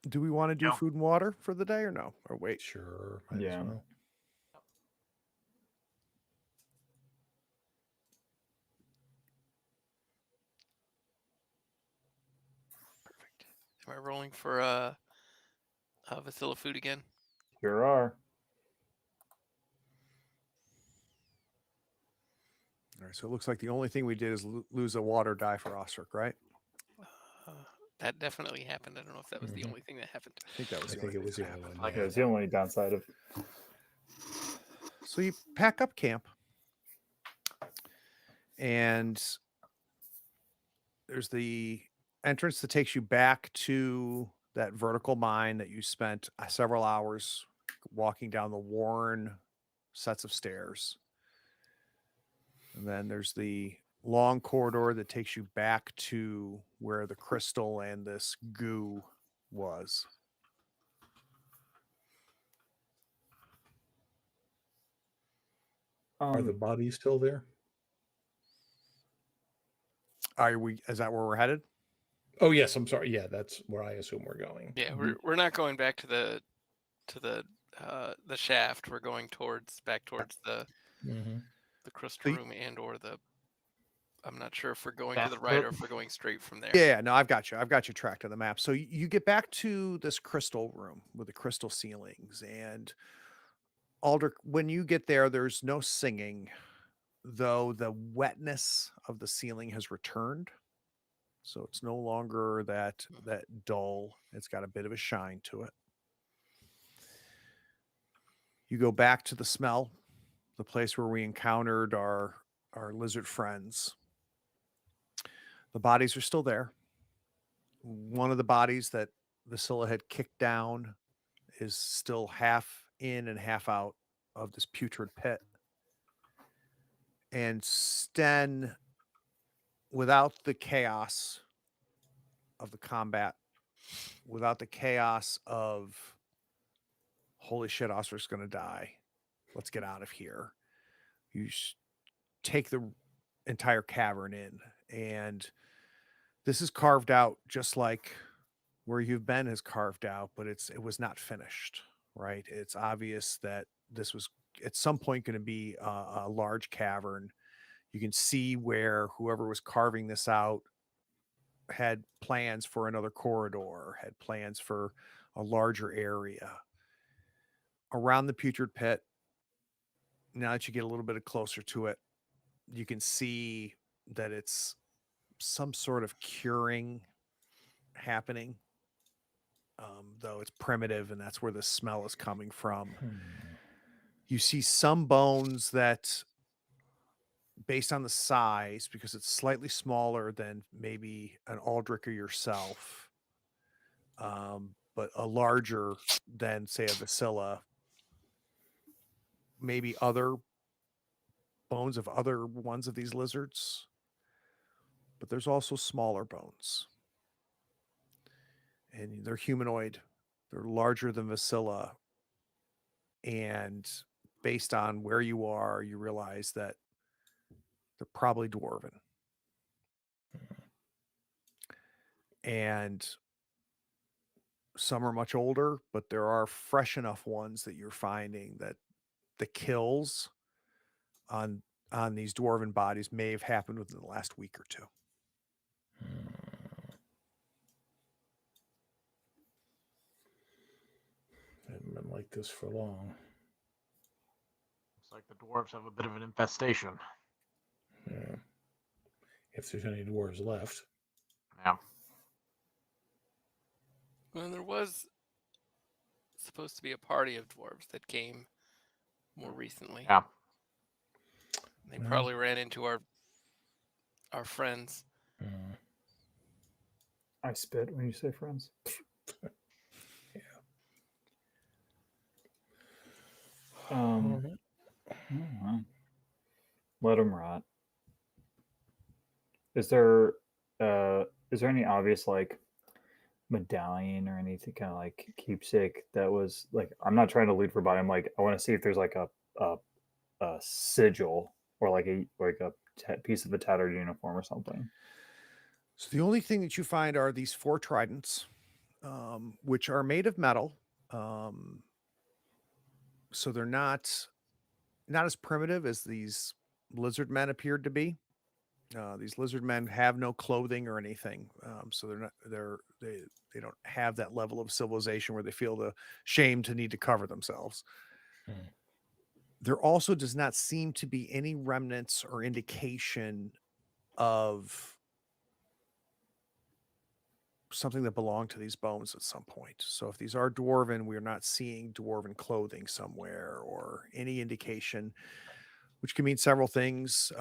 Speaker 1: Do we want to do
Speaker 5: Yeah.
Speaker 1: food and water for the day or no? Or wait?
Speaker 2: Sure. Might
Speaker 3: Yeah.
Speaker 2: as well.
Speaker 4: Perfect. Am I rolling for Vasilla food again?
Speaker 3: Sure are.
Speaker 1: All right, so it looks like the only thing we did is lose a water die for Osric, right?
Speaker 4: That definitely happened. I don't know if that was the
Speaker 2: Mhm.
Speaker 4: only thing that happened.
Speaker 1: I think that was
Speaker 2: I
Speaker 1: the
Speaker 2: think
Speaker 1: only
Speaker 2: it was
Speaker 1: thing
Speaker 2: the
Speaker 1: that
Speaker 2: only
Speaker 1: happened.
Speaker 2: one.
Speaker 5: Like,
Speaker 3: Yeah, it's the only downside of.
Speaker 1: So you pack up camp, and there's the entrance that takes you back to that vertical mine that you spent several hours walking down the worn sets of stairs. And then there's the long corridor that takes you back to where the crystal and this goo was.
Speaker 2: Are the bodies still there?
Speaker 1: Is that where we're headed?
Speaker 2: Oh yes, I'm sorry. Yeah, that's where I assume we're going.
Speaker 4: Yeah, we're not going back to the shaft. We're going back towards the crystal
Speaker 1: So
Speaker 4: room or the. I'm not sure if we're going to
Speaker 5: Death
Speaker 4: the right
Speaker 5: pit?
Speaker 4: or if we're going straight from there.
Speaker 1: Yeah, no, I've got you. I've got you tracked on the map. So you get back to this crystal room with the crystal ceilings, and Aldrich, when you get there, there's no singing, though the wetness of the ceiling has returned. So it's no longer that dull. It's got a bit of a shine to it. You go back to the smell, the place where we encountered our lizard friends. The bodies are still there. One of the bodies that Vasilla had kicked down is still half in and half out of this putrid pit. And Sten, without the chaos of the combat, without the chaos of holy shit, Oscar's going to die, let's get out of here, you take the entire cavern in, and this is carved out just like where you've been is carved out, but it was not finished, right? It's obvious that this was at some point going to be a large cavern. You can see where whoever was carving this out had plans for another corridor, had plans for a larger area around the putrid pit. Now that you get a little bit closer to it, you can see that it's some sort of curing happening, though it's primitive, and that's where the smell is coming from. You see some bones that, based on the size, because it's slightly smaller than maybe an Aldrich or yourself, but a larger than, say, a Vasilla, maybe other bones of other ones of these lizards, but there's also smaller bones. And they're humanoid. They're larger than Vasilla. And based on where you are, you realize that they're probably dwarven. And Some are much older, but there are fresh enough ones that you're finding that the kills on these dwarven bodies may have happened within the last week or two.
Speaker 2: Haven't been like this for long.
Speaker 5: Looks like the dwarves have a bit of an infestation.
Speaker 2: Yeah. If there's any dwarves left.
Speaker 5: Yeah.
Speaker 4: Well, there was supposed to be a party of dwarves that came more recently.
Speaker 5: Yeah.
Speaker 4: They
Speaker 2: Yeah.
Speaker 4: probably ran into our friends.
Speaker 2: Mm.
Speaker 3: I spit when you say friends.
Speaker 2: Alright.
Speaker 3: Let them rot. Is there any obvious like medallion or anything kind of like keepsake that was like, I'm not trying to loot for body. I'm like, I want to see if there's like a sigil or like a piece of a tattered uniform or something.
Speaker 1: So the only thing that you find are these 4 tridents, which are made of metal. So they're not as primitive as these lizard men appeared to be. These lizard men have no clothing or anything, so they don't have that level of civilization where they feel the shame to need to cover themselves.
Speaker 2: Hmm.
Speaker 1: There also does not seem to be any remnants or indication of something that belonged to these bones at some point. So if these are dwarven, we're not seeing dwarven clothing somewhere or any indication, which can mean several things.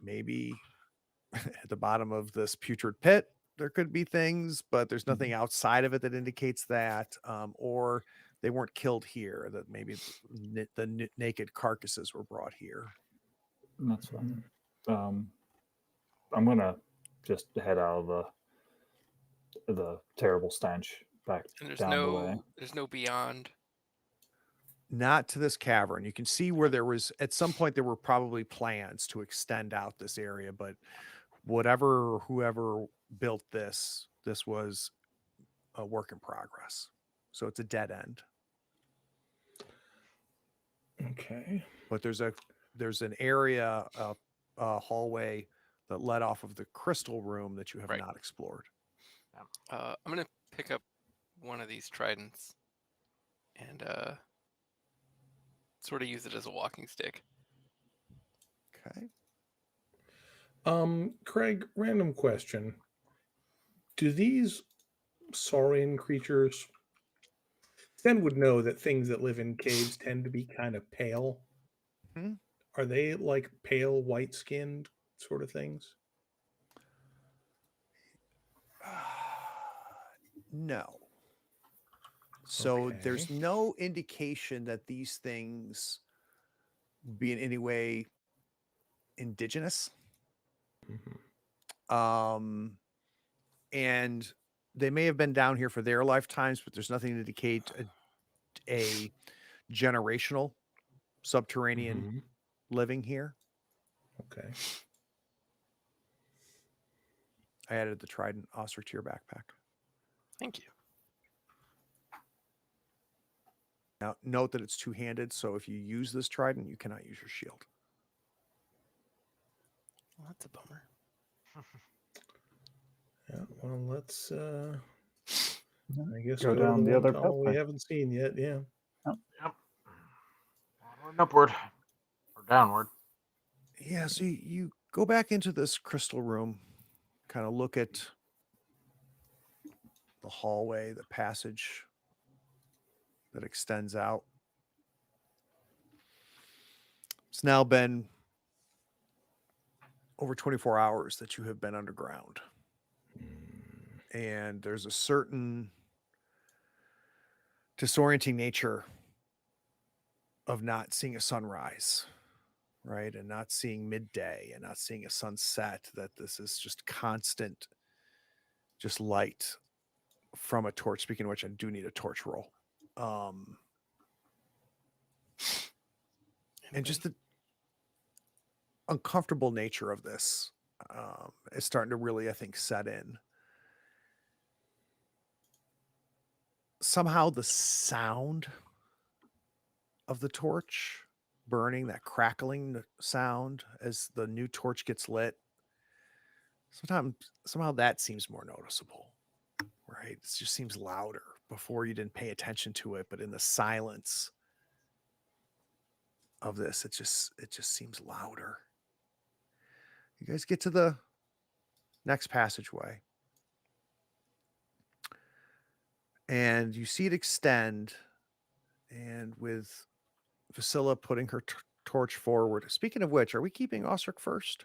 Speaker 1: Maybe at the bottom of this putrid pit, there could be things, but there's nothing outside of it that indicates that. Or they weren't killed here, that maybe the naked carcasses were brought here.
Speaker 3: That's fine. I'm gonna just head out of the terrible stench back
Speaker 4: And
Speaker 3: down the way.
Speaker 4: there's no beyond.
Speaker 1: Not to this cavern. You can see where there was, at some point, there were probably plans to extend out this area, but whatever or whoever built this was a work in progress. So it's a dead end.
Speaker 2: Okay.
Speaker 1: But there's an area, a hallway that led off of the crystal room that you have
Speaker 4: Right.
Speaker 1: not explored.
Speaker 4: I'm gonna pick up one of these tridents and sort of use it as a walking stick.
Speaker 1: Okay.
Speaker 2: Craig, random question. Do these saurian creatures, Sten would know that things that live in caves tend to be kind of pale.
Speaker 1: Hmm?
Speaker 2: Are they like pale, white-skinned sort of things?
Speaker 1: No. So there's
Speaker 2: Okay.
Speaker 1: no indication that these things be in any way indigenous.
Speaker 2: Mhm.
Speaker 1: And they may have been down here for their lifetimes, but there's nothing to indicate a generational subterranean
Speaker 2: Mhm.
Speaker 1: living here.
Speaker 2: Okay.
Speaker 1: I added the trident ostrich to your backpack.
Speaker 4: Thank you.
Speaker 1: Now, note that it's two-handed, so if you use this trident, you cannot use your shield.
Speaker 4: Well, that's a bummer.
Speaker 2: Yeah, well, let's I guess
Speaker 3: Go
Speaker 2: go to
Speaker 3: down
Speaker 2: the
Speaker 3: the
Speaker 2: one
Speaker 3: other
Speaker 2: tunnel we
Speaker 3: pathway.
Speaker 2: haven't seen yet. Yeah.
Speaker 5: Yep. Onward and upward. Or downward.
Speaker 1: Yeah, so you go back into this crystal room, kind of look at the hallway, the passage that extends out. It's now been over 24 hours that you have been underground. And there's a certain disorienting nature of not seeing a sunrise, right? And not seeing midday and not seeing a sunset, that this is just constant, just light from a torch. Speaking of which, I do need a torch roll. And just the uncomfortable nature of this is starting to really, I think, set in. somehow the sound of the torch burning, that crackling sound as the new torch gets lit, somehow that seems more noticeable, right? It just seems louder. Before you didn't pay attention to it, but in the silence of this, it just seems louder. You guys get to the next passageway, and you see it extend, and with Vasilla putting her torch forward. Speaking of which, are we keeping Osric first?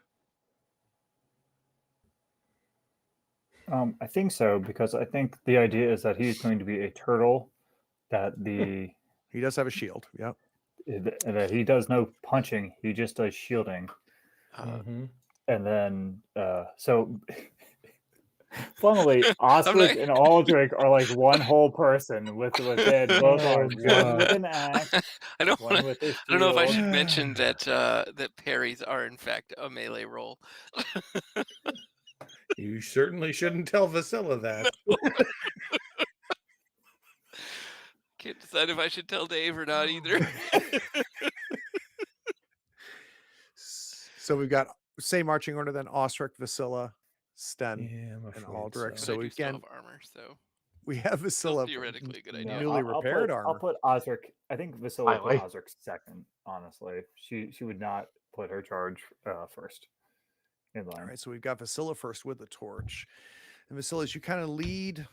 Speaker 3: I think so, because I think the idea is that he's going to be a turtle, that the
Speaker 1: He does have a shield. Yep.
Speaker 3: that he does no punching, he just does shielding.
Speaker 2: Mhm.
Speaker 3: And then so funnily,
Speaker 4: I'm
Speaker 3: Osric
Speaker 4: not-
Speaker 3: and Aldrich are like one whole person with they had both
Speaker 2: Oh,
Speaker 3: arms, one with
Speaker 2: God.
Speaker 3: an axe,
Speaker 4: I don't
Speaker 3: one
Speaker 4: wanna,
Speaker 3: with a
Speaker 4: I don't know if I
Speaker 3: shield.
Speaker 4: should mention that that parries are in fact a melee roll.
Speaker 2: You certainly shouldn't tell Vasilla that.
Speaker 4: Can't decide if I should tell Dave or not either.
Speaker 1: So we've got same marching order then: Osric, Vasilla, Sten,
Speaker 2: Yeah, I'm
Speaker 1: and
Speaker 2: afraid
Speaker 1: Aldrich.
Speaker 4: But
Speaker 1: So
Speaker 4: I do still
Speaker 1: again,
Speaker 4: have armor, so
Speaker 1: we have
Speaker 4: still
Speaker 1: Vasilla
Speaker 4: theoretically a good
Speaker 3: No,
Speaker 4: idea.
Speaker 1: newly repaired
Speaker 3: I'll
Speaker 1: armor.
Speaker 3: put Osric. I think Vasilla would put
Speaker 5: Highlight.
Speaker 3: Osric second. Honestly, she would not put her charge first in line.
Speaker 1: All right, so we've got Vasilla first with the torch. And Vasilla, as you kind of lead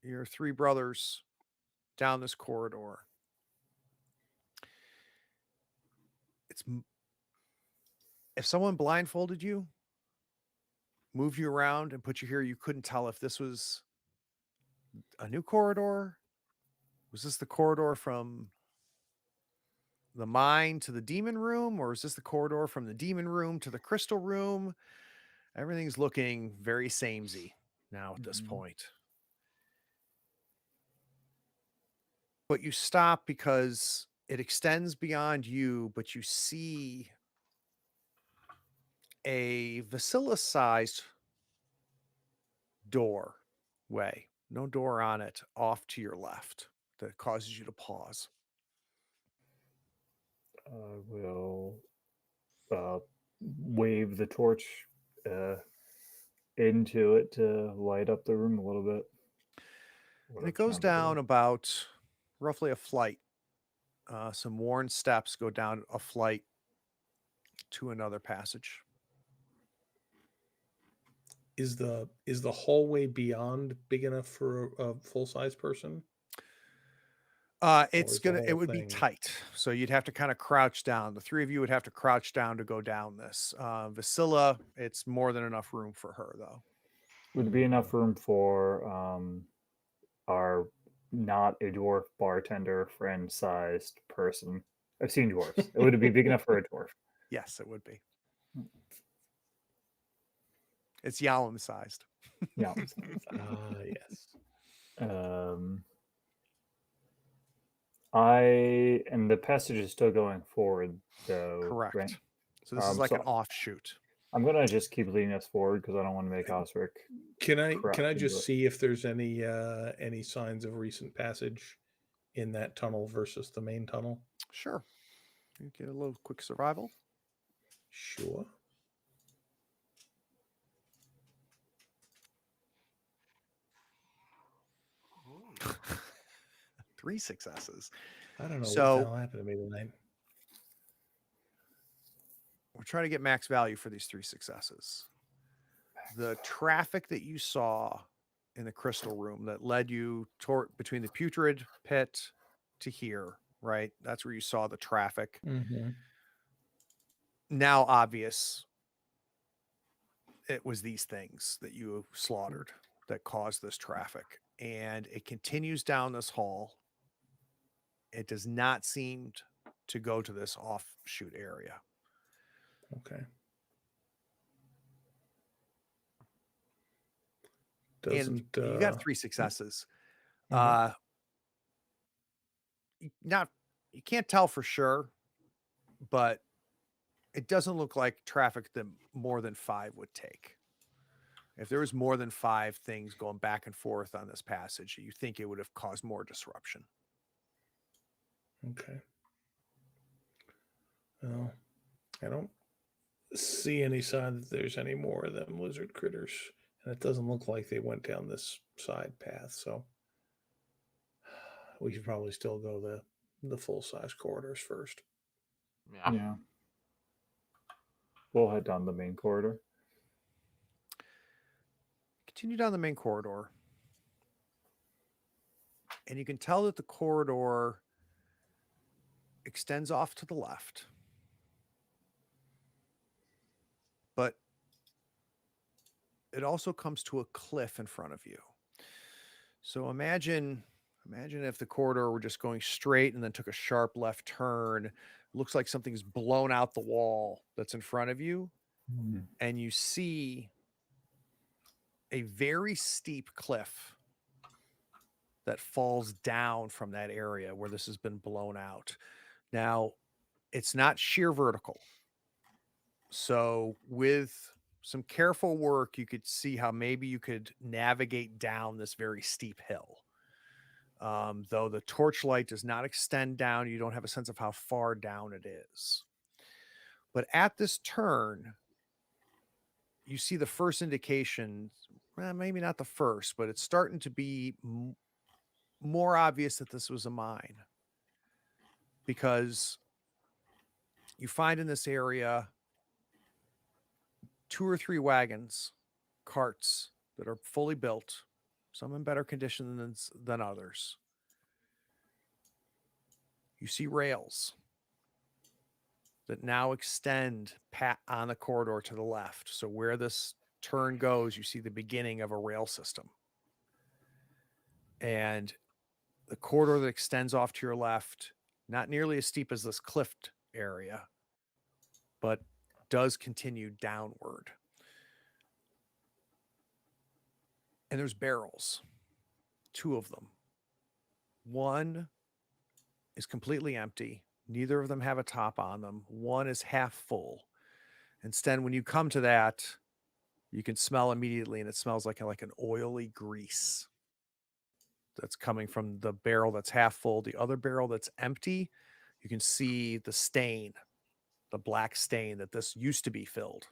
Speaker 1: your three brothers down this corridor, if someone blindfolded you, moved you around, and put you here, you couldn't tell if this was a new corridor. Was this the corridor from the mine to the demon room, or is this the corridor from the demon room to the crystal room? Everything's looking very samey now at this point. But you stop because it extends beyond you, but you see a Vasilla-sized doorway, no door on it, off to your left, that causes you to pause.
Speaker 3: I will wave the torch into it to light up the room a little bit.
Speaker 1: And it goes down about roughly a flight. Some worn steps go down a flight to another passage.
Speaker 2: Is the hallway beyond big enough for a full-size person?
Speaker 1: It's
Speaker 2: is the
Speaker 1: gonna. It
Speaker 2: whole
Speaker 1: would be
Speaker 2: thing-
Speaker 1: tight, so you'd have to kind of crouch down. The three of you would have to crouch down to go down this. Vasilla, it's more than enough room for her, though.
Speaker 3: Would be enough room for our not a dwarf bartender friend-sized person. I've seen dwarfs. It would be big enough for a dwarf.
Speaker 1: Yes, it would be. It's Yalom sized.
Speaker 3: Yeah.
Speaker 2: Yes.
Speaker 3: And the passage is still going forward, though.
Speaker 1: Correct.
Speaker 3: Right?
Speaker 1: So this is like
Speaker 3: so
Speaker 1: an offshoot.
Speaker 3: I'm gonna just keep leading us forward because I don't want to make Osric.
Speaker 2: Can I
Speaker 3: Correct,
Speaker 2: just
Speaker 3: but-
Speaker 2: see if there's any signs of recent passage in that tunnel versus the main tunnel?
Speaker 1: Sure. You get a little quick survival.
Speaker 2: Sure.
Speaker 1: Three successes.
Speaker 2: I don't know
Speaker 1: So-
Speaker 2: what the hell happened to me tonight.
Speaker 1: We're trying to get max value for these three successes. The traffic that you saw in the crystal room that led you between the putrid pit to here, right? That's where you saw the traffic.
Speaker 2: Mm-hmm.
Speaker 1: Now obvious. It was these things that you slaughtered that caused this traffic. And it continues down this hall. It does not seem to go to this offshoot area.
Speaker 2: Okay.
Speaker 1: And
Speaker 2: Doesn't
Speaker 1: you got three successes.
Speaker 2: Mhm.
Speaker 1: You can't tell for sure, but it doesn't look like traffic that more than 5 would take. If there was more than 5 things going back and forth on this passage, you think it would have caused more disruption.
Speaker 2: Okay. Well, I don't see any sign that there's any more of them lizard critters, and it doesn't look like they went down this side path. So we should probably still go the full size corridors first.
Speaker 5: Yeah.
Speaker 3: Yeah. We'll head down the main corridor.
Speaker 1: Continue down the main corridor. And you can tell that the corridor extends off to the left. But it also comes to a cliff in front of you. So imagine if the corridor were just going straight and then took a sharp left turn. It looks like something's blown out the wall that's in front of you. And you see a very steep cliff that falls down from that area where this has been blown out. Now, it's not sheer vertical. So with some careful work, you could see how maybe you could navigate down this very steep hill. Though the torchlight does not extend down, you don't have a sense of how far down it is. But at this turn, you see the first indication, maybe not the first, but it's starting to be more obvious that this was a mine. Because you find in this area 2 or 3 wagons, carts that are fully built, some in better condition than others. You see rails that now extend on the corridor to the left. So where this turn goes, you see the beginning of a rail system. And the corridor that extends off to your left, not nearly as steep as this cliff area, but does continue downward. And there's barrels, 2 of them. One is completely empty. Neither of them have a top on them. One is half full. Instead, when you come to that, you can smell immediately, and it smells like an oily grease that's coming from the barrel that's half full. The other barrel that's empty, you can see the stain, the black stain that this used to be filled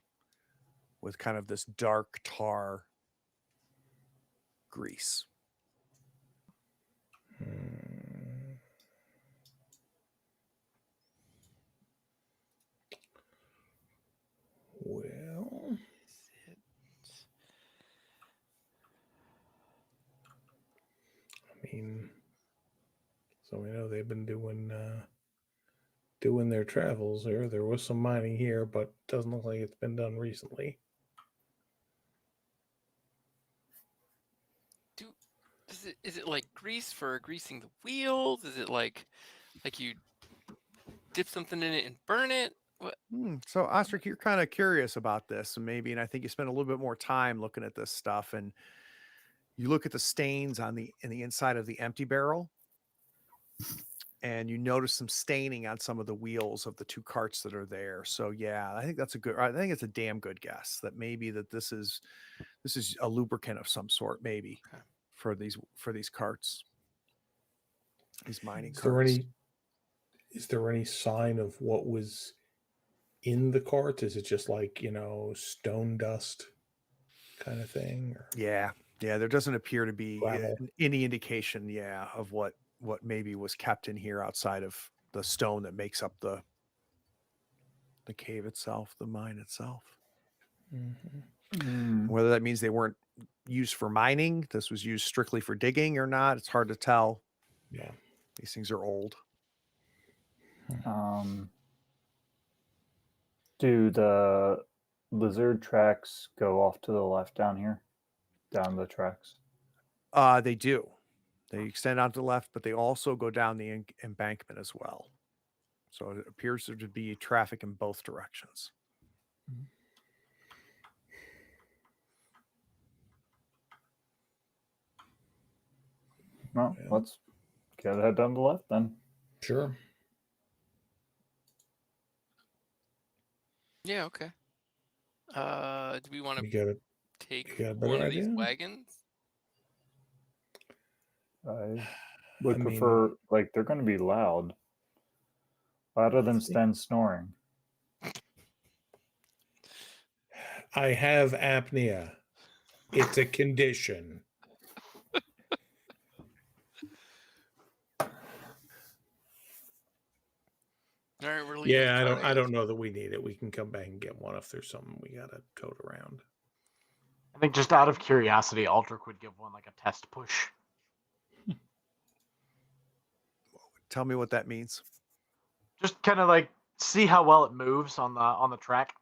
Speaker 1: with, kind of this dark tar grease.
Speaker 2: Well, I mean, so we know they've been doing their travels there. There was some mining here, but doesn't look like it's been done recently.
Speaker 4: Is it like grease for greasing the wheels? Is it like you dip something in it and burn it? What?
Speaker 1: So Ostrich, you're kind of curious about this, and I think you spend a little bit more time looking at this stuff, and you look at the stains in the inside of the empty barrel, and you notice some staining on some of the wheels of the 2 carts that are there. So yeah, I think it's a damn good guess that maybe that this is a lubricant of some sort, maybe.
Speaker 4: Okay.
Speaker 1: for these carts, these mining
Speaker 2: Is
Speaker 1: carts.
Speaker 2: there any sign of what was in the cart? Is it just like, stone dust kind of thing? Or
Speaker 1: Yeah, there doesn't appear to be
Speaker 2: gravel?
Speaker 1: any indication, of what maybe was kept in here outside of the stone that makes up the cave itself, the mine itself. Whether that means they weren't used for mining, this was used strictly for digging or not, it's hard to tell.
Speaker 2: Yeah.
Speaker 1: These things are old.
Speaker 3: Do the lizard tracks go off to the left down here? Down the tracks?
Speaker 1: They do. They extend out to the left, but they also go down the embankment as well. So it appears there to be traffic in both directions.
Speaker 3: Well,
Speaker 2: Yeah.
Speaker 3: let's head down the left then.
Speaker 2: Sure.
Speaker 4: Yeah, okay. Do we want
Speaker 2: We
Speaker 4: to
Speaker 2: got You
Speaker 4: take
Speaker 2: got a better
Speaker 4: one of these
Speaker 2: idea?
Speaker 4: wagons?
Speaker 3: I would
Speaker 2: I
Speaker 3: prefer,
Speaker 2: mean,
Speaker 3: like, they're going to be loud. Louder than
Speaker 2: let's see.
Speaker 3: Sten snoring.
Speaker 2: I have apnea. It's a condition.
Speaker 4: All right, we're leaving.
Speaker 2: Yeah,
Speaker 4: the
Speaker 2: I
Speaker 4: car,
Speaker 2: don't. I
Speaker 4: guess.
Speaker 2: don't know that we need it. We can come back and get one if there's something we gotta tote around.
Speaker 5: I think just out of curiosity, Aldrich would give one like a test push.
Speaker 1: Tell me what that means.
Speaker 5: Just kind of like see how well it moves on the track.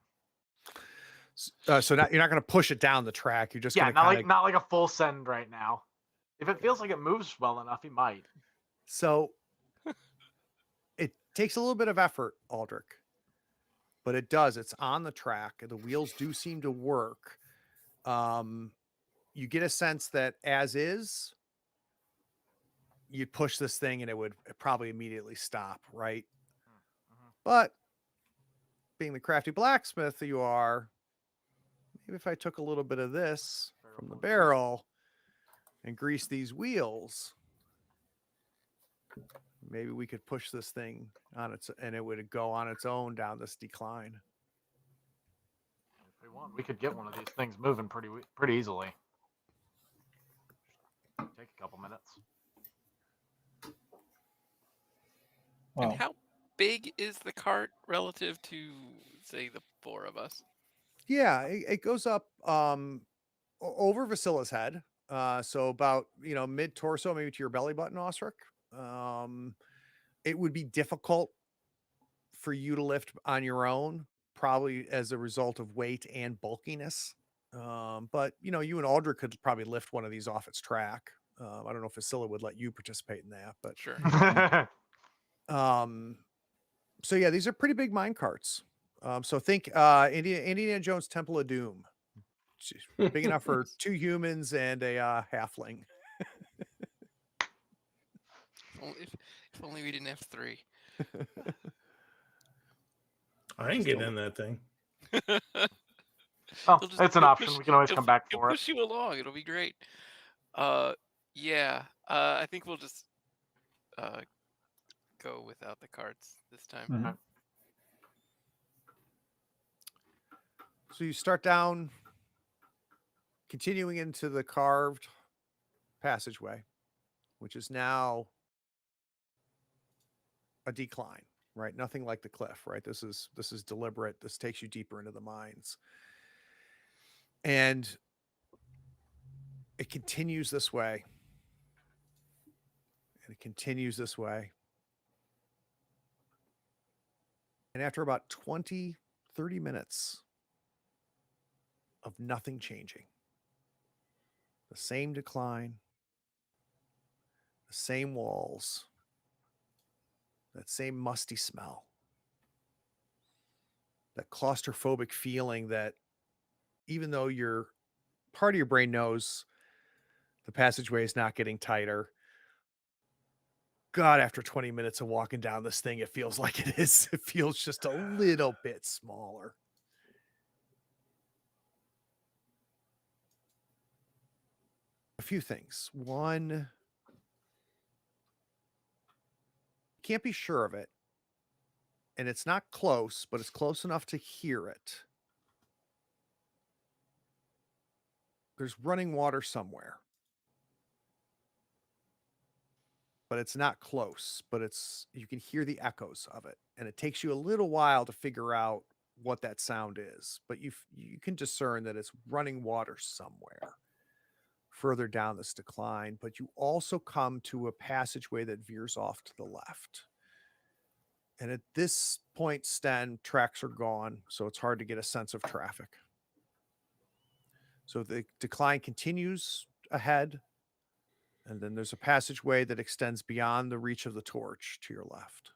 Speaker 1: So now you're not going to push it down the track. You're just
Speaker 5: Yeah,
Speaker 1: going to kind of.
Speaker 5: not like a full send right now. If it feels like it moves well enough, he might.
Speaker 1: So it takes a little bit of effort, Aldrich, but it does. It's on the track. The wheels do seem to work. You get a sense that as is, you'd push this thing and it would probably immediately stop, right?
Speaker 5: Mm-hmm.
Speaker 1: But being the crafty blacksmith you are, maybe if I took a little bit of this from the barrel and grease these wheels, maybe we could push this thing on its, and it would go on its own down this decline.
Speaker 5: If we want, we could get one of these things moving pretty easily. Take a couple minutes.
Speaker 3: Well,
Speaker 4: And how big is the cart relative to, say, the four of us?
Speaker 1: Yeah, it goes up over Vasila's head. So about, mid torso, maybe to your belly button, Osric. It would be difficult for you to lift on your own, probably as a result of weight and bulkiness. But you and Aldrich could probably lift one of these off its track. I don't know if Vasila would let you participate in that, but
Speaker 4: Sure.
Speaker 1: so yeah, these are pretty big mine carts. So think Indiana Jones Temple of Doom. Big enough for 2 humans and a halfling.
Speaker 4: If only we didn't have 3.
Speaker 2: I ain't getting in that thing.
Speaker 5: Well,
Speaker 4: They'll
Speaker 5: it's an
Speaker 4: they'll
Speaker 5: option.
Speaker 4: push-
Speaker 5: We can always
Speaker 4: they'll
Speaker 5: come
Speaker 4: pu-
Speaker 5: back
Speaker 4: they'll
Speaker 5: for it.
Speaker 4: push you along. It'll be great. Yeah. I think we'll just go without the carts this time.
Speaker 3: mhm.
Speaker 1: So you start down, continuing into the carved passageway, which is now a decline, right? Nothing like the cliff, right? This is deliberate. This takes you deeper into the mines. And it continues this way. And it continues this way. And after about 20, 30 minutes of nothing changing, the same decline, the same walls, that same musty smell, that claustrophobic feeling that even though part of your brain knows the passageway is not getting tighter, God, after 20 minutes of walking down this thing, it feels like it is. It feels just a little bit smaller. A few things. One, can't be sure of it. And it's not close, but it's close enough to hear it. There's running water somewhere. But it's not close, but you can hear the echoes of it. And it takes you a little while to figure out what that sound is, but you can discern that it's running water somewhere further down this decline. But you also come to a passageway that veers off to the left. And at this point, Sten, tracks are gone, so it's hard to get a sense of traffic. So the decline continues ahead. And then there's a passageway that extends beyond the reach of the torch to your left.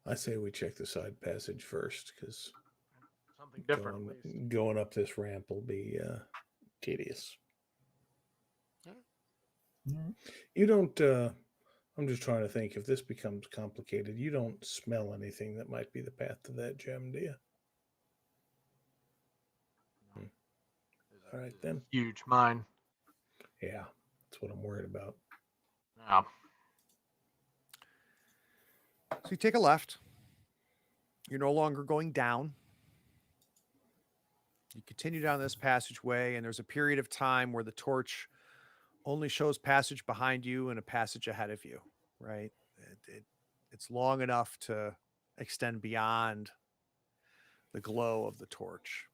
Speaker 2: I say we check the side passage first, because
Speaker 5: Something different, please.
Speaker 2: going up this ramp will be tedious.
Speaker 3: Mhm.
Speaker 2: You don't. I'm just trying to think. If this becomes complicated, you don't smell anything that might be the path to that gem, do you? All right, then.
Speaker 5: Huge mine.
Speaker 2: Yeah, that's what I'm worried about.
Speaker 5: Yeah.
Speaker 1: So you take a left. You're no longer going down. You continue down this passageway, and there's a period of time where the torch only shows passage behind you and a passage ahead of you, right? It's long enough to extend beyond the glow of the torch.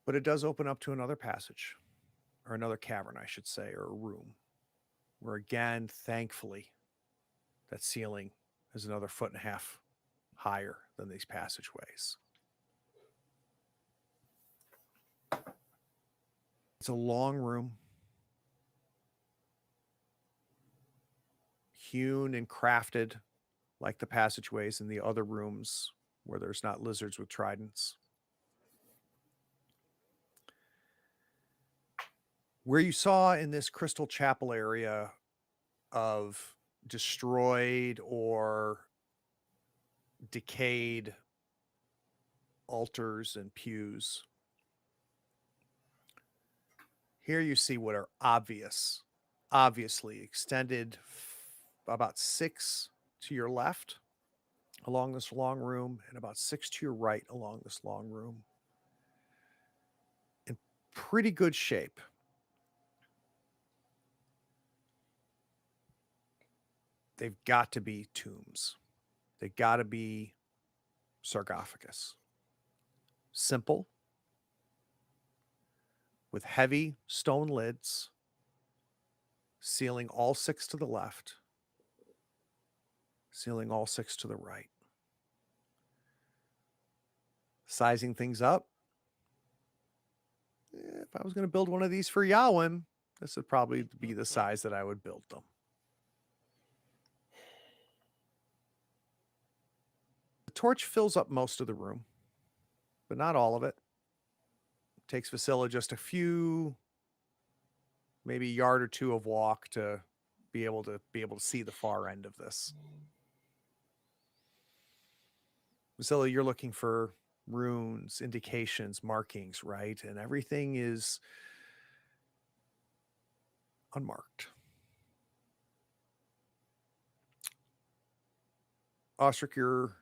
Speaker 1: But it does open up to another passage, or another cavern, I should say, or a room, where again, thankfully, that ceiling is another 1.5 feet higher than these passageways. It's a long room, hewn and crafted like the passageways in the other rooms where there's not lizards with tridents. Where you saw in this crystal chapel area of destroyed or decayed altars and pews, here you see what are obviously extended about 6 to your left along this long room and about 6 to your right along this long room. In pretty good shape. They've got to be tombs. They got to be sarcophagus. Simple, with heavy stone lids, sealing all 6 to the left, sealing all 6 to the right. Sizing things up. If I was going to build one of these for Yawin, this would probably be the size that I would build them. The torch fills up most of the room, but not all of it. It takes Vasilla just a few, maybe a yard or two of walk to be able to see the far end of this. Vasilla, you're looking for runes, indications, markings, right? And everything is unmarked. Ostrich, you're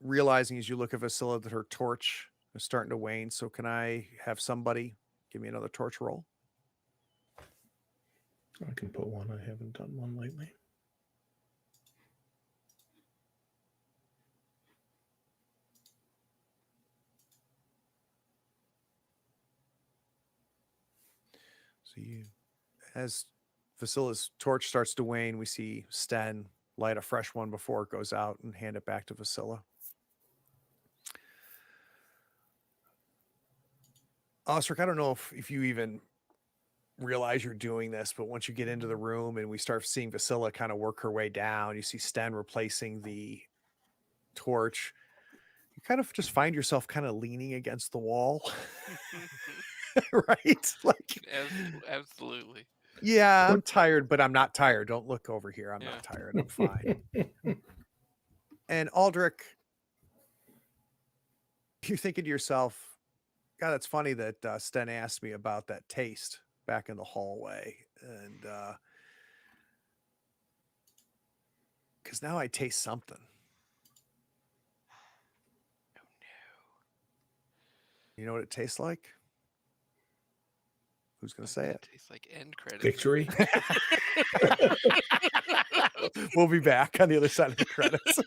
Speaker 1: realizing as you look at Vasilla that her torch is starting to wane. So can I have somebody give me another torch roll?
Speaker 2: I can put one. I haven't done one lately.
Speaker 1: So you, as Vasilla's torch starts to wane, we see Sten light a fresh one before it goes out and hand it back to Vasilla. Ostrich, I don't know if you even realize you're doing this, but once you get into the room and we start seeing Vasilla kind of work her way down, you see Sten replacing the torch. You kind of just find yourself kind of leaning against the wall. Right? Like,
Speaker 4: Absolutely.
Speaker 1: yeah, I'm tired, but I'm not tired. Don't look over here. I'm
Speaker 4: Yeah.
Speaker 1: not tired. I'm fine. And Aldrich, you're thinking to yourself, God, it's funny that Sten asked me about that taste back in the hallway. And because now I taste something.
Speaker 4: Oh
Speaker 1: You know what it tastes like? Who's going to say
Speaker 4: no.
Speaker 1: it?
Speaker 4: Tastes like end credits.
Speaker 2: Victory.
Speaker 1: We'll be back on the other side of the credits.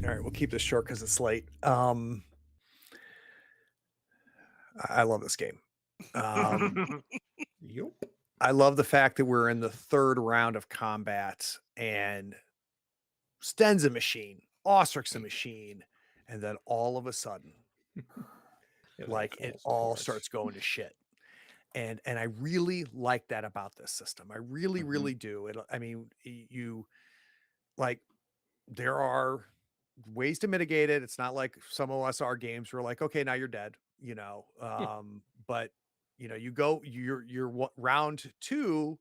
Speaker 1: All right, we'll keep this short because it's late. I love this game.
Speaker 2: Yup.
Speaker 1: I love the fact that we're in the third round of combat and Sten's a machine, Osric's a machine, and then all of a sudden, like it
Speaker 2: falls
Speaker 1: all
Speaker 2: apart.
Speaker 1: starts going to shit. And I really like that about this system. I really,
Speaker 2: Mhm.
Speaker 1: really do. I mean, you like there are ways to mitigate it. It's not like some OSR games where like, okay, now you're dead, you know. But you know, you're round 2,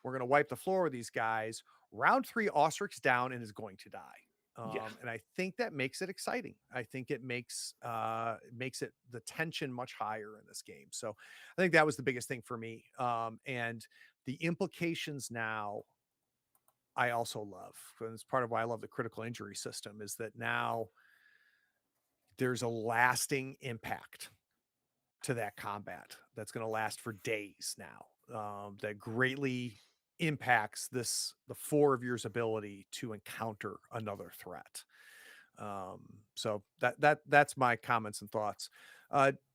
Speaker 1: we're gonna wipe the floor with these guys. Round 3, Osric's down and is going to die.
Speaker 2: Yeah.
Speaker 1: And I think that makes it exciting. I think it makes it the tension much higher in this game. So I think that was the biggest thing for me. And the implications now I also love. And it's part of why I love the critical injury system is that now there's a lasting impact to that combat that's going to last for days now. That greatly impacts the 4 of yours ability to encounter another threat. So that's my comments and thoughts.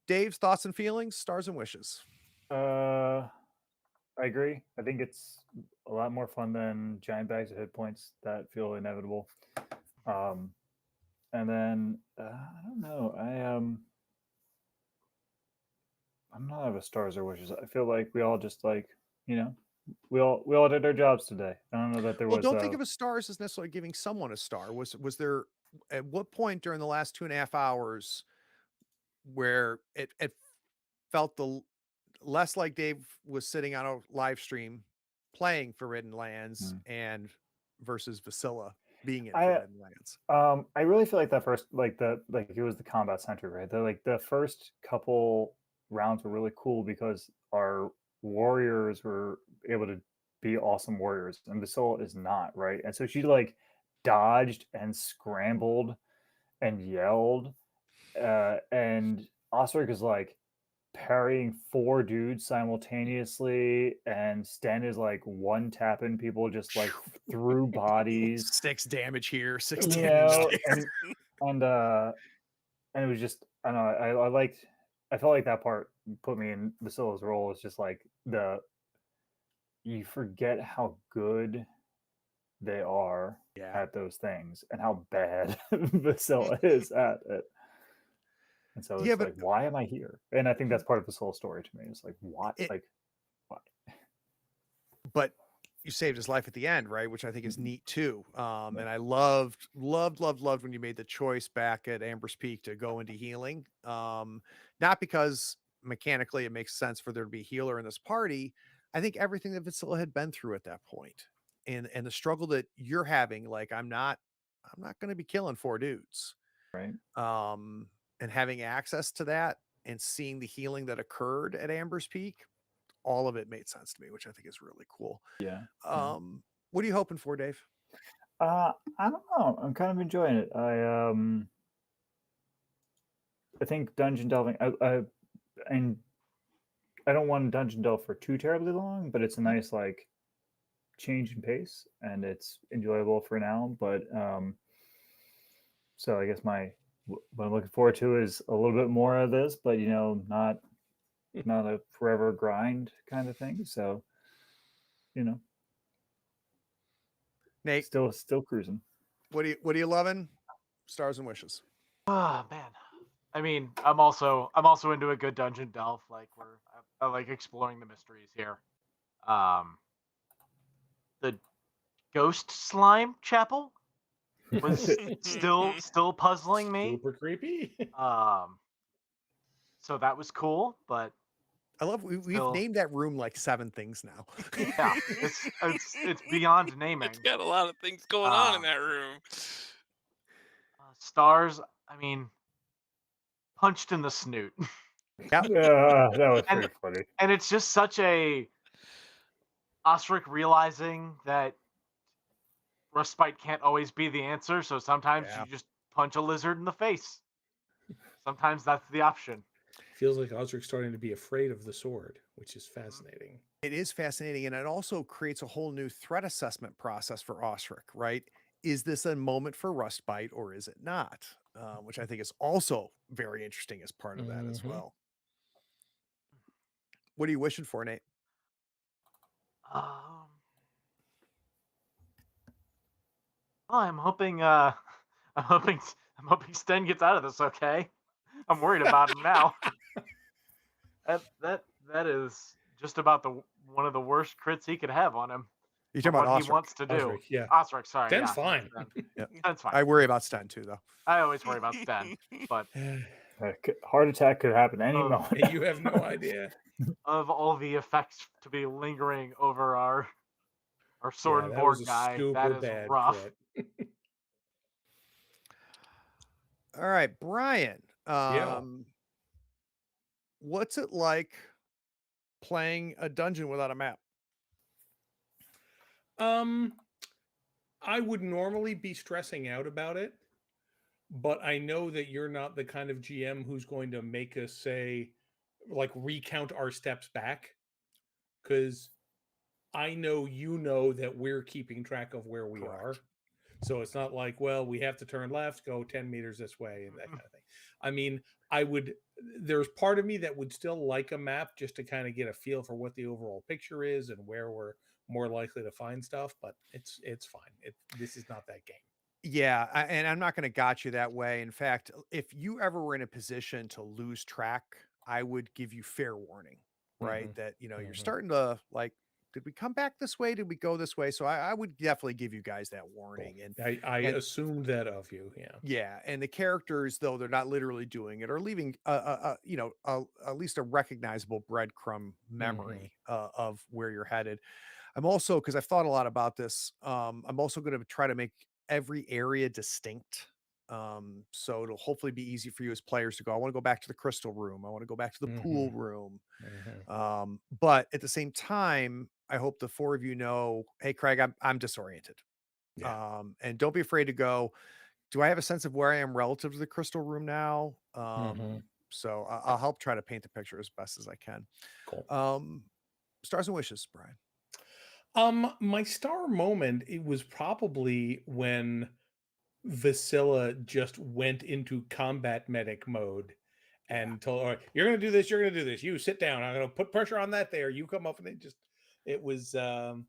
Speaker 1: Dave's thoughts and feelings, stars and wishes.
Speaker 3: I agree. I think it's a lot more fun than giant bags of hit points that feel inevitable. And then I don't know. I'm not out of stars or wishes. I feel like we all just like we all did our jobs today. I don't know that there
Speaker 1: Well,
Speaker 3: was.
Speaker 1: don't think of a stars as necessarily giving someone a star. Was there at what point during the last 2.5 hours where it felt less like Dave was sitting on a live stream playing Forbidden Lands and versus Vasilla being in Forbidden Lands?
Speaker 3: I really feel like that first, like it was the combat center, right? The first couple rounds were really cool because our warriors were able to be awesome warriors, and Vasilla is not, right? And so she like dodged and scrambled and yelled, and Osric is like parrying 4 dudes simultaneously, and Sten is like one tapping people just like through bodies.
Speaker 1: 6 damage here, 6
Speaker 3: You
Speaker 1: damage
Speaker 3: know,
Speaker 1: there.
Speaker 3: and it was just I don't know, I felt like that part put me in Basilla's role. It's just like you forget how good they are
Speaker 1: Yeah.
Speaker 3: at those things and how bad Basilla is at it. And so it's like, why am I here? And I think that's part of this whole story to me. It's like, why? Why?
Speaker 1: But you saved his life at the end, right? Which I think is neat too. And I loved when you made the choice back at Amber's Peak to go into healing. Not because mechanically it makes sense for there to be a healer in this party. I think everything that Vasilla had been through at that point and the struggle that you're having, like I'm not going to be killing 4 dudes.
Speaker 3: Right.
Speaker 1: And having access to that and seeing the healing that occurred at Amber's Peak, all of it made sense to me, which I think is really cool.
Speaker 3: Yeah.
Speaker 1: What are you hoping for, Dave?
Speaker 3: I don't know. I'm kind of enjoying it. I think dungeon delving. And I don't want dungeon delve for too terribly long, but it's a nice like change in pace, and it's enjoyable for now. But so I guess what I'm looking forward to is a little bit more of this, but not a forever grind kind of thing. So
Speaker 1: Nate,
Speaker 3: still cruising.
Speaker 1: what are you loving? Stars and wishes.
Speaker 5: Oh man, I mean, I'm also into a good dungeon delve. Like I like exploring the mysteries here. The ghost slime chapel was still puzzling me.
Speaker 2: Super creepy.
Speaker 5: So that was cool, but
Speaker 1: I love we've named that room like 7 things now.
Speaker 5: yeah, it's beyond naming.
Speaker 4: It's got a lot of things going on in that room.
Speaker 5: Stars, I mean, punched in the snoot.
Speaker 1: Yeah,
Speaker 3: that was pretty funny.
Speaker 5: And it's just such a Osric realizing that respite can't always be the answer, so sometimes you just punch a lizard in the face. Sometimes that's the option.
Speaker 2: Feels like Osric's starting to be afraid of the sword, which is fascinating.
Speaker 1: It is fascinating, and it also creates a whole new threat assessment process for Osric, right? is this a moment for Rustbite or is it not? Which I think is also very interesting as part of that as well. What are you wishing for, Nate?
Speaker 5: Well, I'm hoping I'm hoping Sten gets out of this okay. I'm worried about him now. That is just about one of the worst crits he could have on him.
Speaker 1: You're
Speaker 5: for
Speaker 1: talking about
Speaker 5: what he
Speaker 1: Osric.
Speaker 5: wants to do.
Speaker 2: Osric, yeah.
Speaker 5: Osric, sorry.
Speaker 2: Sten's
Speaker 5: yeah,
Speaker 2: fine.
Speaker 1: Yeah.
Speaker 5: Sten's fine.
Speaker 1: I worry about Sten too, though.
Speaker 5: I always worry about Sten, but
Speaker 3: Heart attack could happen any
Speaker 5: Oh,
Speaker 3: moment.
Speaker 2: You have no idea.
Speaker 5: of all the effects to be lingering over our sword and
Speaker 2: that
Speaker 5: board
Speaker 2: was a
Speaker 5: guy,
Speaker 2: super
Speaker 5: that is
Speaker 2: bad
Speaker 5: rough.
Speaker 2: crit.
Speaker 1: All right, Brian.
Speaker 2: Yeah.
Speaker 1: What's it like playing a dungeon without a map?
Speaker 2: I would normally be stressing out about it, but I know that you're not the kind of GM who's going to make us say, like, recount our steps back, because I know you know that we're keeping track of where we are. So it's not like, well, we have to turn left, go 10 meters this way, and that kind of thing. I mean, there's part of me that would still like a map just to kind of get a feel for what the overall picture is and where we're more likely to find stuff, but it's fine. This is not that game.
Speaker 1: Yeah, and I'm not going to got you that way. In fact, if you ever were in a position to lose track, I would give you fair warning, right? That, you're starting to like, did we come back this way? Did we go this way? So I would definitely give you guys that warning.
Speaker 2: Cool. And I assumed that of you. Yeah.
Speaker 1: Yeah. And the characters, though they're not literally doing it, are leaving, at least a recognizable breadcrumb memory of where you're headed. I'm also, because I've thought a lot about this, I'm also going to try to make every area distinct. So it'll hopefully be easy for you as players to go, I want to go back to the crystal room. I want to go back to the pool room. But at the same time, I hope the four of you know, hey, Craig, I'm disoriented.
Speaker 2: Yeah.
Speaker 1: And don't be afraid to go, do I have a sense of where I am relative to the crystal room now? So I'll help try to paint the picture as best as I can.
Speaker 2: Cool.
Speaker 1: Stars and wishes, Brian.
Speaker 2: My star moment, it was probably when Vasilla just went into combat medic mode and told, all right, you're going to do this. You're going to do this. You sit down. I'm going to put pressure on that there. You come up, and it was a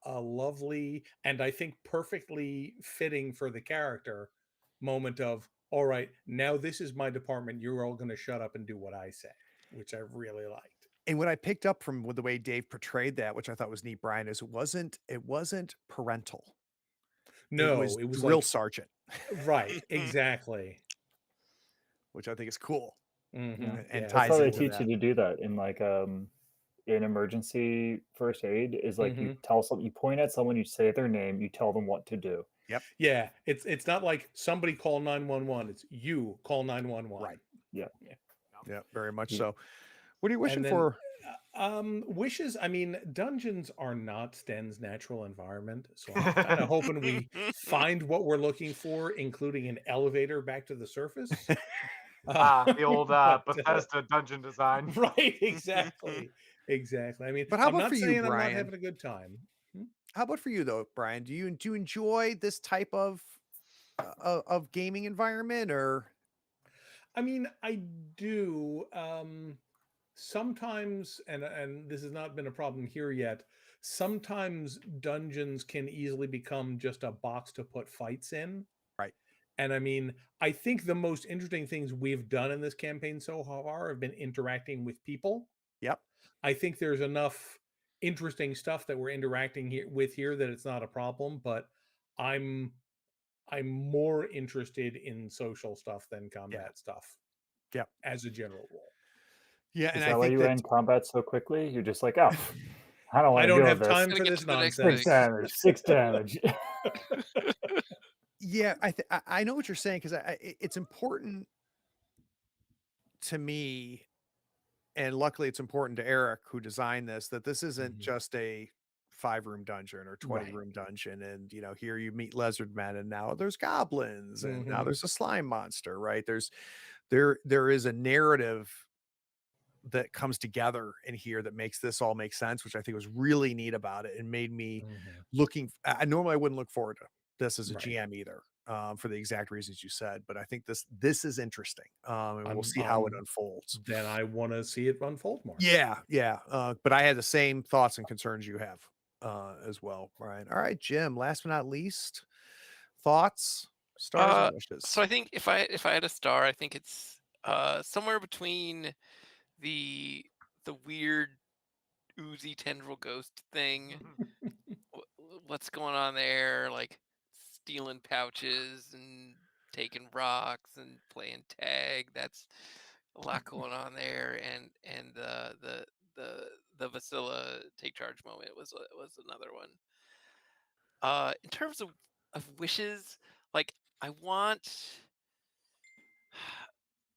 Speaker 2: lovely, and I think perfectly fitting for the character moment of, all right, now this is my department. You're all going to shut up and do what I say, which I really liked.
Speaker 1: And what I picked up from the way Dave portrayed that, which I thought was neat, Brian, is it wasn't parental.
Speaker 2: No,
Speaker 1: it was
Speaker 2: drill
Speaker 1: like, sergeant.
Speaker 2: Right, exactly.
Speaker 1: Which I think is cool. And
Speaker 3: That's
Speaker 1: ties
Speaker 3: how they
Speaker 1: into
Speaker 3: teach
Speaker 1: that.
Speaker 3: you to do that in in emergency first aid is like you point at someone, you say their name, you tell them what to do.
Speaker 1: Yep.
Speaker 2: Yeah, it's not like somebody call 911. It's you call 911.
Speaker 1: Right.
Speaker 3: Yeah.
Speaker 1: Yeah, very much so. What are you wishing for?
Speaker 2: Wishes, I mean, dungeons are not Sten's natural environment, so I'm kind of hoping we find what we're looking for, including an elevator back to the surface.
Speaker 5: The old Bethesda dungeon design.
Speaker 2: Right, exactly. I mean,
Speaker 1: but how
Speaker 2: I'm
Speaker 1: about
Speaker 2: not
Speaker 1: for
Speaker 2: saying
Speaker 1: you, Brian?
Speaker 2: I'm not having a good time.
Speaker 1: How about for you though, Brian? Do you enjoy this type of gaming environment, or?
Speaker 2: I mean, I do. Sometimes, and this has not been a problem here yet, sometimes dungeons can easily become just a box to put fights in.
Speaker 1: Right.
Speaker 2: And I mean, I think the most interesting things we've done in this campaign so far have been interacting with people.
Speaker 1: Yep.
Speaker 2: I think there's enough interesting stuff that we're interacting here that it's not a problem, but I'm more interested in social stuff than combat stuff.
Speaker 1: Yep.
Speaker 2: As a general rule.
Speaker 1: Yeah,
Speaker 3: and
Speaker 1: I
Speaker 3: think
Speaker 1: why
Speaker 3: you end combat so quickly? You're just like, oh, I don't have
Speaker 2: time for this nonsense.
Speaker 3: 6 damage.
Speaker 1: Yeah, I know what you're saying, because it's important to me, and luckily it's important to Eric, who designed this, that this isn't just a 5-room dungeon or 20-room dungeon, and here you meet lizard men, and now there's goblins, and now there's a slime monster, right? There is a narrative that comes together in here that makes this all make sense, which I think was really neat about it and made me I normally wouldn't look forward to this as a
Speaker 2: Right.
Speaker 1: GM either, for the exact reasons you said, but I think this is interesting, and we'll
Speaker 2: I'm,
Speaker 1: see how it unfolds.
Speaker 2: then I want to see it unfold more.
Speaker 1: Yeah, yeah, but I had the same thoughts and concerns you have, as well, Brian. All right, Jim, last but not least, thoughts, stars, and wishes.
Speaker 4: So I think if I had a star, I think it's somewhere between the weird oozy tendril ghost thing. What's going on there? Like stealing pouches and taking rocks and playing tag. That's a lot going on there. And the Vasilla take charge moment was another one. In terms of wishes, like I want.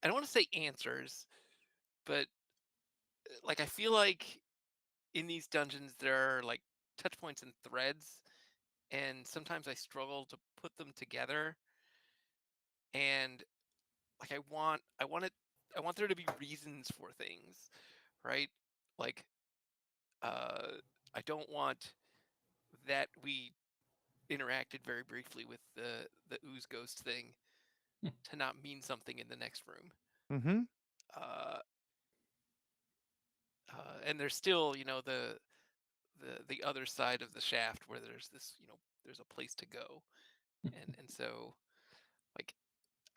Speaker 4: I don't want to say answers, but like I feel like in these dungeons there are like touch points and threads, and sometimes I struggle to put them together. And like I want there to be reasons for things, right? Like I don't want that we interacted very briefly with the ooze ghost thing to not mean something in the next room.
Speaker 1: Mm-hmm.
Speaker 4: Uh, and there's still, the other side of the shaft where there's this, there's a place to go, and so like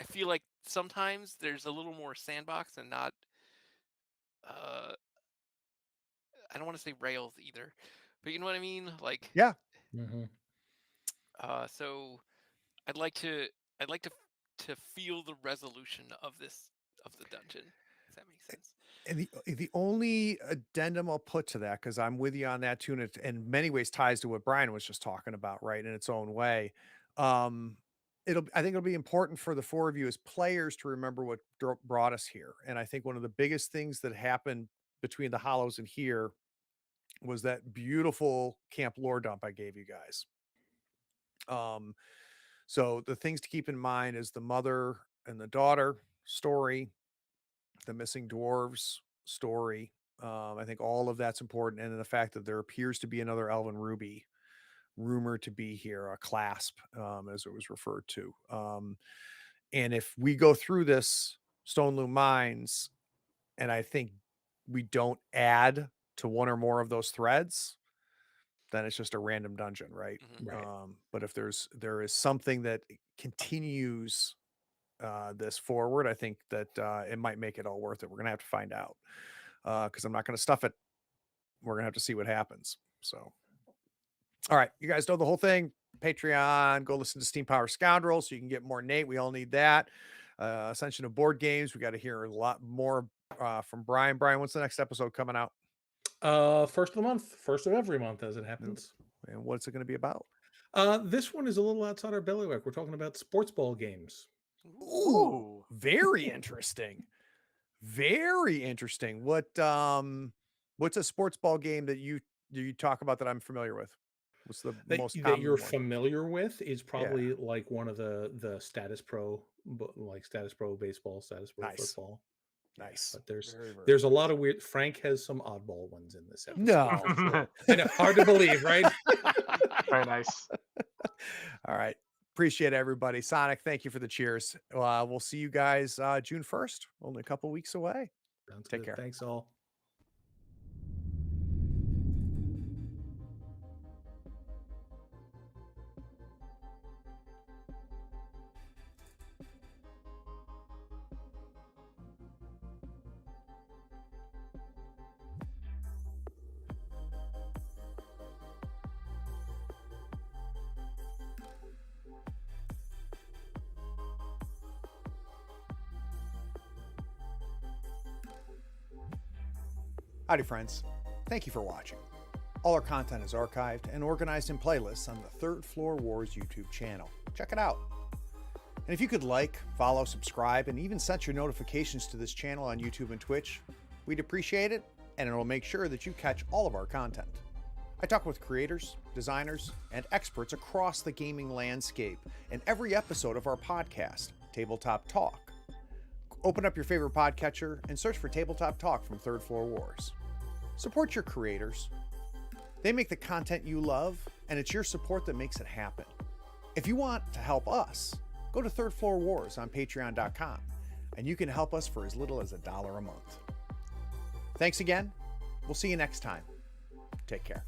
Speaker 4: I feel like sometimes there's a little more sandbox and not. Uh, I don't want to say rails either, but you know what I mean. Like,
Speaker 1: Yeah.
Speaker 4: So I'd like to I'd like to feel the resolution of the dungeon. If that makes sense.
Speaker 1: And the only addendum I'll put to that, because I'm with you on that too, and it in many ways ties to what Brian was just talking about, right? In its own way. I think it'll be important for the four of you as players to remember what brought us here. And I think one of the biggest things that happened between the Hollows and here was that beautiful camp lore dump I gave you guys. So the things to keep in mind is the mother and the daughter story, the missing dwarves story. I think all of that's important. And then the fact that there appears to be another elven ruby rumored to be here, a clasp, as it was referred to. And if we go through this Stoneloom Mines, and I think we don't add to one or more of those threads, then it's just a random dungeon, right?
Speaker 2: Right.
Speaker 1: But if there is something that continues this forward, I think that it might make it all worth it. We're gonna have to find out, because I'm not gonna stuff it. We're gonna have to see what happens. So, all right, you guys know the whole thing. Patreon, go listen to Steam Power Scoundrels so you can get more Nate. We all need that. Ascension of Board Games. We got to hear a lot more from Brian. Brian, what's the next episode coming out?
Speaker 2: First of the month, first of every month as it happens.
Speaker 1: And what's it going to be about?
Speaker 2: This one is a little outside our bailiwick. We're talking about sports ball games.
Speaker 1: Ooh, very interesting. Very interesting. What's a sports ball game that you talk about that I'm familiar with? What's the most
Speaker 2: That
Speaker 1: common
Speaker 2: you're
Speaker 1: one?
Speaker 2: familiar with is probably like one of the status pro, like status pro baseball, status pro
Speaker 1: Nice.
Speaker 2: football.
Speaker 1: Nice.
Speaker 2: But there's
Speaker 1: Very, very
Speaker 2: there's a lot of weird. Frank has some oddball ones in this episode.
Speaker 1: No.
Speaker 2: for sure. I know, hard to believe, right?
Speaker 5: Very nice.
Speaker 1: All right. Appreciate it, everybody. Sonic, thank you for the cheers. We'll see you guys June 1st, only a couple weeks away.
Speaker 2: Sounds
Speaker 1: Take
Speaker 2: good.
Speaker 1: care.
Speaker 2: Thanks all.
Speaker 1: Howdy, friends. Thank you for watching. All our content is archived and organized in playlists on the Third Floor Wars YouTube channel. Check it out. And if you could like, follow, subscribe, and even set your notifications to this channel on YouTube and Twitch, we'd appreciate it, and it'll make sure that you catch all of our content. I talk with creators, designers, and experts across the gaming landscape in every episode of our podcast, Tabletop Talk. Open up your favorite podcatcher and search for Tabletop Talk from Third Floor Wars. Support your creators. They make the content you love, and it's your support that makes it happen. If you want to help us, go to Third Floor Wars on patreon.com, and you can help us for as little as $1 a month. Thanks again. We'll see you next time. Take care.